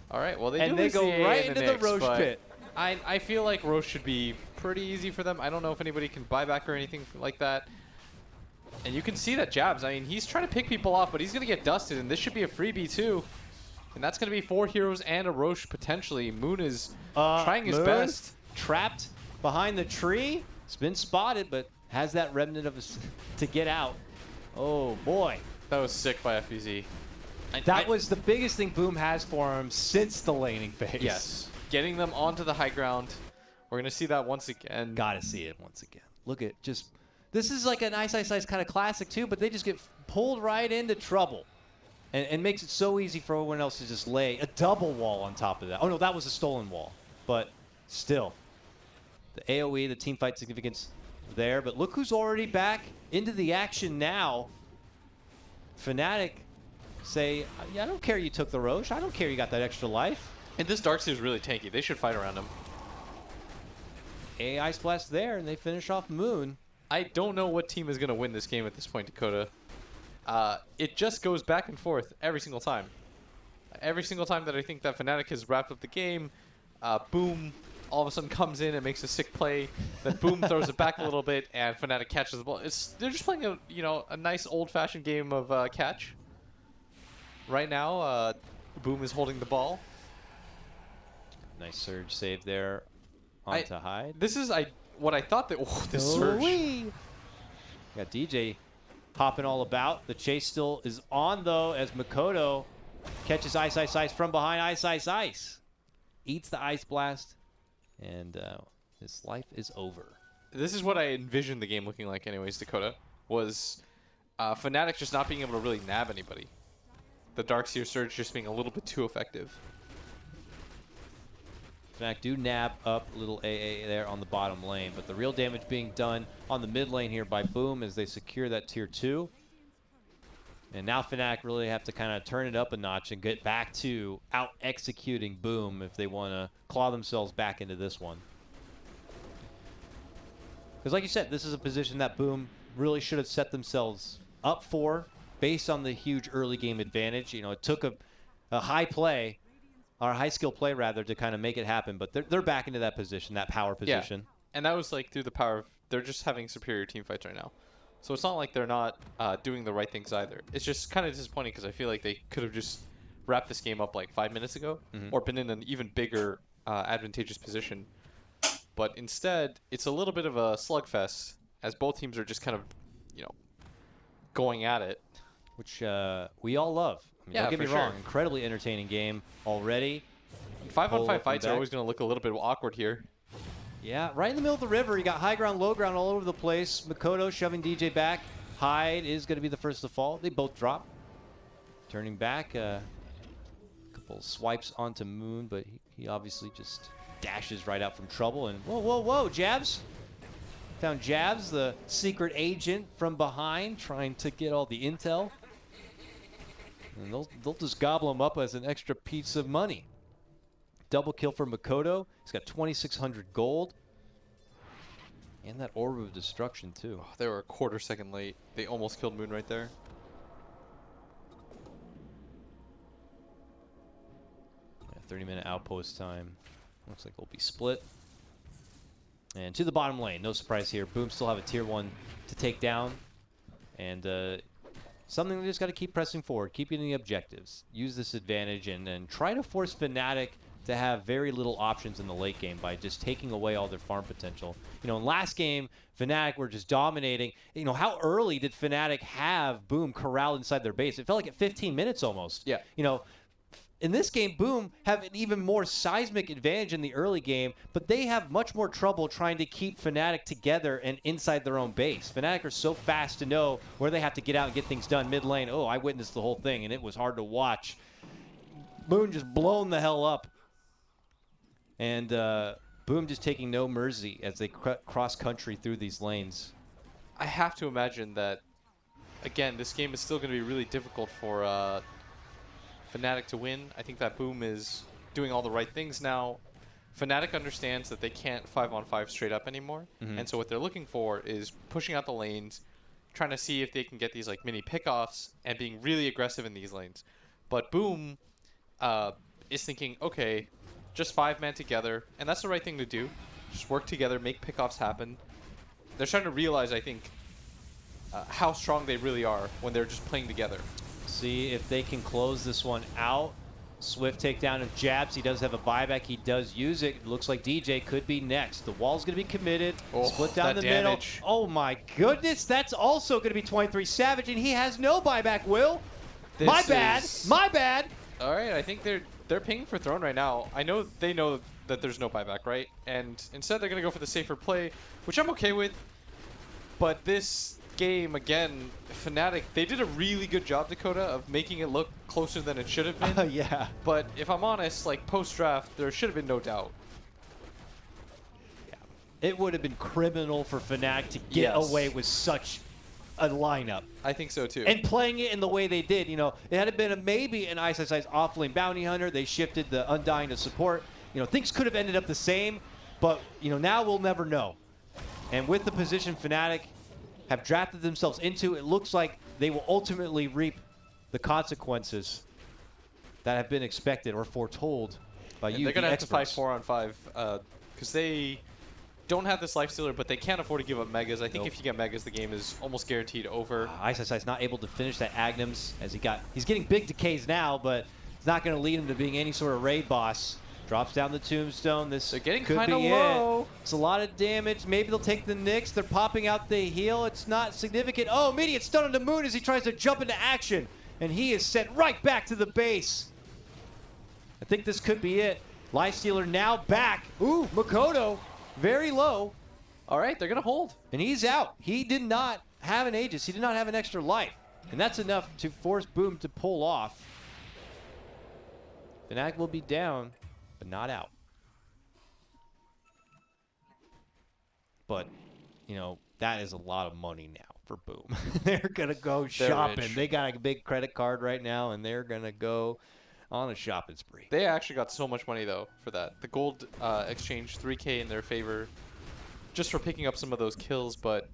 All right, well, they do they lose go the AA right in into the Nyx, Roche but pit. I feel like Roche should be pretty easy for them. I don't know if anybody can buy back or anything like that. And you can see that Jabs, I mean, he's trying to pick people off, but he's going to get dusted, and this should be a freebie too. And that's going to be 4 heroes and a Roche potentially. Moon is trying his Moon best. Trapped behind the tree. It's been spotted, but has that remnant of to get out. Oh, boy. That was sick by FPZ. That was the biggest thing Boom has for him since the laning phase. Yes. Getting them onto the high ground. We're going to see that once again. Gotta see it once again. Look at just... This is like an Ice kind of classic, too, but they just get pulled right into trouble. And makes it so easy for everyone else to just lay a double wall on top of that. Oh, no, that was a stolen wall. But still, the AoE, the team fight significance there. But look who's already back into the action now. Fnatic say, yeah, I don't care you took the Roche. I don't care you got that extra life. And this Darkseer is really tanky. They should fight around him. AI Splash there, and they finish off Moon. I don't know what team is going to win this game at this point, Dakota. It just goes back and forth every single time. every single time that I think that Fnatic has wrapped up the game, Boom all of a sudden comes in and makes a sick play. Then Boom throws it back a little bit, and Fnatic catches the ball. They're just playing a nice old-fashioned game of catch. Right now, Boom is holding the ball. Nice surge save there onto Hyde. This is what I thought that. Oh, this surge. Got DJ hopping all about. The chase still is on, though, as Makoto catches Ice from behind. Ice. Eats the Ice Blast, and his life is over. This is what I envisioned the game looking like anyways, Dakota, was Fnatic just not being able to really nab anybody. The Darkseer Surge just being a little bit too effective. Fnatic do nab up little AA there on the bottom lane, but the real damage being done on the mid lane here by Boom as they secure that tier 2. And now Fnatic really have to kind of turn it up a notch and get back to out-executing Boom if they want to claw themselves back into this one. Because like you said, this is a position that Boom really should have set themselves up for based on the huge early game advantage. You know, it took a high play, or high skill play rather, to kind of make it happen, but they're back into that position, that power position. Yeah. And that was like through the power of, they're just having superior team fights right now. So it's not like they're not doing the right things either. It's just kind of disappointing because I feel like they could have just wrapped this game up like 5 minutes ago or been in an even bigger advantageous position. But instead, it's a little bit of a slugfest as both teams are just kind of, going at it. Which we all love. I mean, Yeah, don't get me for wrong. sure. Incredibly entertaining game already. 5-on-5 fights are always going to look a little bit awkward here. Yeah, right in the middle of the river. You got high ground, low ground all over the place. Makoto shoving DJ back. Hyde is going to be the first to fall. They both drop. Turning back. A couple swipes onto Moon, but he obviously just dashes right out from trouble. And whoa, Jabs. Found Jabs, the secret agent from behind, trying to get all the intel. And they'll just gobble him up as an extra piece of money. Double kill for Makoto. He's got 2,600 gold. And that Orb of Destruction, too. Oh, they were a quarter second late. They almost killed Moon right there. Yeah, 30-minute outpost time. Looks like they'll be split. And to the bottom lane. No surprise here. Boom still have a tier 1 to take down. And something they just got to keep pressing forward. Keep getting the objectives. Use this advantage and try to force Fnatic to have very little options in the late game by just taking away all their farm potential. In last game, Fnatic were just dominating. How early did Fnatic have Boom corralled inside their base? It felt like at 15 minutes almost. Yeah. In this game, Boom have an even more seismic advantage in the early game, but they have much more trouble trying to keep Fnatic together and inside their own base. Fnatic are so fast to know where they have to get out and get things done mid lane. Oh, I witnessed the whole thing, and it was hard to watch. Boom just blown the hell up. And Boom just taking no mercy as they cross country through these lanes. I have to imagine that, again, this game is still going to be really difficult for Fnatic to win. I think that Boom is doing all the right things now. Fnatic understands that they can't 5-on-5 straight up anymore. And so what they're looking for is pushing out the lanes, trying to see if they can get these like mini pickoffs and being really aggressive in these lanes. But Boom is thinking, okay, just 5-man together, and that's the right thing to do. Just work together, make pickoffs happen. They're starting to realize, I think, how strong they really are when they're just playing together. See if they can close this one out. Swift takedown of Jabs. He does have a buyback. He does use it. It looks like DJ could be next. The wall's going to be committed. Split down the middle. Oh my goodness. That's also going to be 23 Savage, and he has no buyback, Will. My bad. All right, I think they're pinging for Throne right now. I know they know that there's no buyback, right? And instead they're going to go for the safer play, which I'm okay with. But this game, again, Fnatic, they did a really good job, Dakota, of making it look closer than it should have been. Yeah. But if I'm honest, like post-draft, there should have been no doubt. Yeah. It would have been criminal for Fnatic to get away with such a lineup. I think so too. And playing it in the way they did, it had been maybe an Ice off-lane bounty hunter. They shifted the Undying to support. Things could have ended up the same, but now we'll never know. And with the position Fnatic have drafted themselves into, it looks like they will ultimately reap the consequences that have been expected or foretold by you, They're going to have to fight experts. 4-on-5 because they don't have this life stealer, but they can't afford to give up megas. I think if you get megas, the game is almost guaranteed over. ISSI's not able to finish that Agnums as he's getting big decays now, but it's not going to lead him to being any sort of raid boss. Drops down the tombstone. They're getting could kinda be low. it. It's a lot of damage. Maybe they'll take the Nyx. They're popping out the heal. It's not significant. Oh, immediate stun on the Moon as he tries to jump into action. And he is sent right back to the base. I think this could be it. Lifestealer now back. Ooh, Makoto, very low. All right, they're going to hold. And he's out. He did not have an Aegis. He did not have an extra life. And that's enough to force Boom to pull off. Fnatic will be down, but not out. But, you know, that is a lot of money now for Boom. They're going to go shopping. rich. They got a big credit card right now, and they're going to go on a shopping spree. They actually got so much money, though, for that. The gold exchange 3K in their favor just for picking up some of those kills, but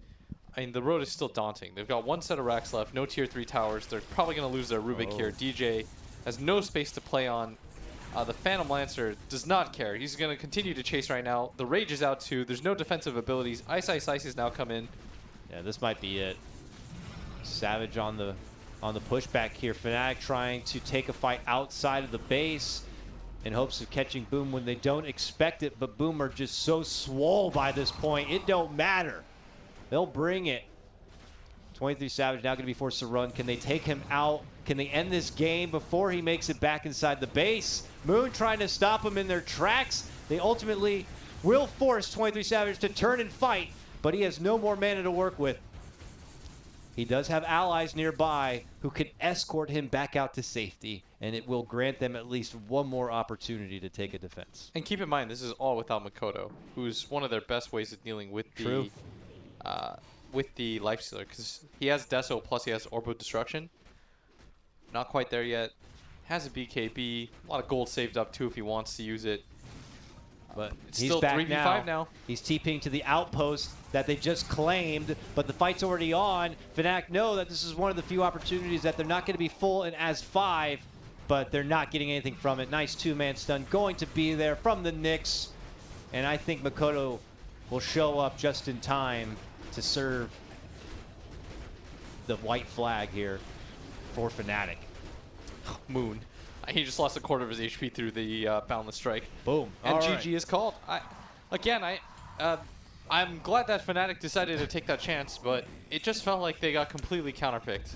I mean, the road is still daunting. They've got one set of racks left, no tier 3 towers. They're probably going to lose their Rubik here. DJ has no space to play on. The Phantom Lancer does not care. He's going to continue to chase right now. The Rage is out too. There's no defensive abilities. Ice has now come in. Yeah, this might be it. Savage on the pushback here. Fnatic trying to take a fight outside of the base in hopes of catching Boom when they don't expect it, but Boom are just so swole by this point. It don't matter. They'll bring it. 23 Savage now going to be forced to run. Can they take him out? Can they end this game before he makes it back inside the base? Moon trying to stop him in their tracks. They ultimately will force 23 Savage to turn and fight, but he has no more mana to work with. He does have allies nearby who can escort him back out to safety, and it will grant them at least one more opportunity to take a defense. And keep in mind, this is all without Makoto, who's one of their best ways of dealing with the Lifestealer, because he has Deso plus he has Orbo Destruction. Not quite there yet. Has a BKB. A lot of gold saved up too if he wants to use it. But It's he's still back 3v5 now. He's TPing to the outpost that they just claimed, but the fight's already on. Fnatic know that this is one of the few opportunities that they're not going to be full in as 5, but they're not getting anything from it. Nice 2-man stun going to be there from the Nyx. And I think Makoto will show up just in time to serve the white flag here for Fnatic. Moon. He just lost a quarter of his HP through the Boundless Strike. Boom. And All GG right. is called. I'm glad that Fnatic decided to take that chance, but it just felt like they got completely counterpicked.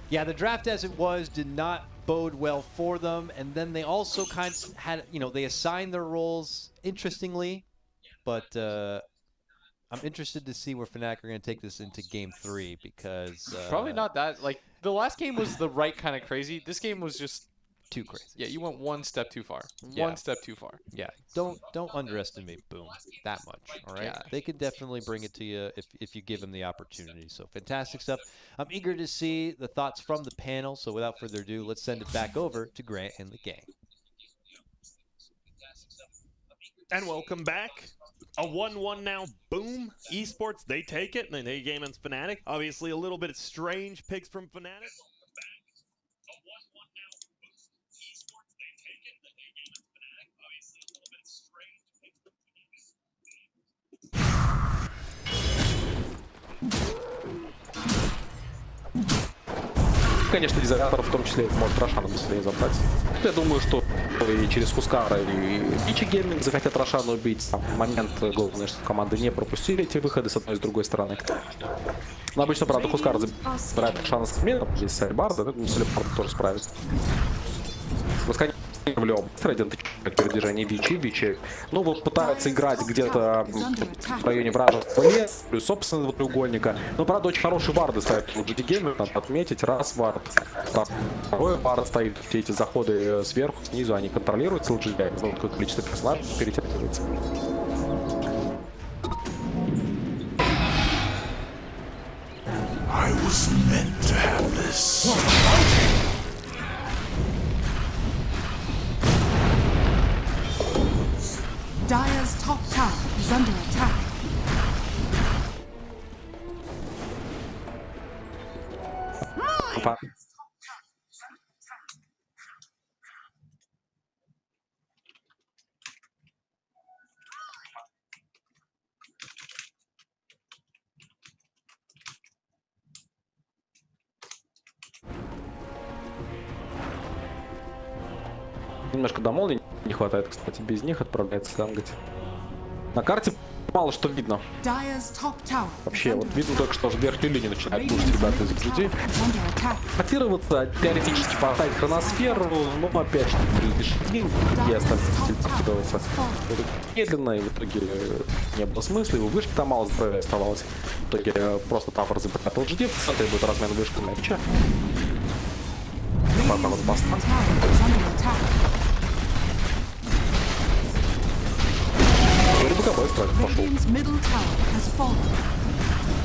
Yeah, the draft as it was did not bode well for them, and then they also kind of had, you know, they assigned their roles interestingly, but I'm interested to see where Fnatic are going to take this into Game 3 because... Probably not that. Like, the last game was the right kind of crazy. This game was just... too crazy. Yeah, you went one step too far. Yeah. One step too far. Yeah, don't underestimate Boom that much, all right? Yeah. They can definitely bring it to you if you give them the opportunity. So fantastic stuff. I'm eager to see the thoughts from the panel, so without further ado, let's send it back over to Grant and the gang. And welcome back. A 1-1 now. Boom. Esports, they take it, and they take game against Fnatic. Obviously, a little bit of strange picks from Fnatic. Конечно, дизайнер в том числе может Рошана быстрее забрать. Я думаю, что и через Хускара, и Бичи Гейминг захотят Рошана убить. Там момент, главное, что команды не пропустили эти выходы с одной и с другой стороны. Но обычно, правда, Хускар забирает Рошана с кметом, здесь с Альбарда, но с Альбарда тоже справится. Пускай в любом передвижении Бичи. Ну, вот пытаются играть где-то в районе вражеского леса, плюс собственного треугольника. Но, правда, очень хороший варды стоят у GD Gamer, надо отметить. Раз вард, второй вард стоит. Все эти заходы сверху, снизу, они контролируются LGD. Знаю, какое количество персонажей перетягивается. I was meant to have this. Dire's top tower is under attack. немножко до молнии не хватает, кстати. Без них отправляется гангать. На карте мало что видно. Dire's top tower Вообще, is вот under видно attack. только, что верхнюю линию начинают пушить Radiant's ребята из middle людей. tower is under attack. Мотивироваться, теоретически поставить хроносферу, но опять же, лишь и остальные телепортироваться медленно, и в итоге не было смысла, и у вышки там мало здоровья оставалось. В итоге просто там разобрать LGD, в центре будет размен вышки мяча. Потом вот баста. Tower is under attack. БКБ сразу пошел. Radiant's middle tower has fallen.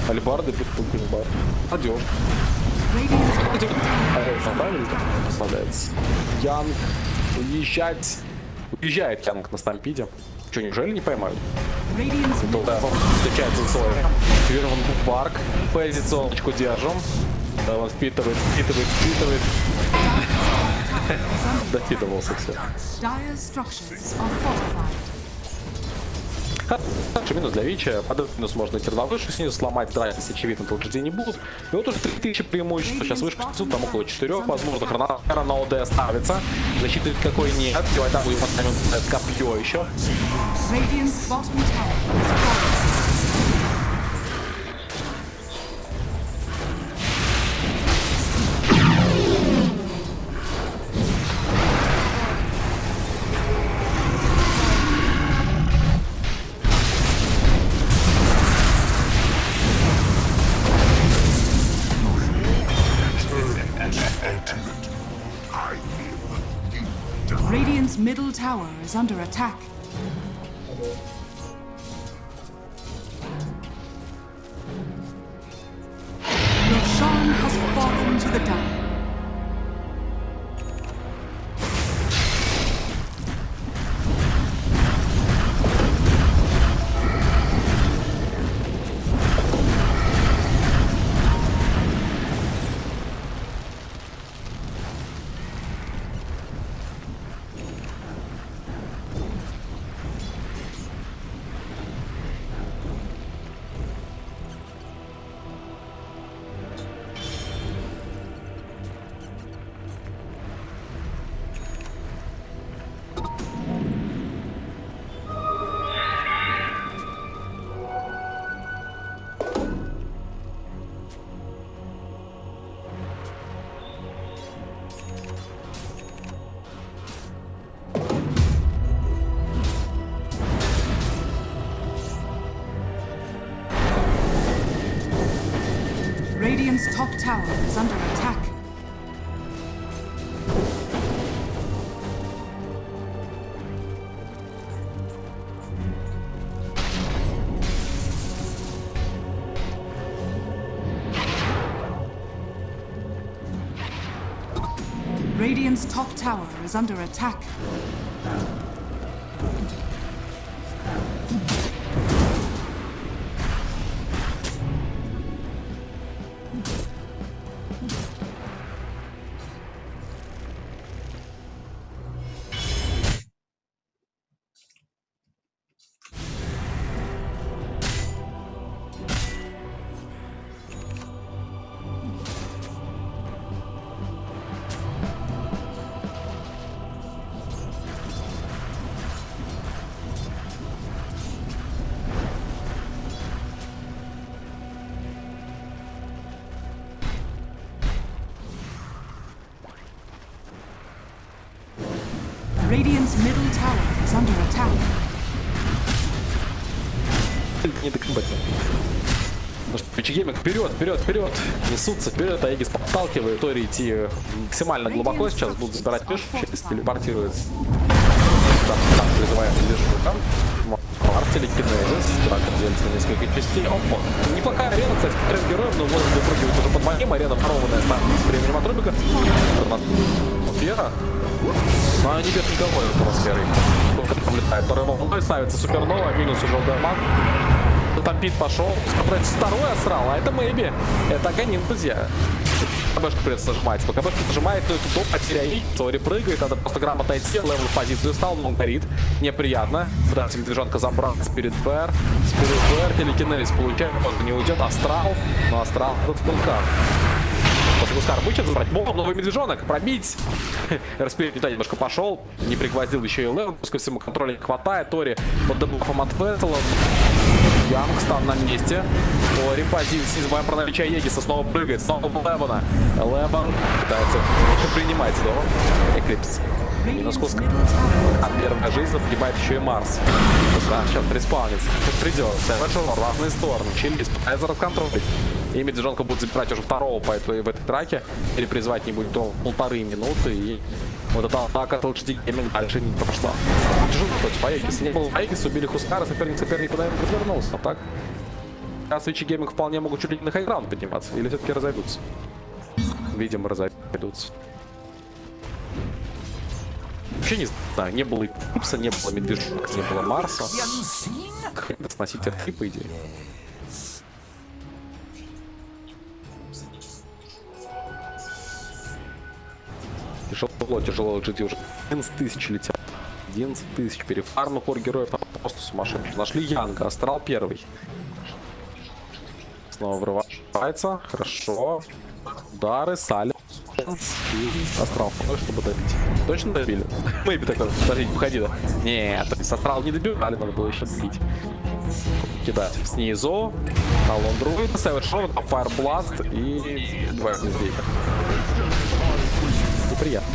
Альбарды без пулкинбар. Надежно. Radiant's Направили, попадается. Янг уезжать. Уезжает Янг на стампиде. Что, неужели не поймают? Radiant's middle Да, встречается свой Верван Парк. Позиционочку держим. Да, он впитывает. Допитывался все. Dire's structures are fortified. Также минус для Вича, под минус можно идти на выше, снизу сломать, драйвить, очевидно, тут людей не будут. И вот уже 3000 преимущества, сейчас вышка, там около 4, возможно, хроносфера на ОД ставится. Защиты какой нет, и тогда будем поставим копье еще. Radiant's bottom tower is fallen. Radiant's middle tower is under attack. Roshan has fallen to the Dire. Radiant's top tower is under attack. Radiant's top tower is under attack. Radiant's middle tower is under attack. Не докомбать. Потому что Пичигейминг вперед. Несутся вперед, а Эгис подталкивает. Тори идти максимально глубоко сейчас. Будут забирать пеш, сейчас телепортируется. Там призываем движение там. Телекинезис. Драка делится на несколько частей. Опа. Неплохая арена, кстати, по 3 героям, но может выпрыгивать уже под моим. Арена ворованная с временем от Рубика. Фера. Но они без никого атмосферой. Только там летает. Второй волной ставится супернова, минус уже ударман. Тампит пошел. Скопрать второй астрал, а это мэйби. Это Ганин, друзья. КБшку придется нажимать. КБшку нажимает, но это топ, потеря Тори прыгает, надо просто грамотно идти. Левел в позицию стал, но он горит. Неприятно. Пытается медвежонка забрать. Спирит Бэр. Телекинез получает, может не уйдет. Астрал. Но астрал тут в пулках. Гускар мычит, забрать бомб, новый медвежонок, пробить. Распирит летать немножко пошел, не пригвоздил еще и Левен, пускай всему контроля не хватает. Тори под дебафом от Весела. Янг стан на месте. Тори позиции, не забываем про наличие Егиса, снова прыгает, снова Левена. Левен пытается принимать его. Эклипс. Минус Хускар. А первая жизнь погибает еще и Марс. Сейчас приспаунится. Придет. Сэвэдж в разные стороны. Чилис пытается расконтролить. И медвежонка будет забирать уже второго в этой драке. Или призвать не будет до 1,5 минуты. И вот эта атака от LGD Gaming дальше не прошла. Тяжело против Аегиса. Не было Аегиса, убили Хускара, соперник куда-нибудь развернулся. А так, сейчас Switch Gaming вполне могут чуть ли не на хайграунд подниматься. Или все-таки разойдутся. Видимо, разойдутся. Вообще не знаю, не было Икупса, не было медвежонка, не было Марса. Как сносить R3, по идее. Тяжело, GT уже 11 тысяч летят. 11 тысяч. Перефармы хор героев там просто сумасшедший. Нашли Янга, Астрал первый. Снова врывается. Хорошо. Удары, Салли. И Астрал, чтобы добить. Точно добили? Мэйби так, подождите, уходи, да? Нет, то есть Астрал не добивали, надо было еще добить. Кидать снизу. Талон Друида, Сэвэдж Шорт, Фаербласт и убивает Нездейка. Неприятно.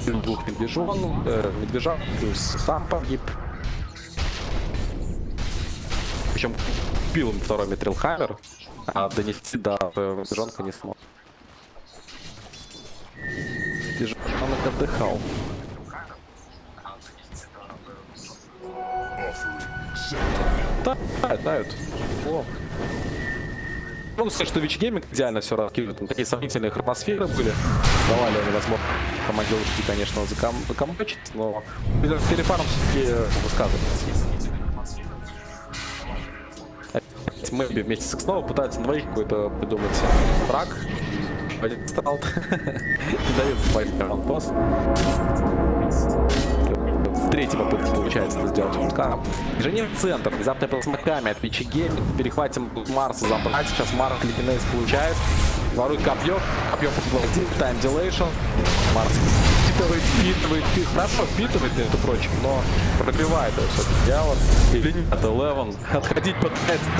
Слил двух медвежат, плюс сам погиб. Причем пил им второй Метрилхаймер, а донести до медвежонка не смог. Медвежонок отдыхал. Дают. О. Могу сказать, что Switch Gaming идеально все раскидывает. Такие сомнительные хроносферы были. Давали они возможно команде ушки, конечно, закомбачить, но перефарм все-таки высказывается. Мэйби вместе с Икснова пытаются на двоих какой-то придумать фраг. Один стал. Не дает спайк босс. Третья попытка получается это сделать Хускаром. Движение в центр. Внезапно плазмаками от Switch Gaming. Перехватим Марса забрать. Сейчас Марк Ликинейс получает. Ворует копье. Копье поглотил. Тайм дилейшн. Марс впитывает. Хорошо впитывает, между прочим, но пробивает его все-таки. Я вот или нет. Это Левен. Отходить пытается.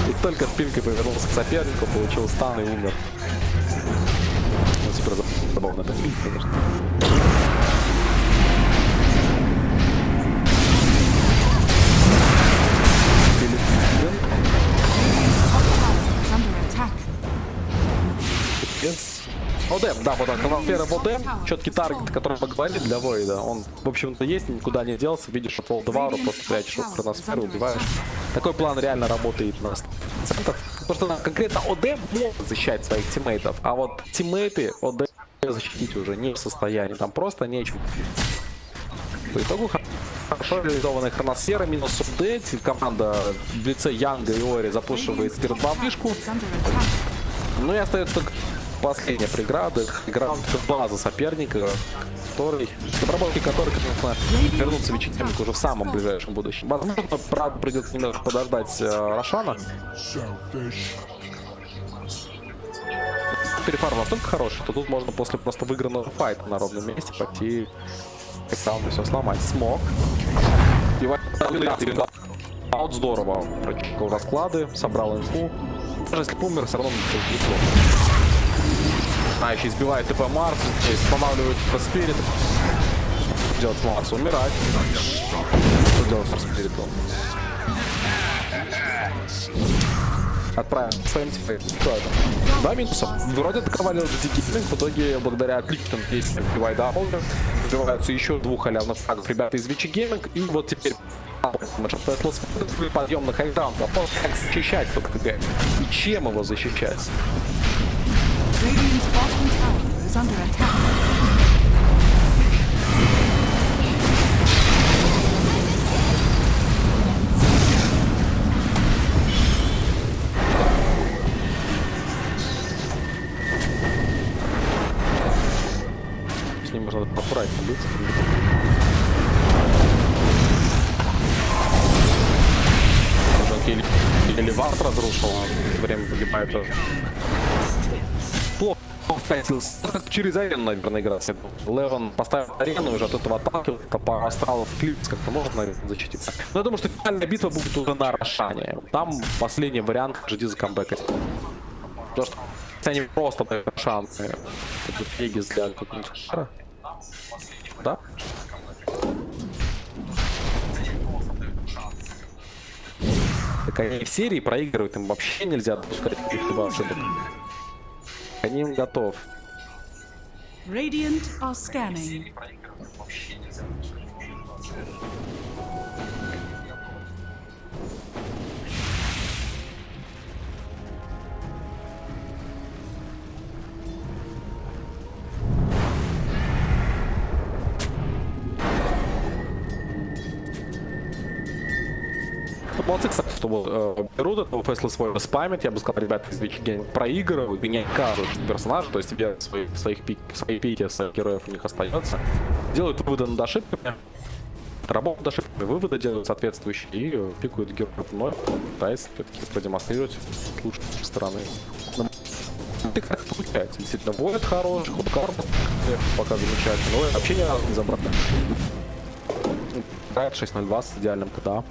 И только спинкой повернулся к сопернику, получил стан и умер. Супер забавно это, конечно. ОДМ, да, вот он, Хроносфера в ОДМ, четкий таргет, о котором мы говорили для Войда. Он, в общем-то, есть, никуда не делся. Видишь, от Волдевару просто прячешь в Хроносферу, убиваешь. Такой план реально работает на 100%. Потому что конкретно ОДМ может защищать своих тиммейтов, а вот тиммейты ОДМ защитить уже не в состоянии. Там просто нечего. По итогу хорошо реализованная Хроносфера, минус ОД. Команда в лице Янга и Ори запушивает перед бабышку. Ну и остается только последняя преграда, граунд база соперника, который, разработки которой, конечно, вернутся в Switch Gaming уже в самом ближайшем будущем. Возможно, правда, придется немного подождать Рошана. Перефарм настолько хороший, то тут можно после просто выигранного файта на ровном месте пойти и все сломать. Смог. Вот здорово. Прочекал расклады, собрал инфу. Даже если помер, все равно не неплохо. А, еще избивает ТП Марс, останавливает Спирит. Что делать с Марс? Умирать. Что делать с Спиритом? Отправим своим типа. Что это? Два минусов. Вроде атаковали LGD, в итоге благодаря отличным действиям Вайда убиваются еще двух халявных фрагов ребята из Switch Gaming. И вот теперь подъем на хайграунд. Вопрос, как защищать тот КГ и чем его защищать. С ним можно аккуратнее быть. или вард разрушил, время погибает тоже. Плохо вкатился. Как через арену, наверное, играть. Леван поставил арену, уже от этого отталкивает, а по астралу в клипс как-то можно, наверное, защититься. Но я думаю, что финальная битва будет уже на Рошане. Там последний вариант GG закамбэкать. Потому что они просто дают шансы. Это Вегис для какого-нибудь шара. Да? Так они в серии проигрывают, им вообще нельзя допускать каких-либо ошибок. Они им готов. Radiant are scanning. Молодцы, кстати, что вот, берут этого фэсла свой спамят. Я бы сказал, ребята, из Вичи проигрывают, меня кажут персонажи, то есть тебе свои пики, своих героев у них остается. Делают выводы над ошибками, работают над ошибками, выводы делают соответствующие и пикают героев вновь, пытаясь все-таки продемонстрировать лучшие стороны. Ты как получается, действительно, Void хороший, Худкар пока замечательно, но вообще ни разу не забрали. Играет 6-0-2 с идеальным КДА.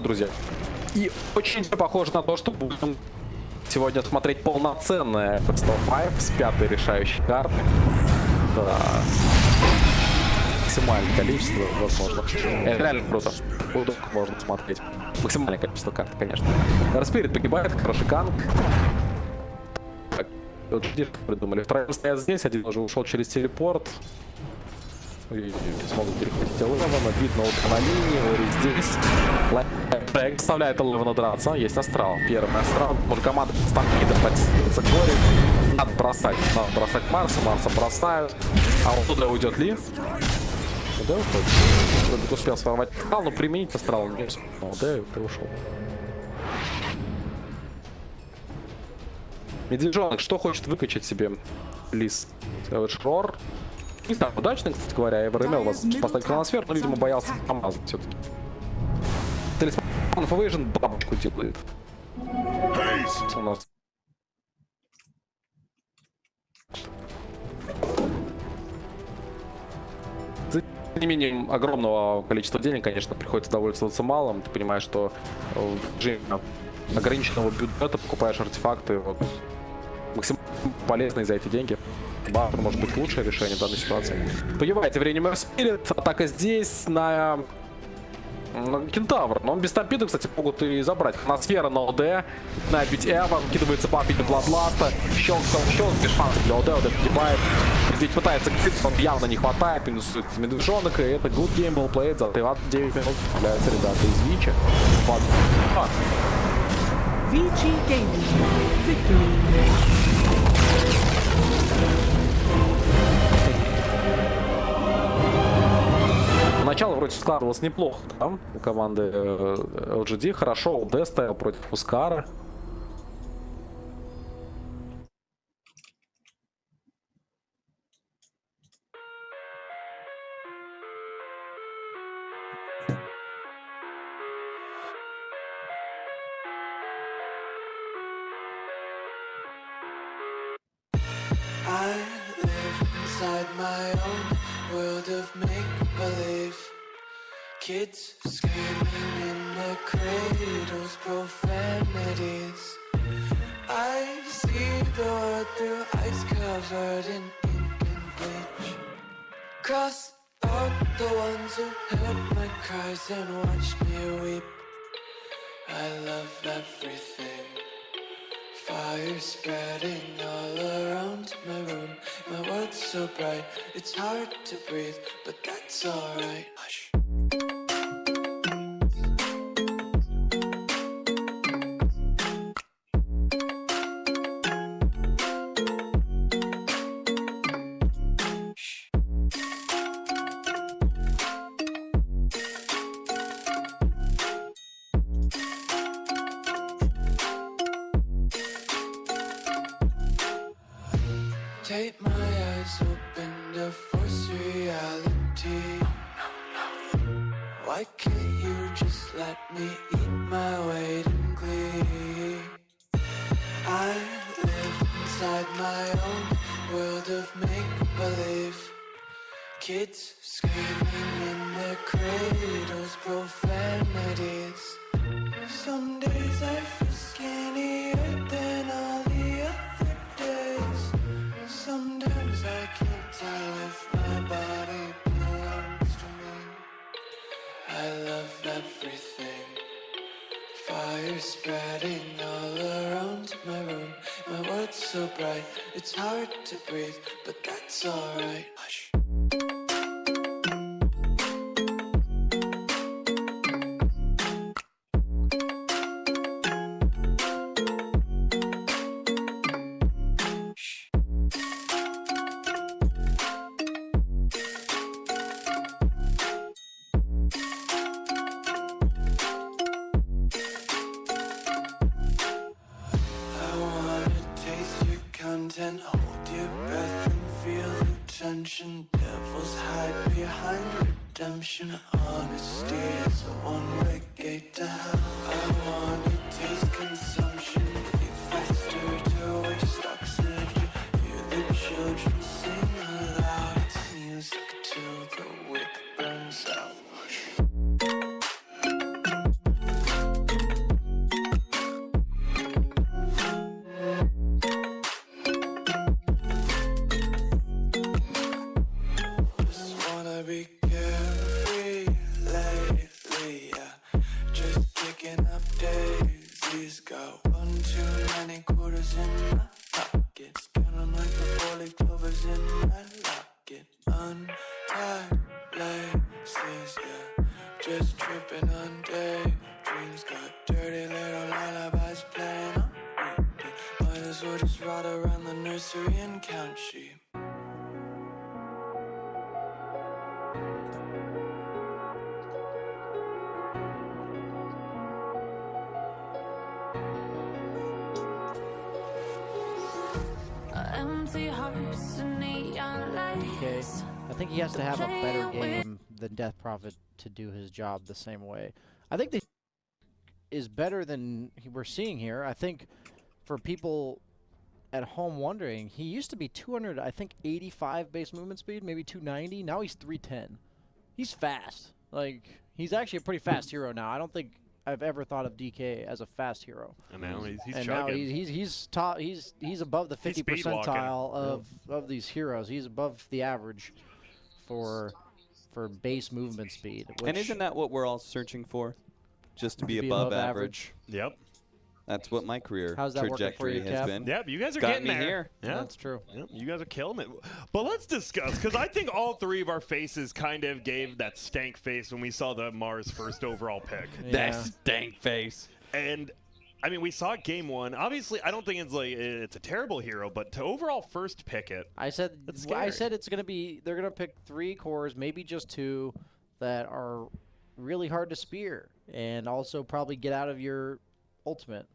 Друзья. И очень похоже на то, что будем сегодня смотреть полноценное Best of 5 с 5-й решающей карты. Да. Максимальное количество возможно. Это реально круто. Можно смотреть. Максимальное количество карт, конечно. Распирит погибает, хороший ганг. Так, вот где придумали. Втроем стоят здесь, один уже ушел через телепорт. И смогут перехватить Левана, видно вот на линии, Ори здесь. Лайк заставляет Левана драться, есть астрал. Первый астрал, может команда стампидом подсилится Кори. Надо бросать Марса, Марса бросают. А вот туда уйдет Ли. Куда уходит? Вроде бы успел сформовать астрал, но применить астрал не успел. Да, ты ушел. Медвежонок, что хочет выкачать себе Лис? Шрор. Не знаю, удачно, кстати говоря, я бы имел вас поставить хроносфер, но, видимо, боялся помазать все-таки. Талисман Фэвэйжн бабочку делает. У нас. За неимением огромного количества денег, конечно, приходится довольствоваться малым. Ты понимаешь, что в режиме ограниченного бюджета покупаешь артефакты вот, максимально полезные за эти деньги. Баффер может быть лучшее решение в данной ситуации. Погибаете время Спирит. Атака здесь на Кентавр. Но он без стампида, кстати, могут и забрать. Хроносфера на ОД. Набить Эва. Выкидывается по обиде Бладласта. Щелк, без шансов для ОД. ОД погибает. Ведь пытается криться, он явно не хватает. Минусует медвежонок. И это good game был played. За 9 минут появляются ребята из Вичи. VG Gaming. Victory. Начало вроде складывалось неплохо, да? У команды LGD. Хорошо, ОД стоял против Пускара. I live inside my own world of make-believe. Kids screaming in the cradles, profanities. I see the world through ice covered in ink and bleach. Cross out the ones who heard my cries and watched me weep. I love everything. Fire spreading all around my room. My world's so bright, it's hard to breathe, but that's alright. Hush. Take my eyes open to force reality. Why me eat my weight in glee. I live inside my own world of make-believe. Kids screaming in their cradles, profanities. Some days I feel skinnier than all the other days. Sometimes I can't tell if my body belongs to me. I love everything. Fire spreading all around my room. My world's so bright, it's hard to breathe, but that's alright. Hush. I wanna taste your content, hold your breath and feel the tension. Devils hide behind redemption. Honesty is a one-way gate to hell. I wanna taste consumption, be faster to waste oxygen. Hear the children sing aloud. It's music till the wick burns out. Just wanna be carefree lately, yeah. Just picking up daisies. Got one too many quarters in my pockets. Count 'em like the four-leaf clovers in my locket. Untied laces, yeah. Just tripping on daydreams. Got dirty little lullabies playing on repeat. Might as well just ride around the nursery and count sheep. Empty hearts and neon Okay. lights. I think he has to have a better game than Death Prophet to do his job the same way. I think that is better than we're seeing here. I think for people at home wondering, he used to be 200, I think 85 base movement speed, maybe 290. Now he's 310. He's fast. Like, he's actually a pretty fast hero now. I don't think I've ever thought of DK as a fast hero. And now he's And chugging. now he's top. He's above the 50 speed walking. percentile of these heroes. He's above the average for base movement speed. And which isn't that what we're all searching for? Just to be be above above average. Yep. That's what my career How's that working for trajectory you, has Cap? been. Yep, you guys are Got getting me there. here. Yeah. That's true. Yep, you guys are killing it. But let's discuss, because I think all three of our faces kind of gave that stank face when we saw the Mars first overall pick. Yeah. That stank face. And I mean, we saw it game one. Obviously, I don't think it's a terrible hero, but to overall first pick it, I said That's I scary. said it's gonna be they're gonna pick 3 cores, maybe just 2 that are really hard to spear, and also probably get out of your ultimate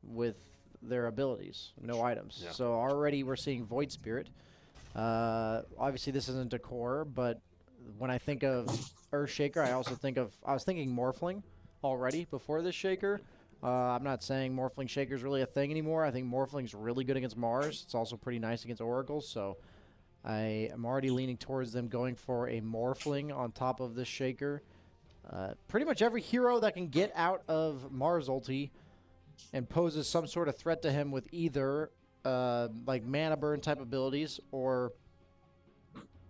with their abilities, no items. Yeah. So already we're seeing Void Spirit. Obviously this isn't a core, but when I think of Earthshaker, I was thinking Morphling already before this Shaker. I'm not saying Morphling Shaker's really a thing anymore. I think Morphling's really good against Mars. It's also pretty nice against Oracles, so I am already leaning towards them going for a Morphling on top of this Shaker. Pretty much every hero that can get out of Mars ulti and poses some sort of threat to him with either like mana burn type abilities or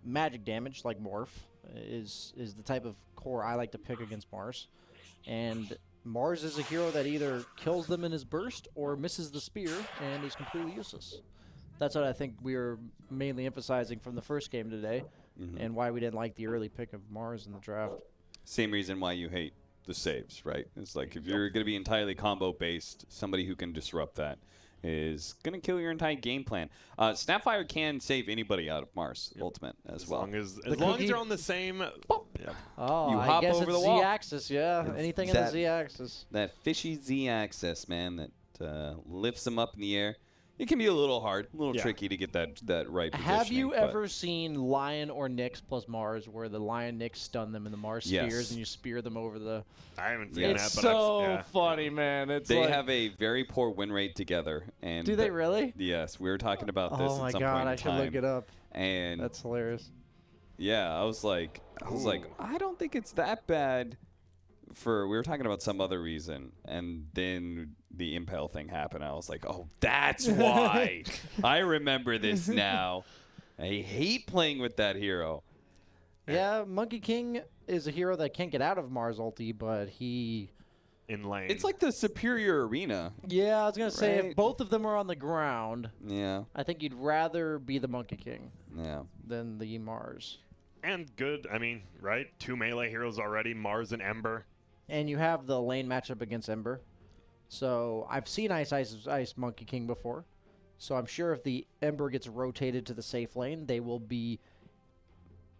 magic damage like Morph is the type of core I like to pick against Mars. And Mars is a hero that either kills them in his burst or misses the spear and is completely useless. That's what I think we were mainly emphasizing from the first game today, and why we didn't like the early pick of Mars in the draft. Same reason why you hate the saves, right? It's like if you're going to be entirely combo based, somebody who can disrupt that is going to kill your entire game plan. Snapfire can save anybody out of Mars Ultimate as well. long as cookie- they're on the same. Yeah. Oh, You I hop guess over it's the wall. Z-axis, yeah. Anything in the that- Z-axis. That fishy Z-axis, man, that lifts them up in the air. It can be a little hard, a little Yeah. tricky to get that right positioning. Have you but- ever seen Lion or Nyx plus Mars, where the Lion Nyx stun them in the Mars Yes. spears and you spear them over the? I haven't seen It's that, but so I've, yeah. funny, man. It's They like, have a very poor win rate together. And do they really? Yes, we were talking about this Oh my at some god, point in I should look time, it up. And That's hilarious. yeah, I was like, I don't think it's that bad. We were talking about some other reason, and then the Impale thing happened. I was like, oh, that's why. I remember this now. I hate playing with that hero. Yeah, Monkey King is a hero that can't get out of Mars ulti, but he. In lane. It's like the superior arena. Yeah, I was gonna say Right. if both of them are on the ground, Yeah, I think you'd rather be the Monkey King yeah. than the Mars. And good, I mean, right? 2 melee heroes already, Mars and Ember. And you have the lane matchup against Ember. So I've seen Ice Monkey King before. So I'm sure if the Ember gets rotated to the safe lane, they will be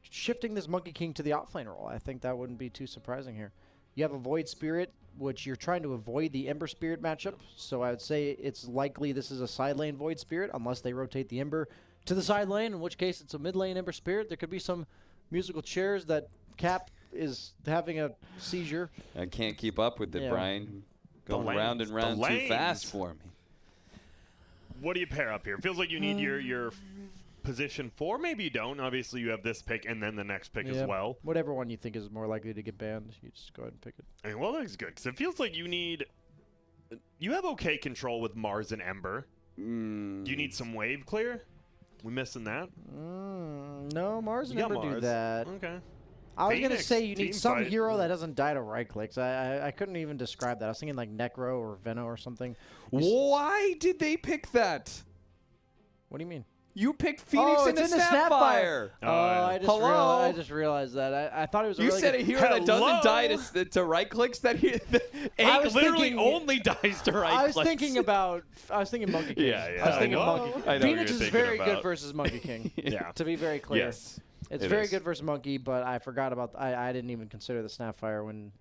shifting this Monkey King to the offlane role. I think that wouldn't be too surprising here. You have a Void Spirit, which you're trying to avoid the Ember Spirit matchup. So I would say it's likely this is a side lane Void Spirit, unless they rotate the Ember to the side lane, in which case it's a mid lane Ember Spirit. There could be some musical chairs that Cap is having a seizure. I can't keep up with it, Yeah. Brian. Going lanes, round and the round too lanes. fast for me. What do you pair up here? Feels like you need your position 4. Maybe you don't. Obviously, you have this pick and then the next pick as well. Whatever one you think is more likely to get banned, you just go ahead and pick it. I mean, well, that's good because it feels like you have okay control with Mars and Ember. Do you need some wave clear? We missing that? No, Mars You never got do Mars. that. Okay. I was gonna Phoenix, say you team need some fight. hero that doesn't die to right clicks. I couldn't even describe that. I was thinking like Necro or Veno or something. Why did they pick that? What do you mean? You picked Phoenix Oh, and it's the in the Snapfire. Oh, I just Hello? I just realized that. I thought it was. You really said a good. hero that doesn't die Hello? to right clicks. That I Egg was literally thinking- only dies to right I was clicks. thinking Monkey King. Yeah, yeah. I was thinking I know. Monkey. I know what Phoenix you're is thinking very good about. versus Monkey King. Yeah. To be very clear. Yes. It's it very is. good versus Monkey, but I forgot about. I didn't even consider the Snapfire when.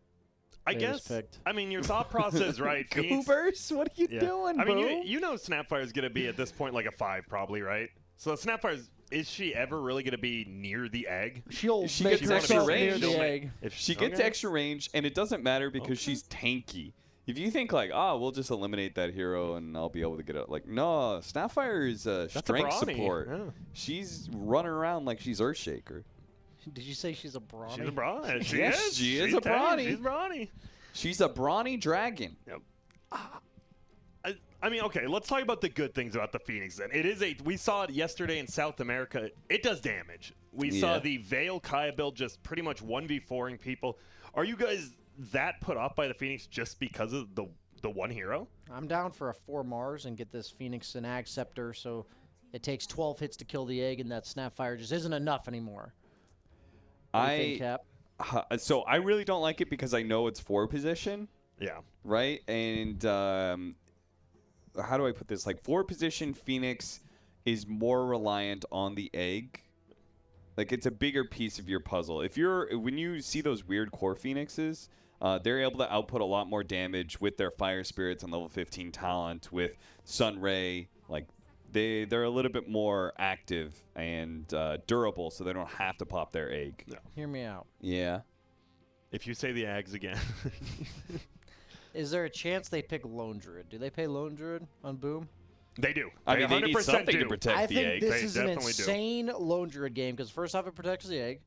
I It was guess. picked. I mean, your thought process, right? Phoenix- Goobers, what are you Yeah. doing, I mean, boo? you know Snapfire is going to be at this point like a 5 probably, right? So Snapfire is she ever really going to be near the egg? She'll She make gets extra herself near range. the She'll egg. If She gets okay. extra range, and it doesn't matter because she's tanky. If you think like, we'll just eliminate that hero and I'll be able to get it, like, no, Snapfire is a That's a strength brawny, support. yeah. She's running around like she's Earthshaker. Did you say she's a brawny? She's a brawny. She Yes, is. she is She's a brawny. She's brawny. She's a brawny dragon. Yep. I mean, okay, let's talk about the good things about the Phoenix then. We saw it yesterday in South America. It does damage. We saw Yeah. the Veil Kaya build just pretty much 1v4ing people. Are you guys that put off by the Phoenix just because of the one hero? I'm down for a 4 Mars and get this Phoenix and Ag Scepter, so it takes 12 hits to kill the egg, and that Snapfire just isn't enough anymore. What do you think, Cap? So I really don't like it because I know it's 4 position, Yeah. right? And how do I put this? Like 4 position Phoenix is more reliant on the egg. Like it's a bigger piece of your puzzle. When you see those weird core Phoenixes, they're able to output a lot more damage with their Fire Spirits and level 15 talent, with Sun Ray. Like they're a little bit more active and durable, so they don't have to pop their egg. No. Hear me out. Yeah. If you say the Ags again. Is there a chance they pick Lone Druid? Do they pay Lone Druid on Boom? They do. I mean, they need 100% something to do. protect I the think egg. this They is an definitely do. insane Lone Druid game because first off, it protects the egg,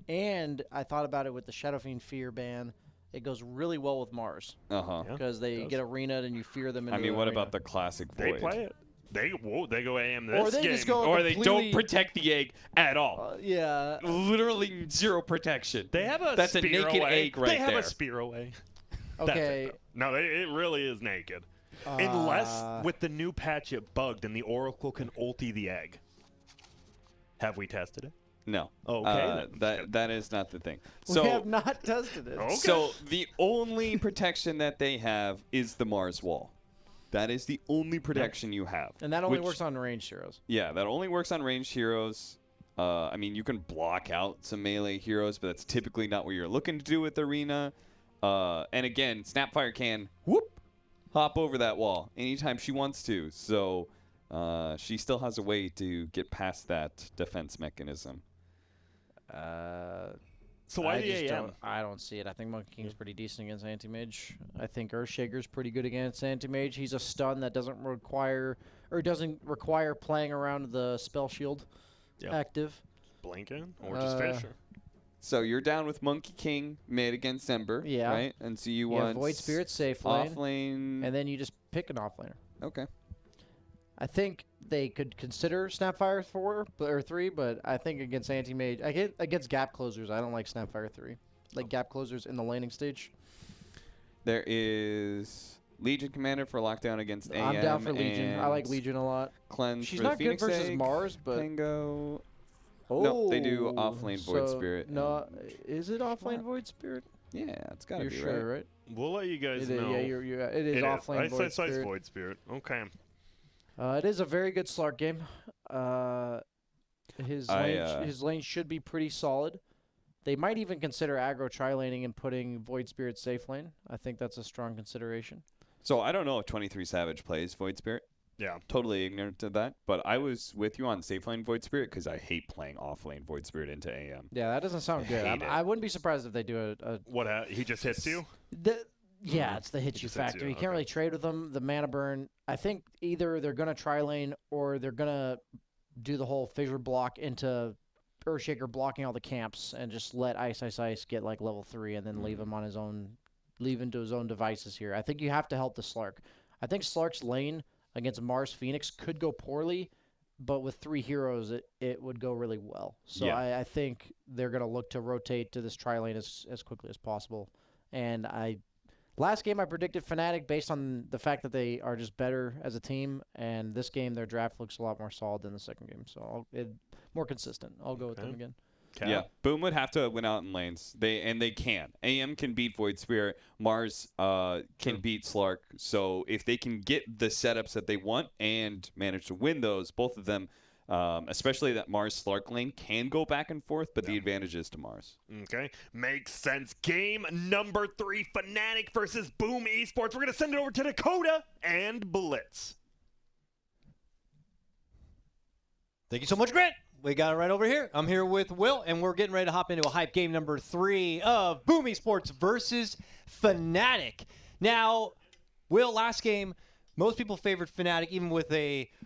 and I thought about it with the Shadow Fiend Fear ban. It goes really well with Mars Uh-huh. Yeah. because they get arena'd and you fear them. I into mean, the what arena. about the classic They Void? play it. They go AM this Or they game. just go Or they don't completely- protect the egg at all. Yeah. Literally 0 protection. They have a That's a spear naked away. egg right They have there. a spear away. That's Okay. it. No, it really is naked. Unless with the new patch it bugged and the Oracle can ulti the egg. Have we tested it? No. Okay, then. That is not the thing. We So have not tested it. Okay. So the only protection that they have is the Mars wall. That is the only protection you have. And that only which- works on ranged heroes. Yeah, that only works on ranged heroes. I mean, you can block out some melee heroes, but that's typically not what you're looking to do with Arena. And again, Snapfire can hop over that wall anytime she wants to. So she still has a way to get past that defense mechanism. So why I the just AM? I don't see it. I think Monkey King's pretty decent against Anti-Mage. I think Earthshaker's pretty good against Anti-Mage. He's a stun that doesn't require playing around the spell shield active. Blinking or just Fisher? So you're down with Monkey King mid against Ember, Yeah. right? And so you You have want Void Spirit safe lane, off lane. and then you just pick an offlaner. Okay. I think they could consider Snapfire 4 or 3, but I think against Anti-Mage, against gap closers, I don't like Snapfire 3. Like gap closers in the laning stage. There is Legion Commander for lockdown against AM. I'm down for Legion. I like and Legion a lot. Cleanse She's for the not good Phoenix versus Egg, Mars, but Tango. oh, No, they do offlane Void so- Spirit. No, is it offlane Void Spirit? Yeah, it's gotta You're be sure, right. right? We'll let you guys It is, know. yeah, it is offlane Void I Spirit. Void Spirit. Okay. It is a very good Slark game. His lane should be pretty solid. They might even consider aggro tri-laning and putting Void Spirit safe lane. I think that's a strong consideration. So I don't know if 23 Savage plays Void Spirit. Yeah. Totally ignorant of that. But I was with you on safe lane Void Spirit because I hate playing off lane Void Spirit into AM. Yeah, that doesn't sound good. hate it. I wouldn't be surprised if they do a What? He just hits you? yeah, it's the hit you just hits factor. you, You can't really trade with them. The mana burn. I think either they're gonna tri-lane or they're gonna do the whole fissure block into Earthshaker blocking all the camps and just let Ice get like level 3 and then leave him on his own, leave into his own devices here. I think you have to help the Slark. I think Slark's lane against Mars Phoenix could go poorly, but with 3 heroes, it would go really well. So Yeah. I think they're going to look to rotate to this tri-lane as quickly as possible. And last game I predicted Fnatic based on the fact that they are just better as a team, and this game their draft looks a lot more solid than the second game. So more consistent. I'll go with them again. Cal? Yeah, Boom would have to win out in lanes. They can. AM can beat Void Spirit. Mars can beat Slark. So if they can get the setups that they want and manage to win those, both of them, especially that Mars Slark lane, can go back and forth. But the advantage is to Mars. Okay. Makes sense. Game number 3, Fnatic versus Boom Esports. We're going to send it over to Dakota and Blitz. Thank you so much, Grant. We got it right over here. I'm here with Will, and we're getting ready to hop into a hype game number 3 of Boom Esports versus Fnatic. Now, Will, last game, most people favored Fnatic, even with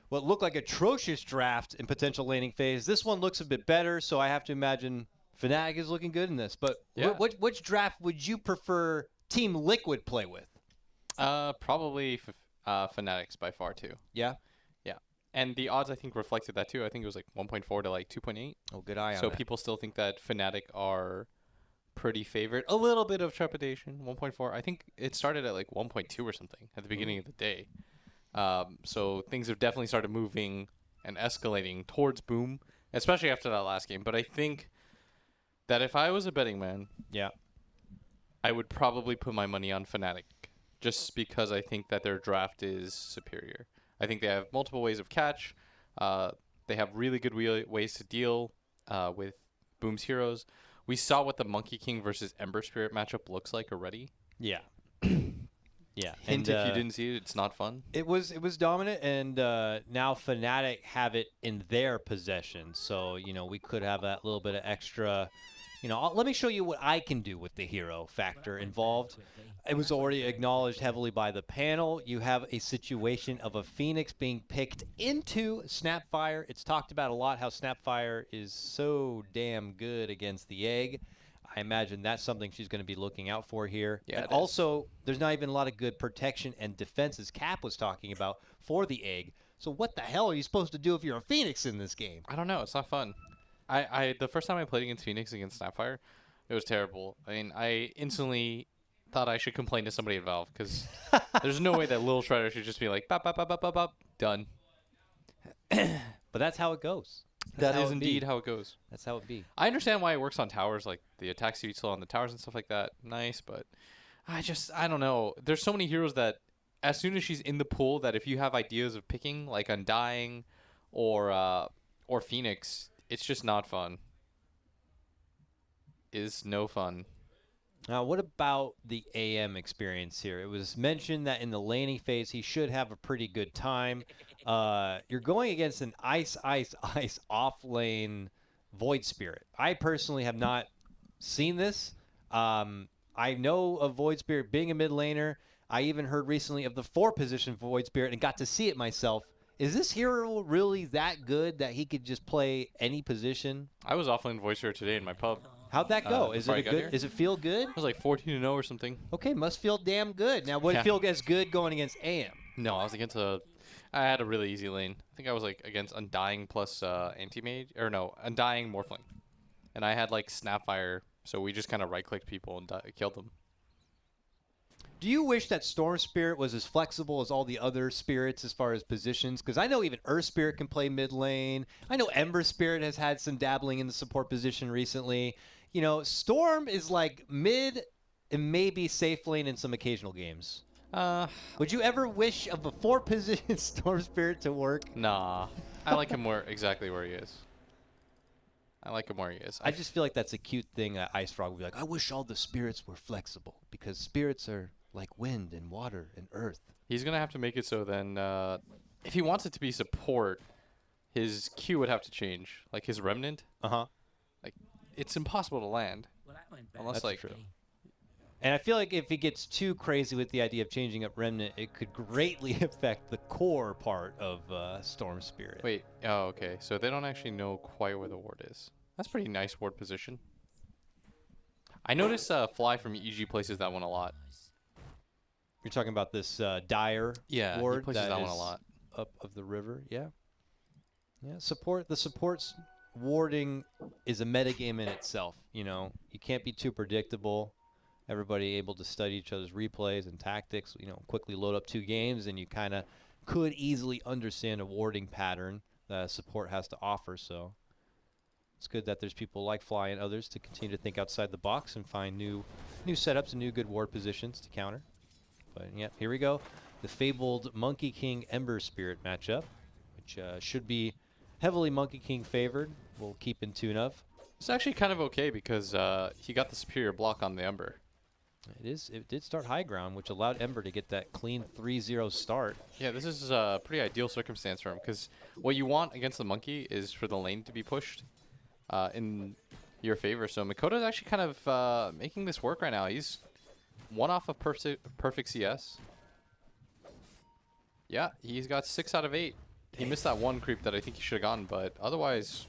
what looked like atrocious draft and potential laning phase. This one looks a bit better, so I have to imagine Fnatic is looking good in this. But Yeah. which draft would you prefer Team Liquid play with? Probably Fanatics by far too. Yeah? Yeah. And the odds I think reflected that too. I think it was like 1.4 to like 2.8. Oh, good eye on So that. people still think that Fnatic are pretty favored. A little bit of trepidation. 1.4. I think it started at like 1.2 or something at the beginning of the day. So things have definitely started moving and escalating towards Boom, especially after that last game. But I think that if I was a betting man, Yeah. I would probably put my money on Fnatic just because I think that their draft is superior. I think they have multiple ways of catch. They have really good ways to deal with Boom's heroes. We saw what the Monkey King versus Ember Spirit matchup looks like already. Yeah. Yeah. Hint if you didn't see it, it's not fun. It was dominant, and now Fnatic have it in their possession. So, we could have that little bit of extra. Let me show you what I can do with the hero factor involved. It was already acknowledged heavily by the panel. You have a situation of a Phoenix being picked into Snapfire. It's talked about a lot how Snapfire is so damn good against the egg. I imagine that's something she's going to be looking out for here. Yeah, and also, there's not even a lot of good protection and defense, as Cap was talking about, for the egg. So what the hell are you supposed to do if you're a Phoenix in this game? I don't know. It's not fun. The first time I played against Phoenix against Snapfire, it was terrible. I mean, I instantly thought I should complain to somebody at Valve because there's no way that Lil Shredder should just be like, bop, bop, bop, bop, bop, bop, done. But that's how it goes. That is indeed how it goes. That's how it be. I understand why it works on towers, like the attack speed slow on the towers and stuff like that. Nice, but I don't know. There's so many heroes that as soon as she's in the pool, that if you have ideas of picking, like Undying or Phoenix, it's just not fun. Is no fun. Now, what about the AM experience here? It was mentioned that in the laning phase, he should have a pretty good time. you're going against an ice off lane Void Spirit. I personally have not seen this. I know of Void Spirit being a mid laner. I even heard recently of the 4-position Void Spirit and got to see it myself. Is this hero really that good that he could just play any position? I was offline Void Spirit today in my pub. How'd that go? Is before it I a got good? here. Does it feel good? It was like 14-0 or something. Okay, must feel damn good. Now, would it feel as good going against AM? No, I was against I had a really easy lane. I think I was like against Undying plus Anti-Mage. Or no, Undying Morphling. And I had like Snapfire, so we just kind of right-clicked people and killed them. Do you wish that Storm Spirit was as flexible as all the other spirits as far as positions? Because I know even Earth Spirit can play mid lane. I know Ember Spirit has had some dabbling in the support position recently. You know, Storm is like mid and maybe safe lane in some occasional games. Would you ever wish of a 4-position Storm Spirit to work? Nah. I like him more exactly where he is. I like him where he is. I just feel like that's a cute thing that Ice Frog would be like, I wish all the spirits were flexible because spirits are like wind and water and earth. He's going to have to make it so then, if he wants it to be support, his Q would have to change. Like his Remnant. Like, it's impossible to land. Unless, That's like... true. And I feel like if he gets too crazy with the idea of changing up Remnant, it could greatly affect the core part of Storm Spirit. Wait, oh, okay. So they don't actually know quite where the ward is. That's pretty nice ward position. I noticed Fly from EG places that one a lot. You're talking about this Dire ward he places that one a is lot. Up of the river, yeah. Yeah, the support's warding is a metagame in itself, you know. You can't be too predictable. Everybody able to study each other's replays and tactics, you know, quickly load up 2 games and you kind of could easily understand a warding pattern that a support has to offer, so it's good that there's people like Fly and others to continue to think outside the box and find new setups and new good ward positions to counter. But yeah, here we go. The fabled Monkey King Ember Spirit matchup, which should be heavily Monkey King favored. We'll keep in tune of. It's actually kind of okay because he got the superior block on the Ember. It did start high ground, which allowed Ember to get that clean 3-0 start. Yeah, this is a pretty ideal circumstance for him because what you want against the Monkey is for the lane to be pushed in your favor. So Makoto's actually kind of making this work right now. He's one off of perfect CS. Yeah, he's got 6 out of 8. He missed that one creep that I think he should have gotten, but otherwise,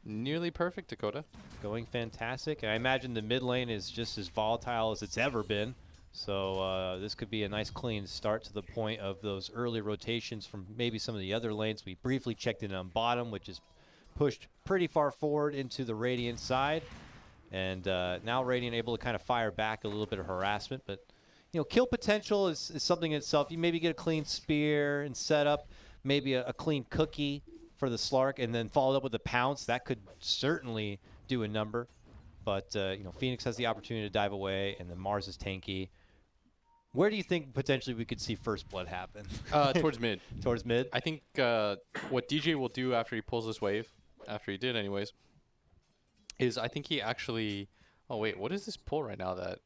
nearly perfect, Dakota. Going fantastic. I imagine the mid lane is just as volatile as it's ever been. So this could be a nice clean start to the point of those early rotations from maybe some of the other lanes. We briefly checked in on bottom, which is pushed pretty far forward into the Radiant side. And now Radiant able to kind of fire back a little bit of harassment. But, you know, kill potential is something in itself. You maybe get a clean spear and set up maybe a clean cookie for the Slark and then followed up with a pounce. That could certainly do a number. But, you know, Phoenix has the opportunity to dive away, and then Mars is tanky. Where do you think potentially we could see first blood happen? Towards mid. Towards mid? I think what DJ will do after he pulls this wave, after he did anyways, is I think he actually... Oh, wait, what is this pull right now that...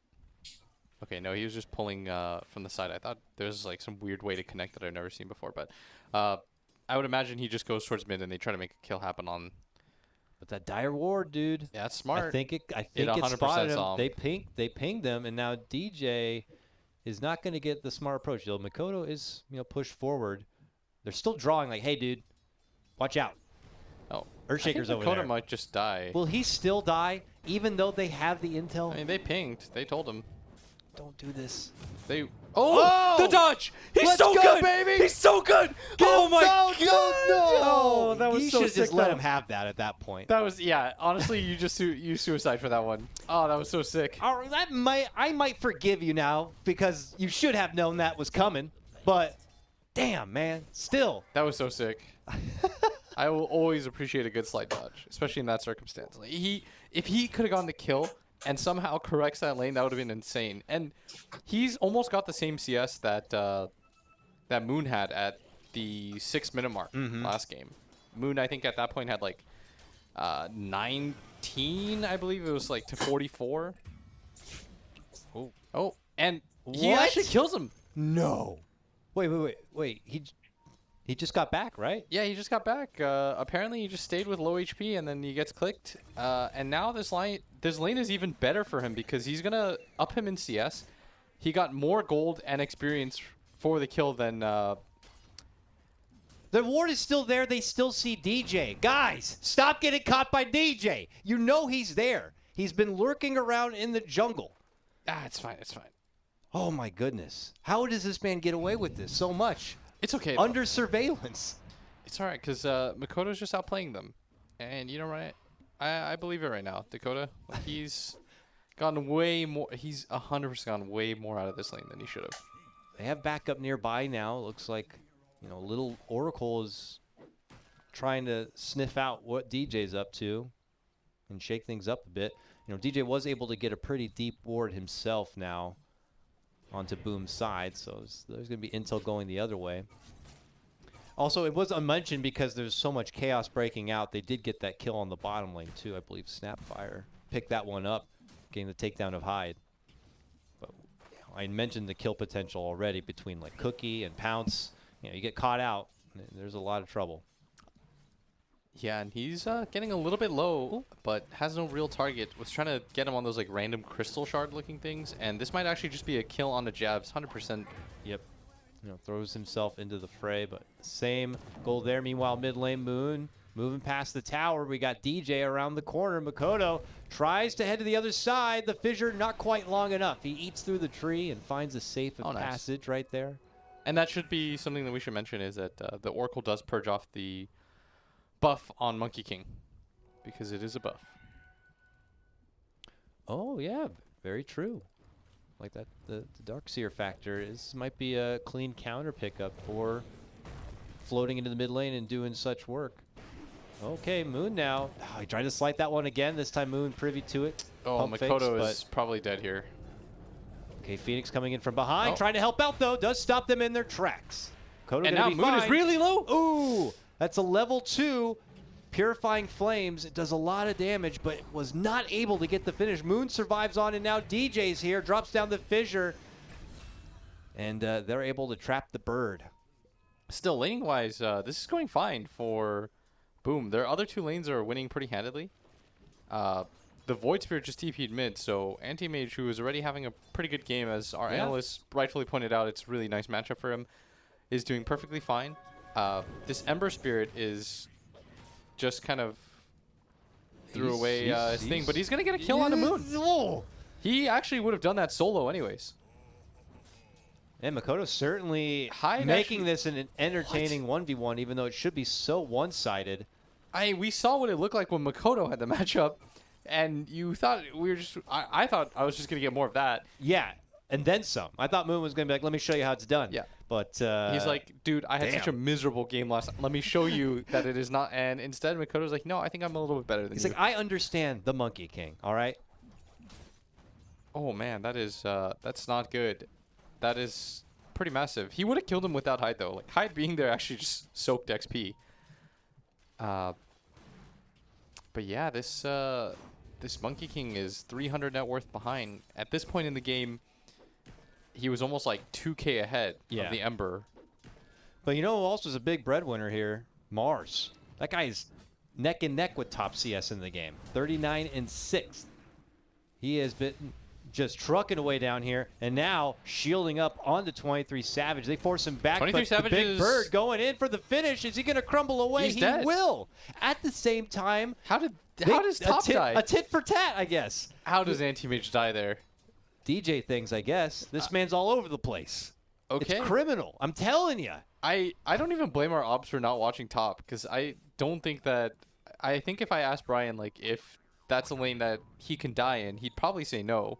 Okay, no, he was just pulling from the side. I thought there's like some weird way to connect that I've never seen before, but I would imagine he just goes towards mid and they try to make a kill happen on... But that Dire Ward, dude. Yeah, that's smart. I think it 100% spotted him. saw him. They pinged them, and now DJ is not going to get the smart approach. You know, Makoto is, you know, pushed forward. They're still drawing like, hey, dude, watch out. Oh, Earthshaker's over Makoto there. might just die. Will he still die, even though they have the intel? I mean, they pinged. They told him. Don't do this. They... Oh! The dodge! He's Let's so go, good! baby! He's so good! Oh my god! No! That was you so should sick, just let though. him have that at that point. That was, yeah, honestly, you just you suicide for that one. Oh, that was so sick. All right, I might forgive you now because you should have known that was coming. But damn, man, still. That was so sick. I will always appreciate a good slide dodge, especially in that circumstance. Like, if he could have gotten the kill and somehow corrects that lane, that would have been insane. And he's almost got the same CS that that Moon had at the 6-minute mark last game. Moon, I think at that point had like 19, I believe it was like to 44. Oh, and he What? actually kills him. No. Wait. He He just got back, right? Yeah, he just got back. Apparently, he just stayed with low HP, and then he gets clicked. And now this lane is even better for him because he's gonna up him in CS. He got more gold and experience for the kill than. The ward is still there. They still see DJ. Guys, stop getting caught by DJ. You know he's there. He's been lurking around in the jungle. It's fine. It's fine. Oh my goodness! How does this man get away with this so much? It's okay. Under surveillance. It's all right because Makoto's just outplaying them, and you know, right? I believe it right now. Dakota, like, he's gotten way more. He's 100% gotten way more out of this lane than he should have. They have backup nearby now. Looks like, you know, little Oracle is trying to sniff out what DJ's up to and shake things up a bit. You know, DJ was able to get a pretty deep ward himself now onto Boom's side, so there's going to be intel going the other way. Also, it was unmentioned because there's so much chaos breaking out. They did get that kill on the bottom lane, too. I believe Snapfire picked that one up, getting the takedown of Hyde. But you know, I mentioned the kill potential already between, like, Cookie and Pounce. You know, you get caught out, there's a lot of trouble. Yeah, and he's getting a little bit low, but has no real target. Was trying to get him on those like random crystal shard looking things, and this might actually just be a kill on the jabs, 100%. Yep. You know, throws himself into the fray, but same goal there. Meanwhile, mid lane Moon moving past the tower. We got DJ around the corner. Makoto tries to head to the other side. The fissure not quite long enough. He eats through the tree and finds a safe passage right there. And that should be something that we should mention is that the Oracle does purge off the buff on Monkey King because it is a buff. Oh yeah, very true. Like that, the Darkseer factor might be a clean counter pickup for floating into the mid lane and doing such work. Okay, Moon now. Oh, he tried to slight that one again. This time Moon privy to it. Oh, Pump Makoto fakes, is probably dead here. Okay, Phoenix coming in from behind, Oh. trying to help out though. Does stop them in their tracks. Makoto And gonna now be Moon is fine. really low. Ooh, that's a level 2. Purifying Flames. It does a lot of damage, but was not able to get the finish. Moon survives on, and now DJ's here. Drops down the fissure. And they're able to trap the bird. Still, laning-wise, this is going fine for Boom. Their other two lanes are winning pretty handedly. The Void Spirit just TP'd mid, so Anti-Mage, who is already having a pretty good game, as our analysts rightfully pointed out, it's a really nice matchup for him, is doing perfectly fine. This Ember Spirit is just kind of threw away his thing, but he's going to get a kill on the Moon. Oh. He actually would have done that solo anyways. And Makoto certainly Hyde making actually- this an entertaining 1v1, even though it should be so one-sided. We saw what it looked like when Makoto had the matchup, and you thought we were just... I thought I was just going to get more of that. Yeah, and then some. I thought Moon was going to be like, let me show you how it's done. Yeah. But he's like, dude, I had such a damn. miserable game last time. Let me show you that it is not. And instead, Makoto's like, no, I think I'm a little bit better than he's you. like, I understand the Monkey King, all right? Oh, man, that is... that's not good. That is pretty massive. He would have killed him without Hyde, though. Like, Hyde being there actually just soaked XP. But yeah, this Monkey King is 300 net worth behind. At this point in the game, he was almost like 2K ahead of the Ember. But you know who also is a big breadwinner here? Mars. That guy's neck and neck with top CS in the game. 39 and 6th. He has been just trucking away down here, and now shielding up onto 23 Savage. They force him back, 23 but Savage the Big is- Bird going in for the finish. Is he going to crumble away? He's he dead. will. At the same time, How does Top die? A tit for tat, I guess. How does Anti-Mage die there? DJ things, I guess. This man's all over the place. Okay. It's criminal. I'm telling you. I don't even blame our ops for not watching top, because I don't think that... I think if I asked Brian, like, if that's a lane that he can die in, he'd probably say no.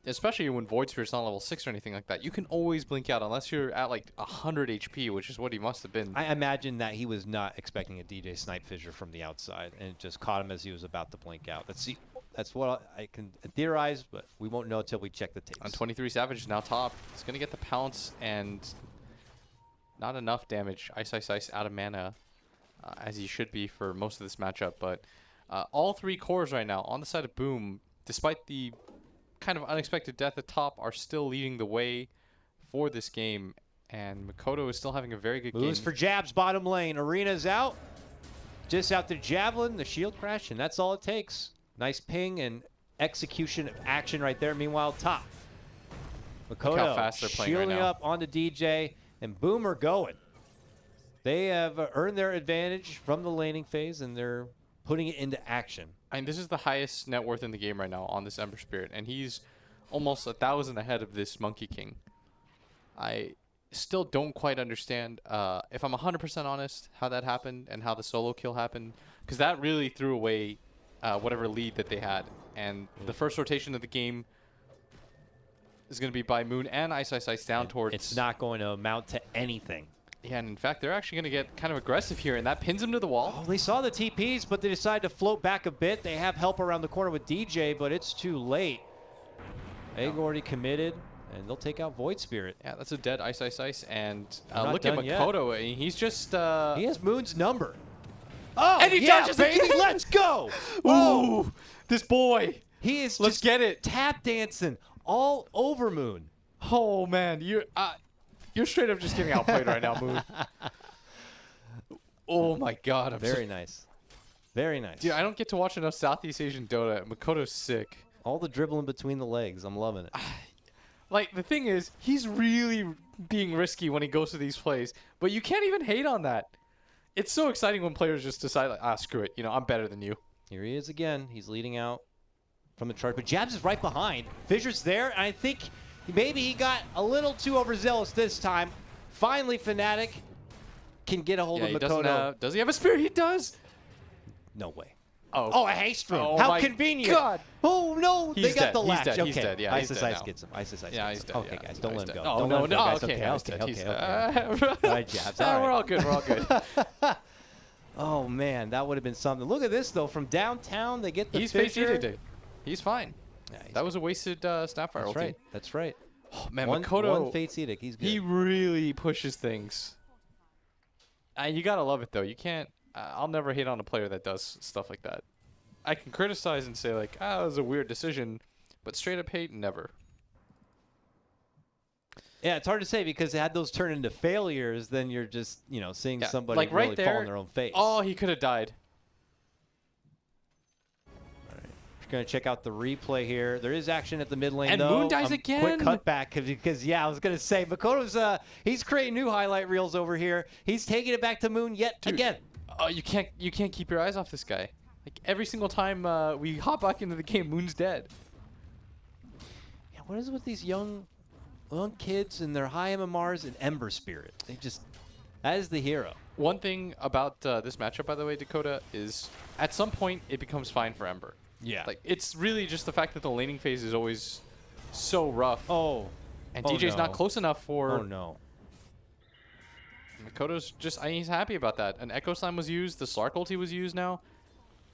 Especially when Void Spirit's not level 6 or anything like that. You can always blink out unless you're at, like, 100 HP, which is what he must have been. I imagine that he was not expecting a DJ snipe fissure from the outside, and it just caught him as he was about to blink out. That's what I can theorize, but we won't know until we check the tapes. On 23 Savage, now top. He's going to get the pounce and not enough damage. Ice, Ice, Ice out of mana, as he should be for most of this matchup. But all three cores right now on the side of Boom, despite the kind of unexpected death at top, are still leading the way for this game. And Makoto is still having a very good Moves game. for jabs, bottom lane. Arena's out. Just out to Javelin, the shield crash, and that's all it takes. Nice ping and execution of action right there. Meanwhile, top. Look how fast they're Makoto playing right shielding now. up onto DJ, and Boomer going. They have earned their advantage from the laning phase, and they're putting it into action. I mean, this is the highest net worth in the game right now on this Ember Spirit, and he's almost 1,000 ahead of this Monkey King. I still don't quite understand, if I'm 100% honest, how that happened and how the solo kill happened, because that really threw away whatever lead that they had. And the first rotation of the game is going to be by Moon and Ice Ice Ice down towards... It's not going to amount to anything. Yeah, and in fact, they're actually going to get kind of aggressive here, and that pins him to the wall. Oh, they saw the TPs, but they decided to float back a bit. They have help around the corner with DJ, but it's too late. Egg already committed, and they'll take out Void Spirit. Yeah, that's a dead Ice Ice Ice, and not look at done yet. Makoto. I mean, he's just... He has Moon's number. Oh, And he yeah, dodges baby, again! let's go! Ooh, this boy. He is Let's just get it. tap dancing all over Moon. Oh, man. You're straight up just getting outplayed right now, Moon. Oh, my God. I'm Very nice. Very nice. Dude, I don't get to watch enough Southeast Asian Dota. Makoto's sick. All the dribbling between the legs. I'm loving it. Like, the thing is, he's really being risky when he goes to these plays, but you can't even hate on that. It's so exciting when players just decide, like, screw it. You know, I'm better than you. Here he is again. He's leading out from the chart, but Jabs is right behind. Fisher's there, and I think maybe he got a little too overzealous this time. Finally, Fnatic can get a hold of Makoto. Does he have a spear? He does. No way. Oh, a haste rune. Oh How my convenient. God. Oh, no. He's they got dead. the He's latch. dead. Okay. He's dead. Yeah, he's Ice dead Ice now. gets him. Ice Ice Yeah, gets he's him. dead. Okay, Yeah. guys, don't No, let he's him go. dead. Oh, Don't no, let him go, no. guys. Okay, Okay, he's dead. okay, He's okay, dead. okay. All right, Jabs. Yeah, All we're right. all good. We're all good. Oh, man. That would have been something. Look at this, though. From downtown, they get the He's Fisher. face today. He's fine. Yeah, That was a wasted Snapfire That's ulti. right. That's right. Oh, man, One Makoto, Fate's Edict. He's good. he really pushes things. You gotta love it, though. You can't... I'll never hate on a player that does stuff like that. I can criticize and say, like, that was a weird decision, but straight up hate, never. Yeah, it's hard to say because had those turn into failures, then you're just, seeing Yeah, somebody like right really fall there, on their own face. Oh, he could have died. We're going to check out the replay here. There is action at the mid lane, And though. Moon dies again. Quick cutback because, I was going to say, Makoto's, he's creating new highlight reels over here. He's taking it back to Moon yet again. Oh, you can't keep your eyes off this guy. Like, every single time we hop back into the game, Moon's dead. Yeah, what is it with these young kids and their high MMRs and Ember Spirit? That is the hero. One thing about this matchup, by the way, Dakota, is at some point it becomes fine for Ember. Yeah. Like, it's really just the fact that the laning phase is always so rough. Oh. And Oh, DJ's not no. close enough for... Oh, no. Makoto's just... he's happy about that. An Echo Slam was used. The Slark ulti was used now.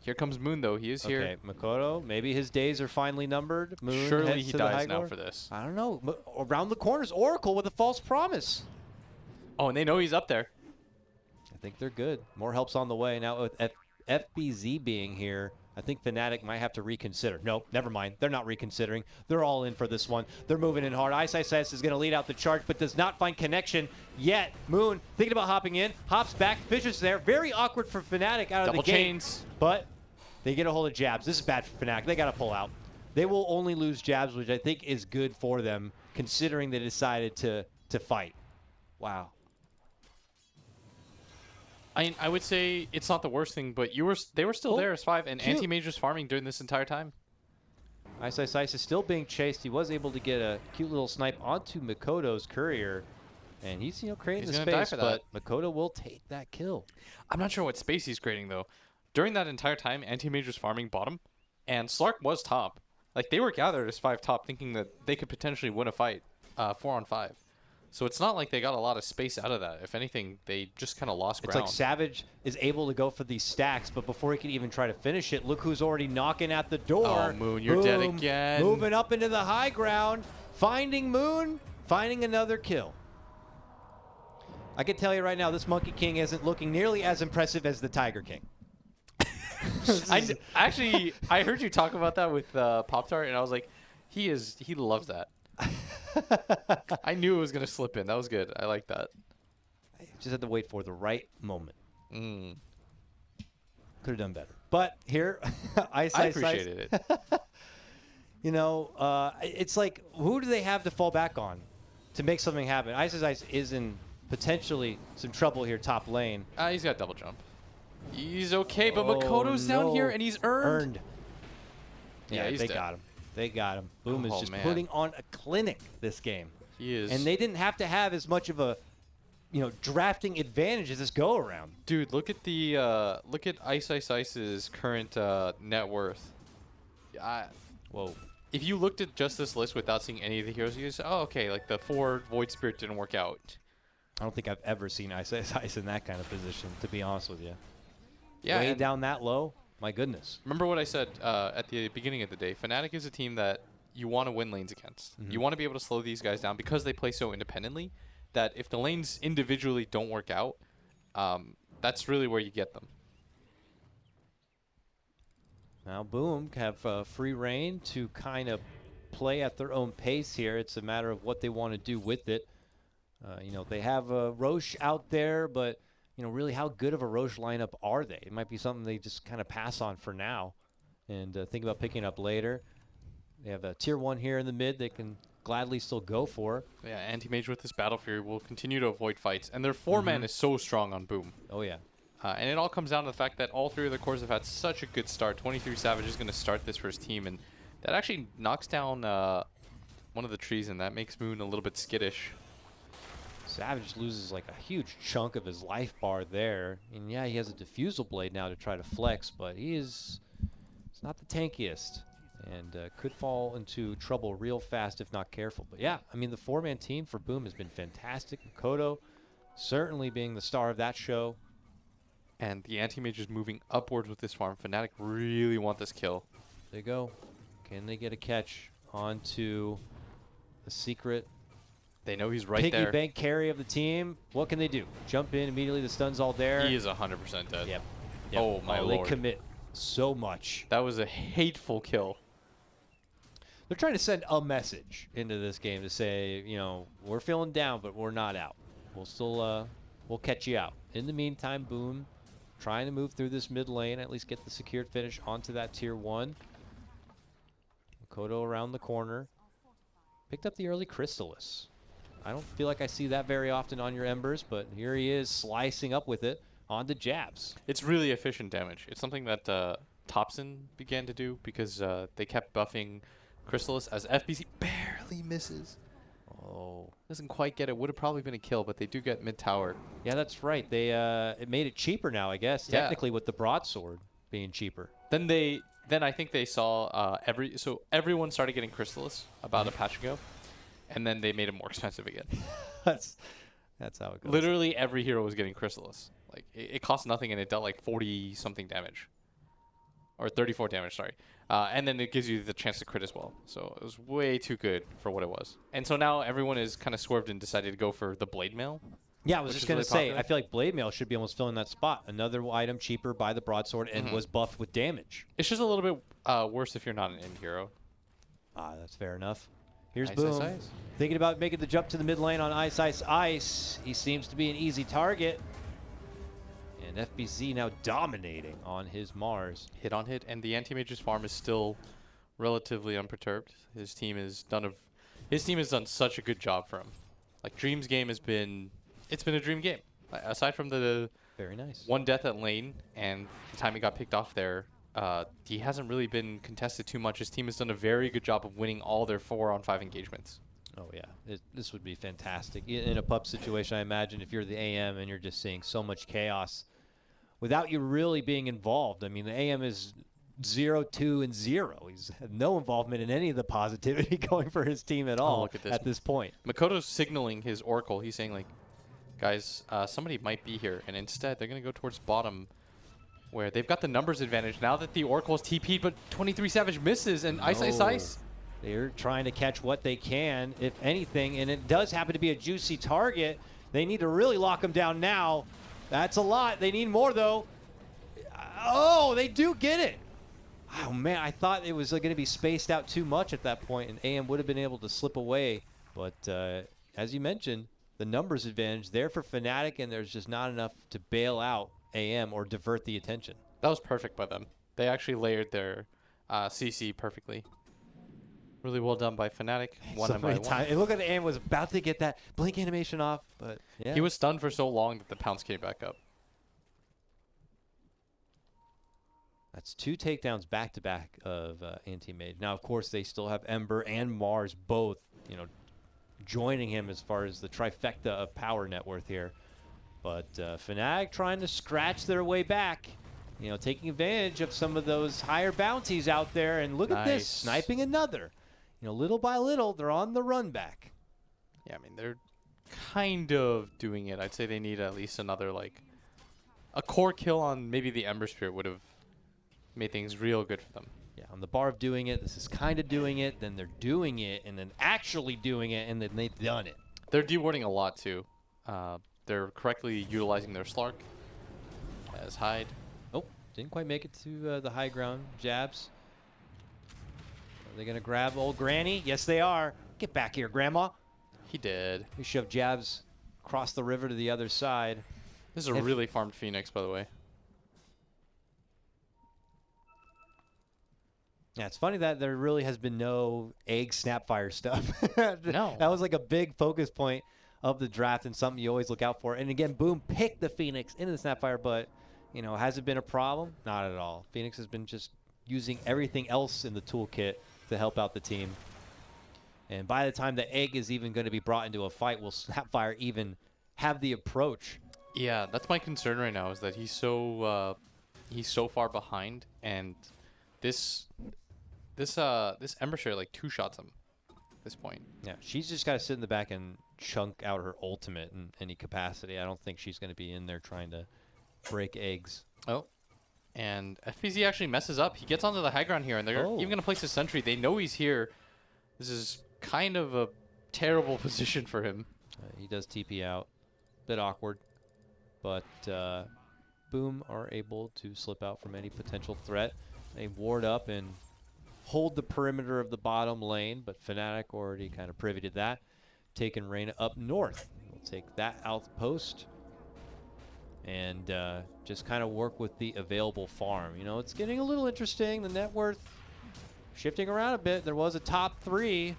Here comes Moon, though. He is here. Okay, Makoto, maybe his days are finally numbered. Moon Surely heads he to the high dies now ground. for this. I don't know. Around the corners, Oracle with a false promise. Oh, and they know he's up there. I think they're good. More help's on the way. Now with FBZ being here, I think Fnatic might have to reconsider. Nope, never mind. They're not reconsidering. They're all in for this one. They're moving in hard. Ice Ice Ice is going to lead out the charge, but does not find connection yet. Moon thinking about hopping in, hops back. Fisher's there. Very awkward for Fnatic out of Double the gate. chains. But they get a hold of Jabs. This is bad for Fnatic. They got to pull out. They will only lose Jabs, which I think is good for them, considering they decided to fight. Wow. I would say it's not the worst thing, but they were still there as 5, and Cute. Anti-Major's farming during this entire time. Ice Ice Ice is still being chased. He was able to get a cute little snipe onto Makoto's courier, and he's creating He's the gonna die space, for that. but Makoto will take that kill. I'm not sure what space he's creating, though. During that entire time, Anti-Major's farming bottom, and Slark was top. Like, they were gathered as 5 top, thinking that they could potentially win a fight 4-on-5. So it's not like they got a lot of space out of that. If anything, they just kind of lost It's ground. like Savage is able to go for these stacks, but before he can even try to finish it, look who's already knocking at the door. Oh, Moon, you're dead Boom. again. Moving up into the high ground, finding Moon, finding another kill. I can tell you right now, this Monkey King isn't looking nearly as impressive as the Tiger King. I heard you talk about that with Pop-Tart, and I was like, he loves that. I knew it was gonna slip in. That was good. I like that. I just had to wait for the right moment. Mm. Could have done better. But here, I appreciated it. You know, it's like, who do they have to fall back on to make something happen? Ice is in potentially some trouble here top lane. He's got double jump. He's okay, but Makoto's down here, and he's earned. Yeah, he's they dead. got him. They got him. Boom is Oh, just man. putting on a clinic this game. He is. And they didn't have to have as much of a, drafting advantage as this go around. Dude, look at the look at Ice's current net worth. Whoa. If you looked at just this list without seeing any of the heroes, you just oh okay, like the 4 Void Spirit didn't work out. I don't think I've ever seen Ice in that kind of position, to be honest with you. Yeah, Way and down that low? My goodness. remember what I said at the beginning of the day. Fnatic is a team that you want to win lanes against. You want to be able to slow these guys down because they play so independently that if the lanes individually don't work out, that's really where you get them. Now, Boom have free reign to kind of play at their own pace here. It's a matter of what they want to do with it. They have Roche out there, but, really how good of a Roche lineup are they? It might be something they just kind of pass on for now and think about picking up later. They have a tier 1 here in the mid they can gladly still go for. Yeah, Anti-Mage with this Battle Fury will continue to avoid fights, and their 4-man is so strong on Boom. Oh, yeah. And it all comes down to the fact that all 3 of the cores have had such a good start. 23 Savage is going to start this for his team, and that actually knocks down one of the trees, and that makes Moon a little bit skittish. Savage loses like a huge chunk of his life bar there. And yeah, he has a Diffusal Blade now to try to flex, but he's not the tankiest. And could fall into trouble real fast if not careful. But yeah, I mean, the 4-man team for Boom has been fantastic. Makoto certainly being the star of that show. And the Anti-Mage is moving upwards with this farm. Fnatic really want this kill. There you go. Can they get a catch onto the secret? They know he's right Piggy there. bank carry of the team. What can they do? Jump in immediately. The stun's all there. He is 100% dead. Yep. Oh, my lord. They commit so much. That was a hateful kill. They're trying to send a message into this game to say, we're feeling down, but we're not out. We'll still, we'll catch you out. In the meantime, Boom trying to move through this mid lane, at least get the secured finish onto that tier 1. Makoto around the corner. Picked up the early Crystallis. I don't feel like I see that very often on your Embers, but here he is slicing up with it onto jabs. It's really efficient damage. It's something that Topson began to do because they kept buffing Crystallis as FBC barely misses. Oh. Doesn't quite get it. Would have probably been a kill, but they do get mid-tower. Yeah, that's right. They it made it cheaper now, I guess, Yeah. technically with the broadsword being cheaper. Then I think they saw everyone started getting Crystallis about a patch ago, and then they made it more expensive again. That's how it goes. Literally every hero was getting Crystallis. Like it cost nothing and it dealt like 40 something damage. Or 34 damage, sorry. And then it gives you the chance to crit as well. So it was way too good for what it was. And so now everyone is kind of swerved and decided to go for the Blade Mail. Yeah, I was which just is going to really say, popular. I feel like Blade Mail should be almost filling that spot. Another item cheaper by the broadsword and was buffed with damage. It's just a little bit worse if you're not an end hero. That's fair enough. Here's Ice, Boom. Ice, Ice. Thinking about making the jump to the mid lane on Ice, Ice, Ice. He seems to be an easy target. And FBZ now dominating on his Mars. Hit on hit, and the Anti-Mage's farm is still relatively unperturbed. His team has done such a good job for him. Like Dream's game it's been a dream game. Aside from the Very nice. one death at lane and the time he got picked off there, he hasn't really been contested too much. His team has done a very good job of winning all their 4-on-5 engagements. Oh, yeah. This would be fantastic. In a pup situation, I imagine if you're the AM and you're just seeing so much chaos without you really being involved. I mean, the AM is 0, 2, and 0. He's had no involvement in any of the positivity going for his team at all look at this. point. Makoto's signaling his Oracle. He's saying, like, guys, somebody might be here. And instead, they're going to go towards bottom where they've got the numbers advantage now that the Oracle is TP'd, but 23 Savage misses, and Ice, Ice, Ice. They're trying to catch what they can, if anything, and it does happen to be a juicy target. They need to really lock him down now. That's a lot. They need more, though. Oh, they do get it. Oh, man, I thought it was going to be spaced out too much at that point, and AM would have been able to slip away But as you mentioned, the numbers advantage there for Fnatic, and there's just not enough to bail out AM or divert the attention. That was perfect by them. They actually layered their CC perfectly. Really well done by Fnatic. So many times. And look at AM was about to get that blink animation off, but yeah. He was stunned for so long that the pounce came back up. That's 2 takedowns back-to-back of Anti-Mage. Now, of course, they still have Ember and Mars both, joining him as far as the trifecta of power net worth here. But Fnatic trying to scratch their way back, taking advantage of some of those higher bounties out there. And look at this, sniping another. Little by little, they're on the run back. Yeah, I mean, they're kind of doing it. I'd say they need at least another, a core kill on maybe the Ember Spirit would have made things real good for them. Yeah, on the bar of doing it, this is kind of doing it, then they're doing it, and then actually doing it, and then they've done it. They're dewarding a lot, too. They're correctly utilizing their Slark as hide. Oh, didn't quite make it to the high ground. Jabs. Are they going to grab old Granny? Yes, they are. Get back here, Grandma. He did. He shoved Jabs across the river to the other side. This is a really farmed Phoenix, by the way. Yeah, it's funny that there really has been no egg snapfire stuff. No. That was like a big focus point of the draft and something you always look out for. And again, Boom picked the Phoenix into the snapfire, but, has it been a problem? Not at all. Phoenix has been just using everything else in the toolkit to help out the team. And by the time the egg is even going to be brought into a fight, will Snapfire even have the approach? Yeah, that's my concern right now, is that he's so far behind, and this Ember Share two shots him at this point. Yeah, she's just got to sit in the back and chunk out her ultimate in any capacity. I don't think she's going to be in there trying to break eggs. Oh. And FPZ actually messes up. He gets onto the high ground here, and they're even going to place a sentry. They know he's here. This is kind of a terrible position for him. He does TP out. Bit awkward. But Boom are able to slip out from any potential threat. They ward up and hold the perimeter of the bottom lane, but Fnatic already kind of privy to that. Taking Reyna up north. We'll take that outpost and just kind of work with the available farm. It's getting a little interesting. The net worth shifting around a bit. There was a top 3.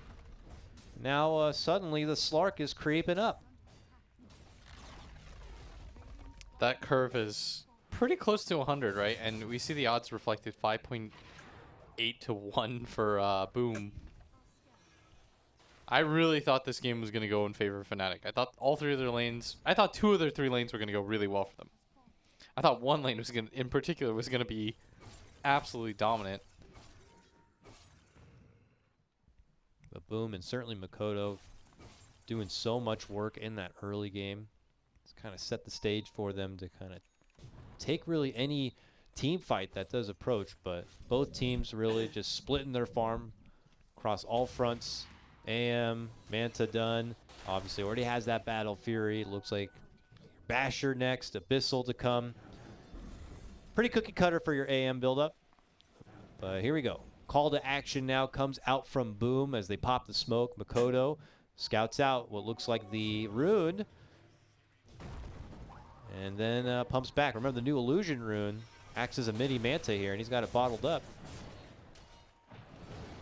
Now suddenly the Slark is creeping up. That curve is pretty close to 100, right? And we see the odds reflected 5.8 to 1 for Boom. I really thought this game was going to go in favor of Fnatic. I thought all 3 of their lanes, I thought 2 of their 3 lanes were going to go really well for them. I thought one lane in particular was going to be absolutely dominant. But Boom and certainly Makoto doing so much work in that early game. It's kind of set the stage for them to kind of take really any team fight that does approach. But both teams really just splitting their farm across all fronts. AM, Manta done. Obviously already has that Battle Fury. Looks like Basher next, Abyssal to come. Pretty cookie cutter for your AM buildup. But here we go. Call to action now comes out from Boom as they pop the smoke. Makoto scouts out what looks like the rune. And then pumps back. Remember the new illusion rune acts as a mini Manta here, and he's got it bottled up.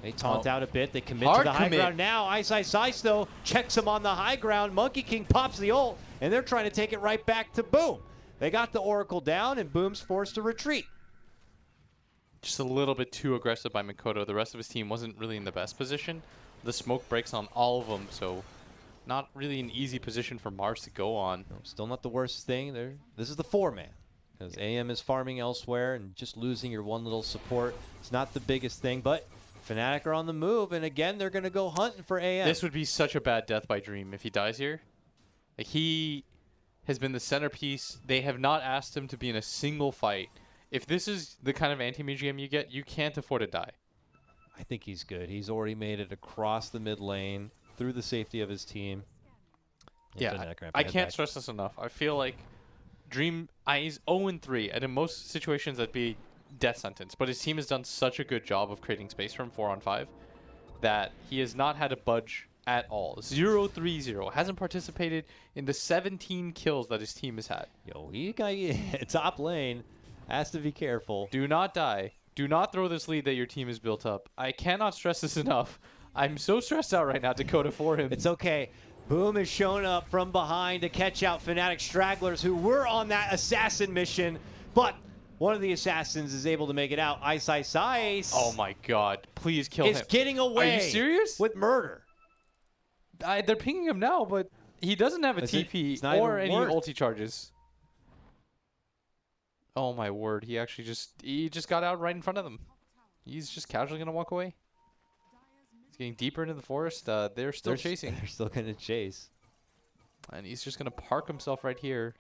They taunt out a bit. They commit to the high ground now. Ice though checks him on the high ground. Monkey King pops the ult, and they're trying to take it right back to Boom. They got the Oracle down, and Boom's forced to retreat. Just a little bit too aggressive by Makoto. The rest of his team wasn't really in the best position. The smoke breaks on all of them, so not really an easy position for Mars to go on. No, still not the worst thing. This is the 4-man. Because AM is farming elsewhere, and just losing your one little support, it's not the biggest thing, but Fnatic are on the move, and again, they're going to go hunting for AM. This would be such a bad death by Dream if he dies here. He has been the centerpiece. They have not asked him to be in a single fight. If this is the kind of anti-mage game you get, you can't afford to die. I think he's good. He's already made it across the mid lane, through the safety of his team. Yeah, I can't stress this enough. I feel like Dream, he's 0-3, and in most situations that'd be death sentence. But his team has done such a good job of creating space for him 4-on-5 that he has not had to budge at all. 0-3-0. Hasn't participated in the 17 kills that his team has had. Yo, he got top lane. Has to be careful. Do not die. Do not throw this lead that your team has built up. I cannot stress this enough. I'm so stressed out right now, Dakota, for him. It's okay. Boom is showing up from behind to catch out Fnatic stragglers who were on that assassin mission, but one of the assassins is able to make it out. Ice. Oh my god. Please kill him. It's getting away. Are you serious? With murder. They're pinging him now, but he doesn't have a TP or any ulti charges. Oh my word. He actually just got out right in front of them. He's just casually going to walk away. He's getting deeper into the forest. They're still chasing. They're still going to chase. And he's just going to park himself right here.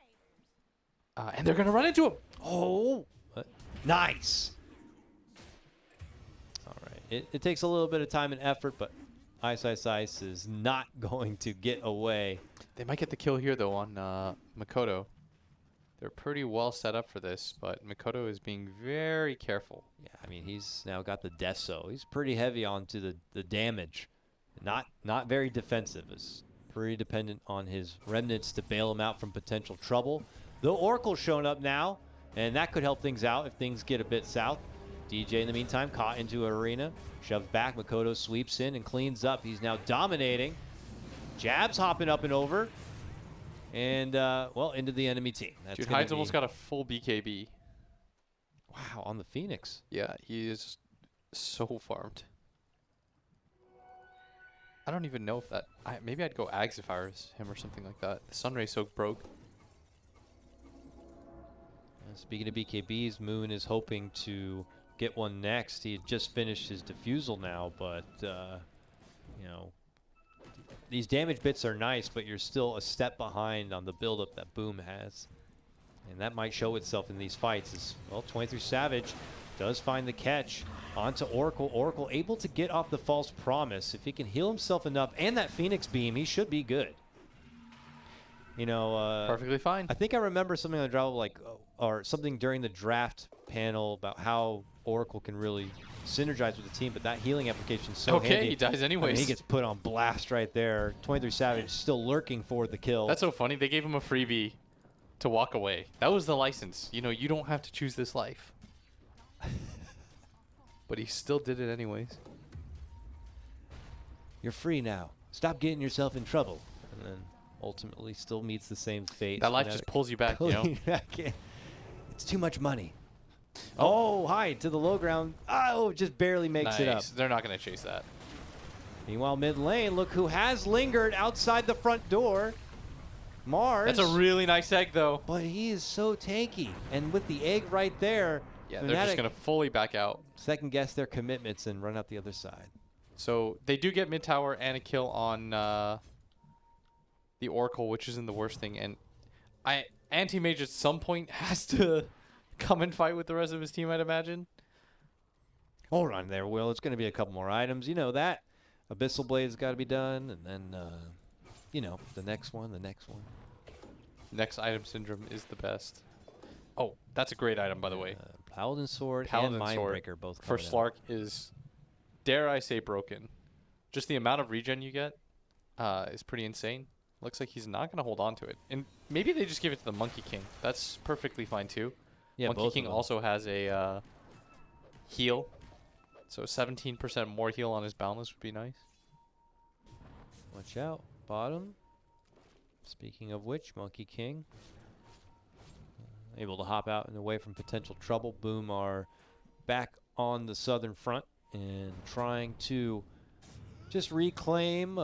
And they're going to run into him. Oh, nice. All right. It takes a little bit of time and effort, but Ice is not going to get away. They might get the kill here, though, on Makoto. They're pretty well set up for this, but Makoto is being very careful. Yeah, I mean, he's now got the Deso. He's pretty heavy onto the damage. Not very defensive. Is pretty dependent on his remnants to bail him out from potential trouble. The Oracle's showing up now, and that could help things out if things get a bit south. DJ, in the meantime, caught into an arena. Shoved back. Makoto sweeps in and cleans up. He's now dominating. Jabs hopping up and over. And, well, into the enemy team. That's Dude, Hyde's almost got a full BKB. Wow, on the Phoenix. Yeah, he is so farmed. I don't even know if that... maybe I'd go Ags if I was him or something like that. The Sunray Soak broke. Speaking of BKBs, Moon is hoping to get one next. He had just finished his defusal now, but, you know, these damage bits are nice, but you're still a step behind on the buildup that Boom has. And that might show itself in these fights as, well, 23 Savage does find the catch onto Oracle. Oracle able to get off the false promise. If he can heal himself enough and that Phoenix beam, he should be good. You know, perfectly fine. I think I remember something on the draft, like, or something during the draft panel about how Oracle can really synergize with the team, but that healing application is so handy. Okay, he dies anyways. I mean, he gets put on blast right there. 23 Savage still lurking for the kill. That's so funny. They gave him a freebie to walk away. That was the license. You know, you don't have to choose this life. But he still did it anyways. You're free now. Stop getting yourself in trouble. And then ultimately still meets the same fate. That life just pulls you back, you know? It's too much money. Oh, Hyde to the low ground. Oh, just barely makes it up. They're not going to chase that. Meanwhile, mid lane, look who has lingered outside the front door. Mars. That's a really nice egg, though. But he is so tanky. And with the egg right there, yeah, they're just going to fully back out. Second guess their commitments and run out the other side. So they do get mid tower and a kill on the Oracle, which isn't the worst thing. And Anti-Mage at some point has to come and fight with the rest of his team, I'd imagine. Hold on there, Will. It's going to be a couple more items. You know that. Abyssal Blade's got to be done. And then, you know, the next one. Next item syndrome is the best. Oh, that's a great item, by the way. Paladin Sword Paladin and Sword Mindbreaker both for coming out. Slark is, dare I say, broken. Just the amount of regen you get is pretty insane. Looks like he's not going to hold on to it. And maybe they just give it to the Monkey King. That's perfectly fine, too. Yeah, Monkey King also has a heal. So 17% more heal on his Boundless would be nice. Watch out. Bottom. Speaking of which, Monkey King able to hop out and away from potential trouble. Boom are back on the southern front and trying to just reclaim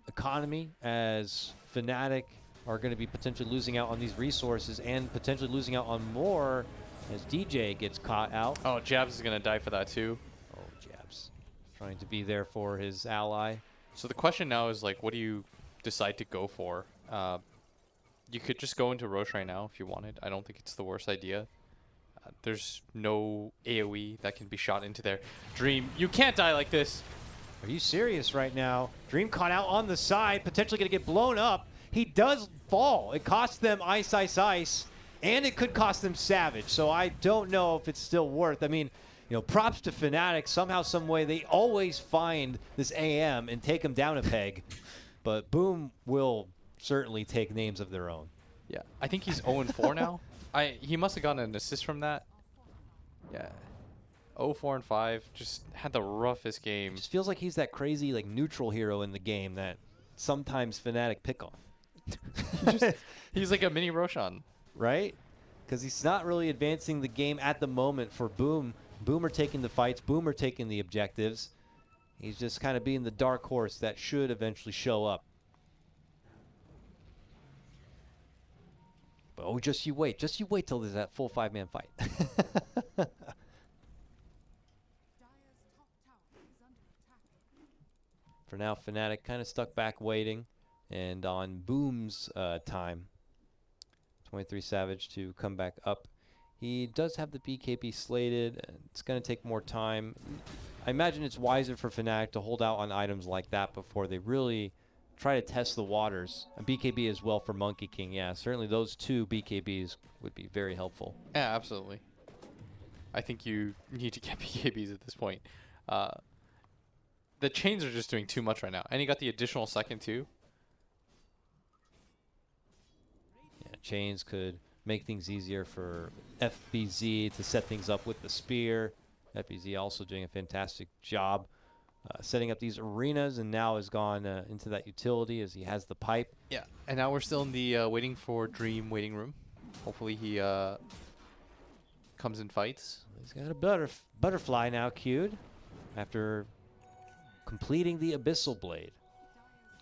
economy, as Fnatic are going to be potentially losing out on these resources and potentially losing out on more as DJ gets caught out. Oh, Jabs is going to die for that too. Oh, Jabs trying to be there for his ally. So the question now is, like, what do you decide to go for? You could just go into Roche right now if you wanted. I don't think it's the worst idea. There's no AoE that can be shot into there. Dream, you can't die like this. Are you serious right now? Dream caught out on the side, potentially going to get blown up. He does fall. It costs them Ice, and it could cost them Savage. So I don't know if it's still worth. I mean, You know, props to Fnatic. Somehow, some way, they always find this AM and take him down a peg. But Boom will certainly take names of their own. Yeah, I think he's 0-4 now. He must have gotten an assist from that. Yeah. 0-4-5, just had the roughest game. Just feels like he's that crazy like neutral hero in the game that sometimes Fnatic pick on. He's like a mini Roshan. Right? Because he's not really advancing the game at the moment for Boom. Boom are taking the fights. Boom are taking the objectives. He's just kind of being the dark horse that should eventually show up. But oh, just you wait. Just you wait till there's that full 5-man fight. For now, Fnatic kind of stuck back waiting. And on Boom's time, 23 Savage to come back up. He does have the BKB slated. It's going to take more time. I imagine it's wiser for Fnatic to hold out on items like that before they really try to test the waters. And BKB as well for Monkey King. Yeah, certainly those 2 BKBs would be very helpful. Yeah, absolutely. I think you need to get BKBs at this point. The chains are just doing too much right now. And he got the additional second too. Yeah, chains could make things easier for FBZ to set things up with the spear. FBZ also doing a fantastic job setting up these arenas, and now has gone into that utility as he has the pipe. Yeah, and now we're still in the waiting for Dream waiting room. Hopefully he comes and fights. He's got a butterfly now queued after completing the Abyssal Blade.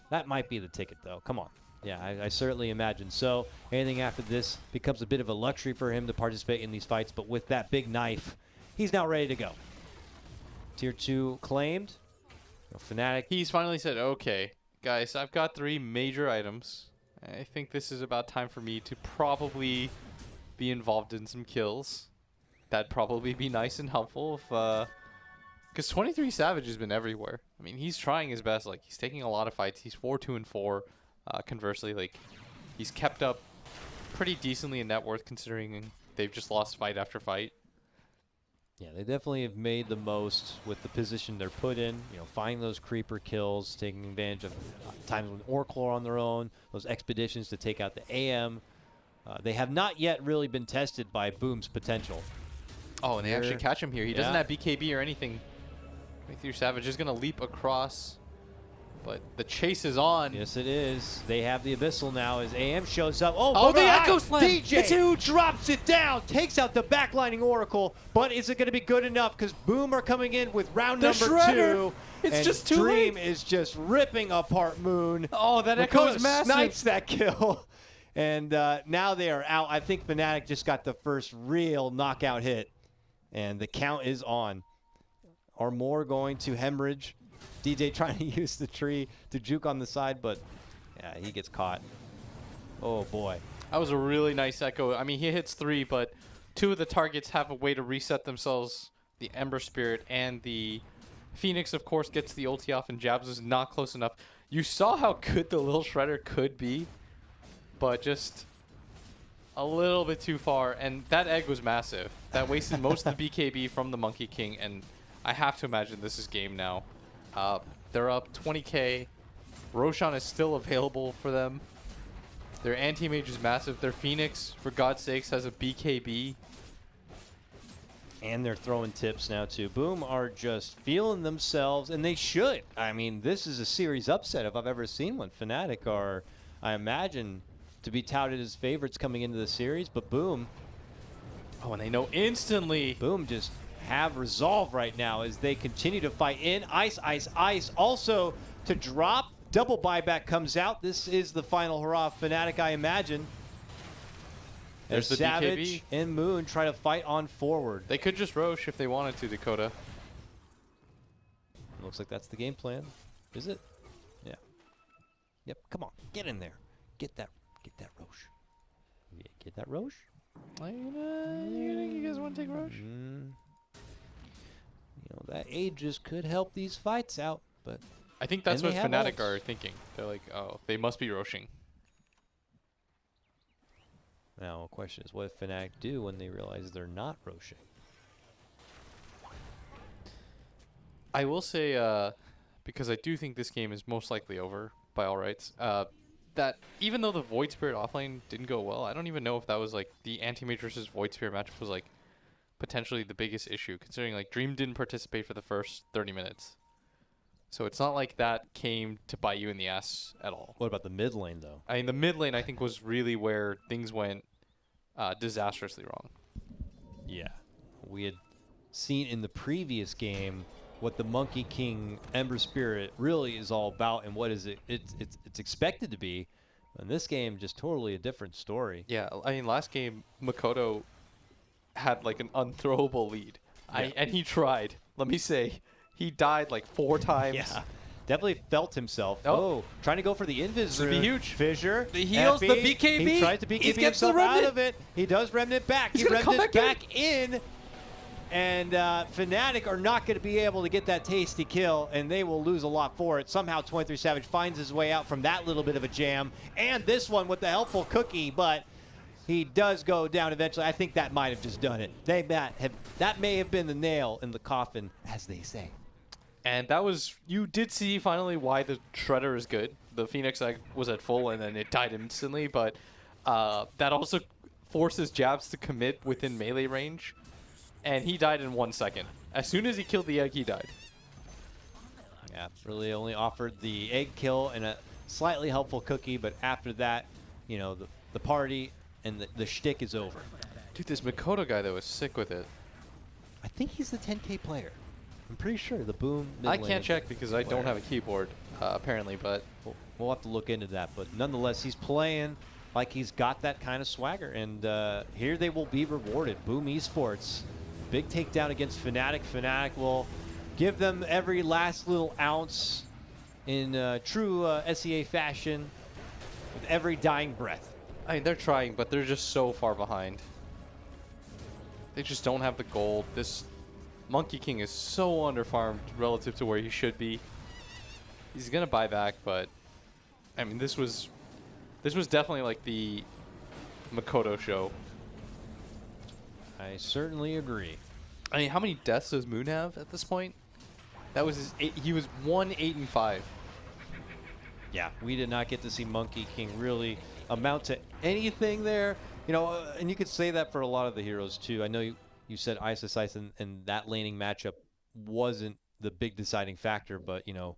That might be the ticket, though. Come on. Yeah, I certainly imagine so. Anything after this becomes a bit of a luxury for him to participate in these fights, but with that big knife, he's now ready to go. Tier 2 claimed. Fnatic. He's finally said, okay, guys, I've got 3 major items. I think this is about time for me to probably be involved in some kills. That'd probably be nice and helpful if... Because 23 Savage has been everywhere. I mean, he's trying his best. Like, he's taking a lot of fights. He's 4-2-4. Conversely, like, he's kept up pretty decently in net worth considering they've just lost fight after fight. Yeah, they definitely have made the most with the position they're put in. You know, finding those creeper kills, taking advantage of times when Oracle are on their own, those expeditions to take out the AM. They have not yet really been tested by Boom's potential. Oh, and they actually catch him here. He doesn't have BKB or anything. 23 Savage is going to leap across. But the chase is on. Yes, it is. They have the Abyssal now as AM shows up. Oh, the Echo Slam! DJ drops it down, takes out the backlining Oracle. But is it going to be good enough? Because Boom are coming in with round number 2. It's just too Dream late. is just ripping apart Moon. Oh, that Echo is massive. Snipes that kill. And now they are out. I think Fnatic just got the first real knockout hit. And the count is on. Are more going to hemorrhage? DJ trying to use the tree to juke on the side, but yeah, he gets caught. Oh boy. That was a really nice Echo. I mean, he hits 3, but 2 of the targets have a way to reset themselves. The Ember Spirit and the Phoenix, of course, gets the ulti off, and Jabs is not close enough. You saw how good the little Shredder could be, but just a little bit too far. And that egg was massive. That wasted most of the BKB from the Monkey King, and I have to imagine this is game now. They're up 20k. Roshan is still available for them. Their anti-mage is massive. Their Phoenix, for God's sakes, has a BKB. And they're throwing tips now too. Boom are just feeling themselves, and they should. I mean, this is a series upset if I've ever seen one. Fnatic are, I imagine, to be touted as favorites coming into the series, but Boom. Oh, and they know instantly. Boom just have resolve right now as they continue to fight in. Ice, ice, ice. Also to drop. Double buyback comes out. This is the final hurrah of Fnatic, I imagine. There's the Savage BKB. and Moon try to fight on forward. They could just Rosh if they wanted to, Dakota. Looks like that's the game plan. Is it? Yeah. Yep. Come on. Get in there. Get that Rosh. Yeah, get that Rosh? You guys want to take Rosh? You know, that Aegis could help these fights out, but I think that's what they have Fnatic ults. are thinking. They're like, oh, they must be Roshing. Now, the question is, what did Fnatic do when they realize they're not Roshing? I will say, because I do think this game is most likely over by all rights, that even though the Void Spirit offlane didn't go well, I don't even know if that was like the Anti-Matrix's Void Spirit matchup was like potentially the biggest issue, considering like Dream didn't participate for the first 30 minutes. So it's not like that came to bite you in the ass at all. What about the mid lane, though? I mean, the mid lane I think was really where things went disastrously wrong. Yeah. We had seen in the previous game what the Monkey King Ember Spirit really is all about and what is it's expected to be. In this game, just totally a different story. Yeah, I mean, last game, Makoto had like an unthrowable lead. Yeah. And he tried. Let me say, he died like 4 times. Yeah. Definitely felt himself. Oh. Trying to go for the invis. This would be huge. Fissure. The heals, the FB. BKB. He tries to BKB He gets the himself out remnant. of it. He does remnant back. He's He gonna come remnant back back in. And Fnatic are not going to be able to get that tasty kill, and they will lose a lot for it. Somehow 23 Savage finds his way out from that little bit of a jam. And this one with the helpful cookie, but he does go down eventually. I think that might have just done it. That may have been the nail in the coffin, as they say. And that was, you did see finally why the Shredder is good. The Phoenix Egg was at full and then it died instantly, but that also forces Jabs to commit within melee range. And he died in 1 second. As soon as he killed the egg, he died. Yeah, really only offered the egg kill and a slightly helpful cookie, but after that, you know, the party and the shtick is over. Dude, this Makoto guy, though, is sick with it. I think he's the 10K player. I'm pretty sure the Boom. I can't check because I don't have a keyboard, apparently, but we'll have to look into that. But nonetheless, he's playing like he's got that kind of swagger, and here they will be rewarded. Boom Esports, big takedown against Fnatic. Fnatic will give them every last little ounce in true SEA fashion with every dying breath. I mean, they're trying, but they're just so far behind. They just don't have the gold. This Monkey King is so underfarmed relative to where he should be. He's gonna buy back, but I mean, this was definitely like the Makoto show. I certainly agree. I mean, how many deaths does Moon have at this point? That was his he was 1-8-5. Yeah, we did not get to see Monkey King really amount to anything there. You know, and you could say that for a lot of the heroes too. I know you said Isis and that laning matchup wasn't the big deciding factor, but you know,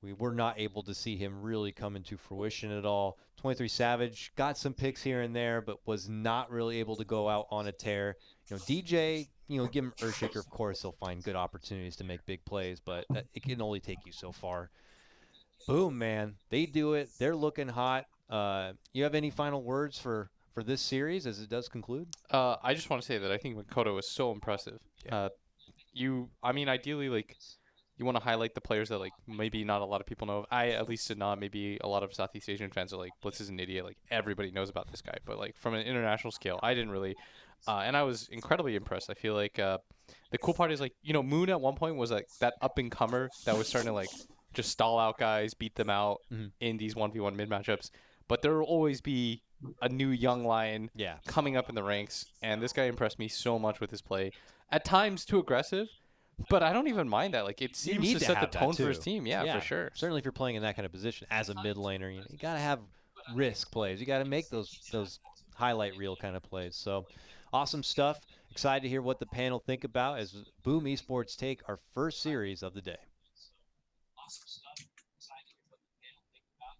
we were not able to see him really come into fruition at all. 23 Savage got some picks here and there, but was not really able to go out on a tear. You know, DJ, you know, give him Earthshaker, of course, he'll find good opportunities to make big plays, but it can only take you so far. Boom, man. They do it. They're looking hot. You have any final words for this series as it does conclude? I just want to say that I think Makoto is so impressive. Yeah. I mean, ideally, like, you want to highlight the players that, like, maybe not a lot of people know of. I at least did not. Maybe a lot of Southeast Asian fans are like, Blitz is an idiot. Like, everybody knows about this guy. But, like, from an international scale, I didn't really. And I was incredibly impressed. I feel like the cool part is, like, you know, Moon at one point was, like, that up-and-comer that was starting to, like, just stall out guys, beat them out in these 1v1 mid matchups. But there will always be a new young lion coming up in the ranks. And this guy impressed me so much with his play. At times, too aggressive. But I don't even mind that. Like, it seems to set the tone for his team. Yeah, for sure. Certainly if you're playing in that kind of position as a mid laner, you got to have risk plays. You got to make those highlight reel kind of plays. So awesome stuff. Excited to hear what the panel think about as Boom Esports take our first series of the day.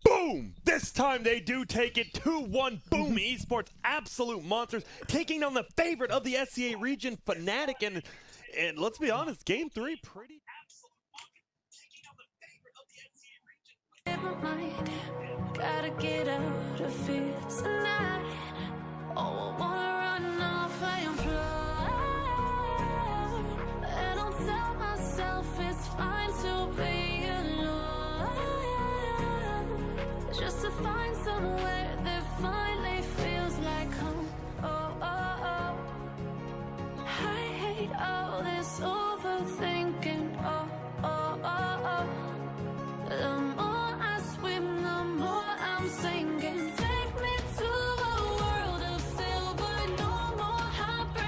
Boom! This time they do take it 2-1. Boom Esports, absolute monsters, taking down the favorite of the SEA region, Fnatic, and let's be honest, game 3 pretty. Gotta get out of here tonight. Oh, I wanna run off and fly. And I'll tell myself it's fine to be alone. Just to find somewhere that finally feels like home. Oh, oh, oh. I hate all this overthinking. Oh, oh, oh, oh. The more I swim, the more I'm sinking. Take me to a world of silver, no more heartbreak.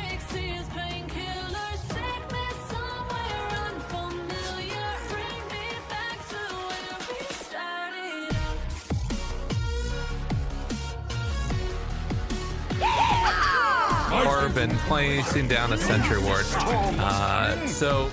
been placing down a sentry ward. So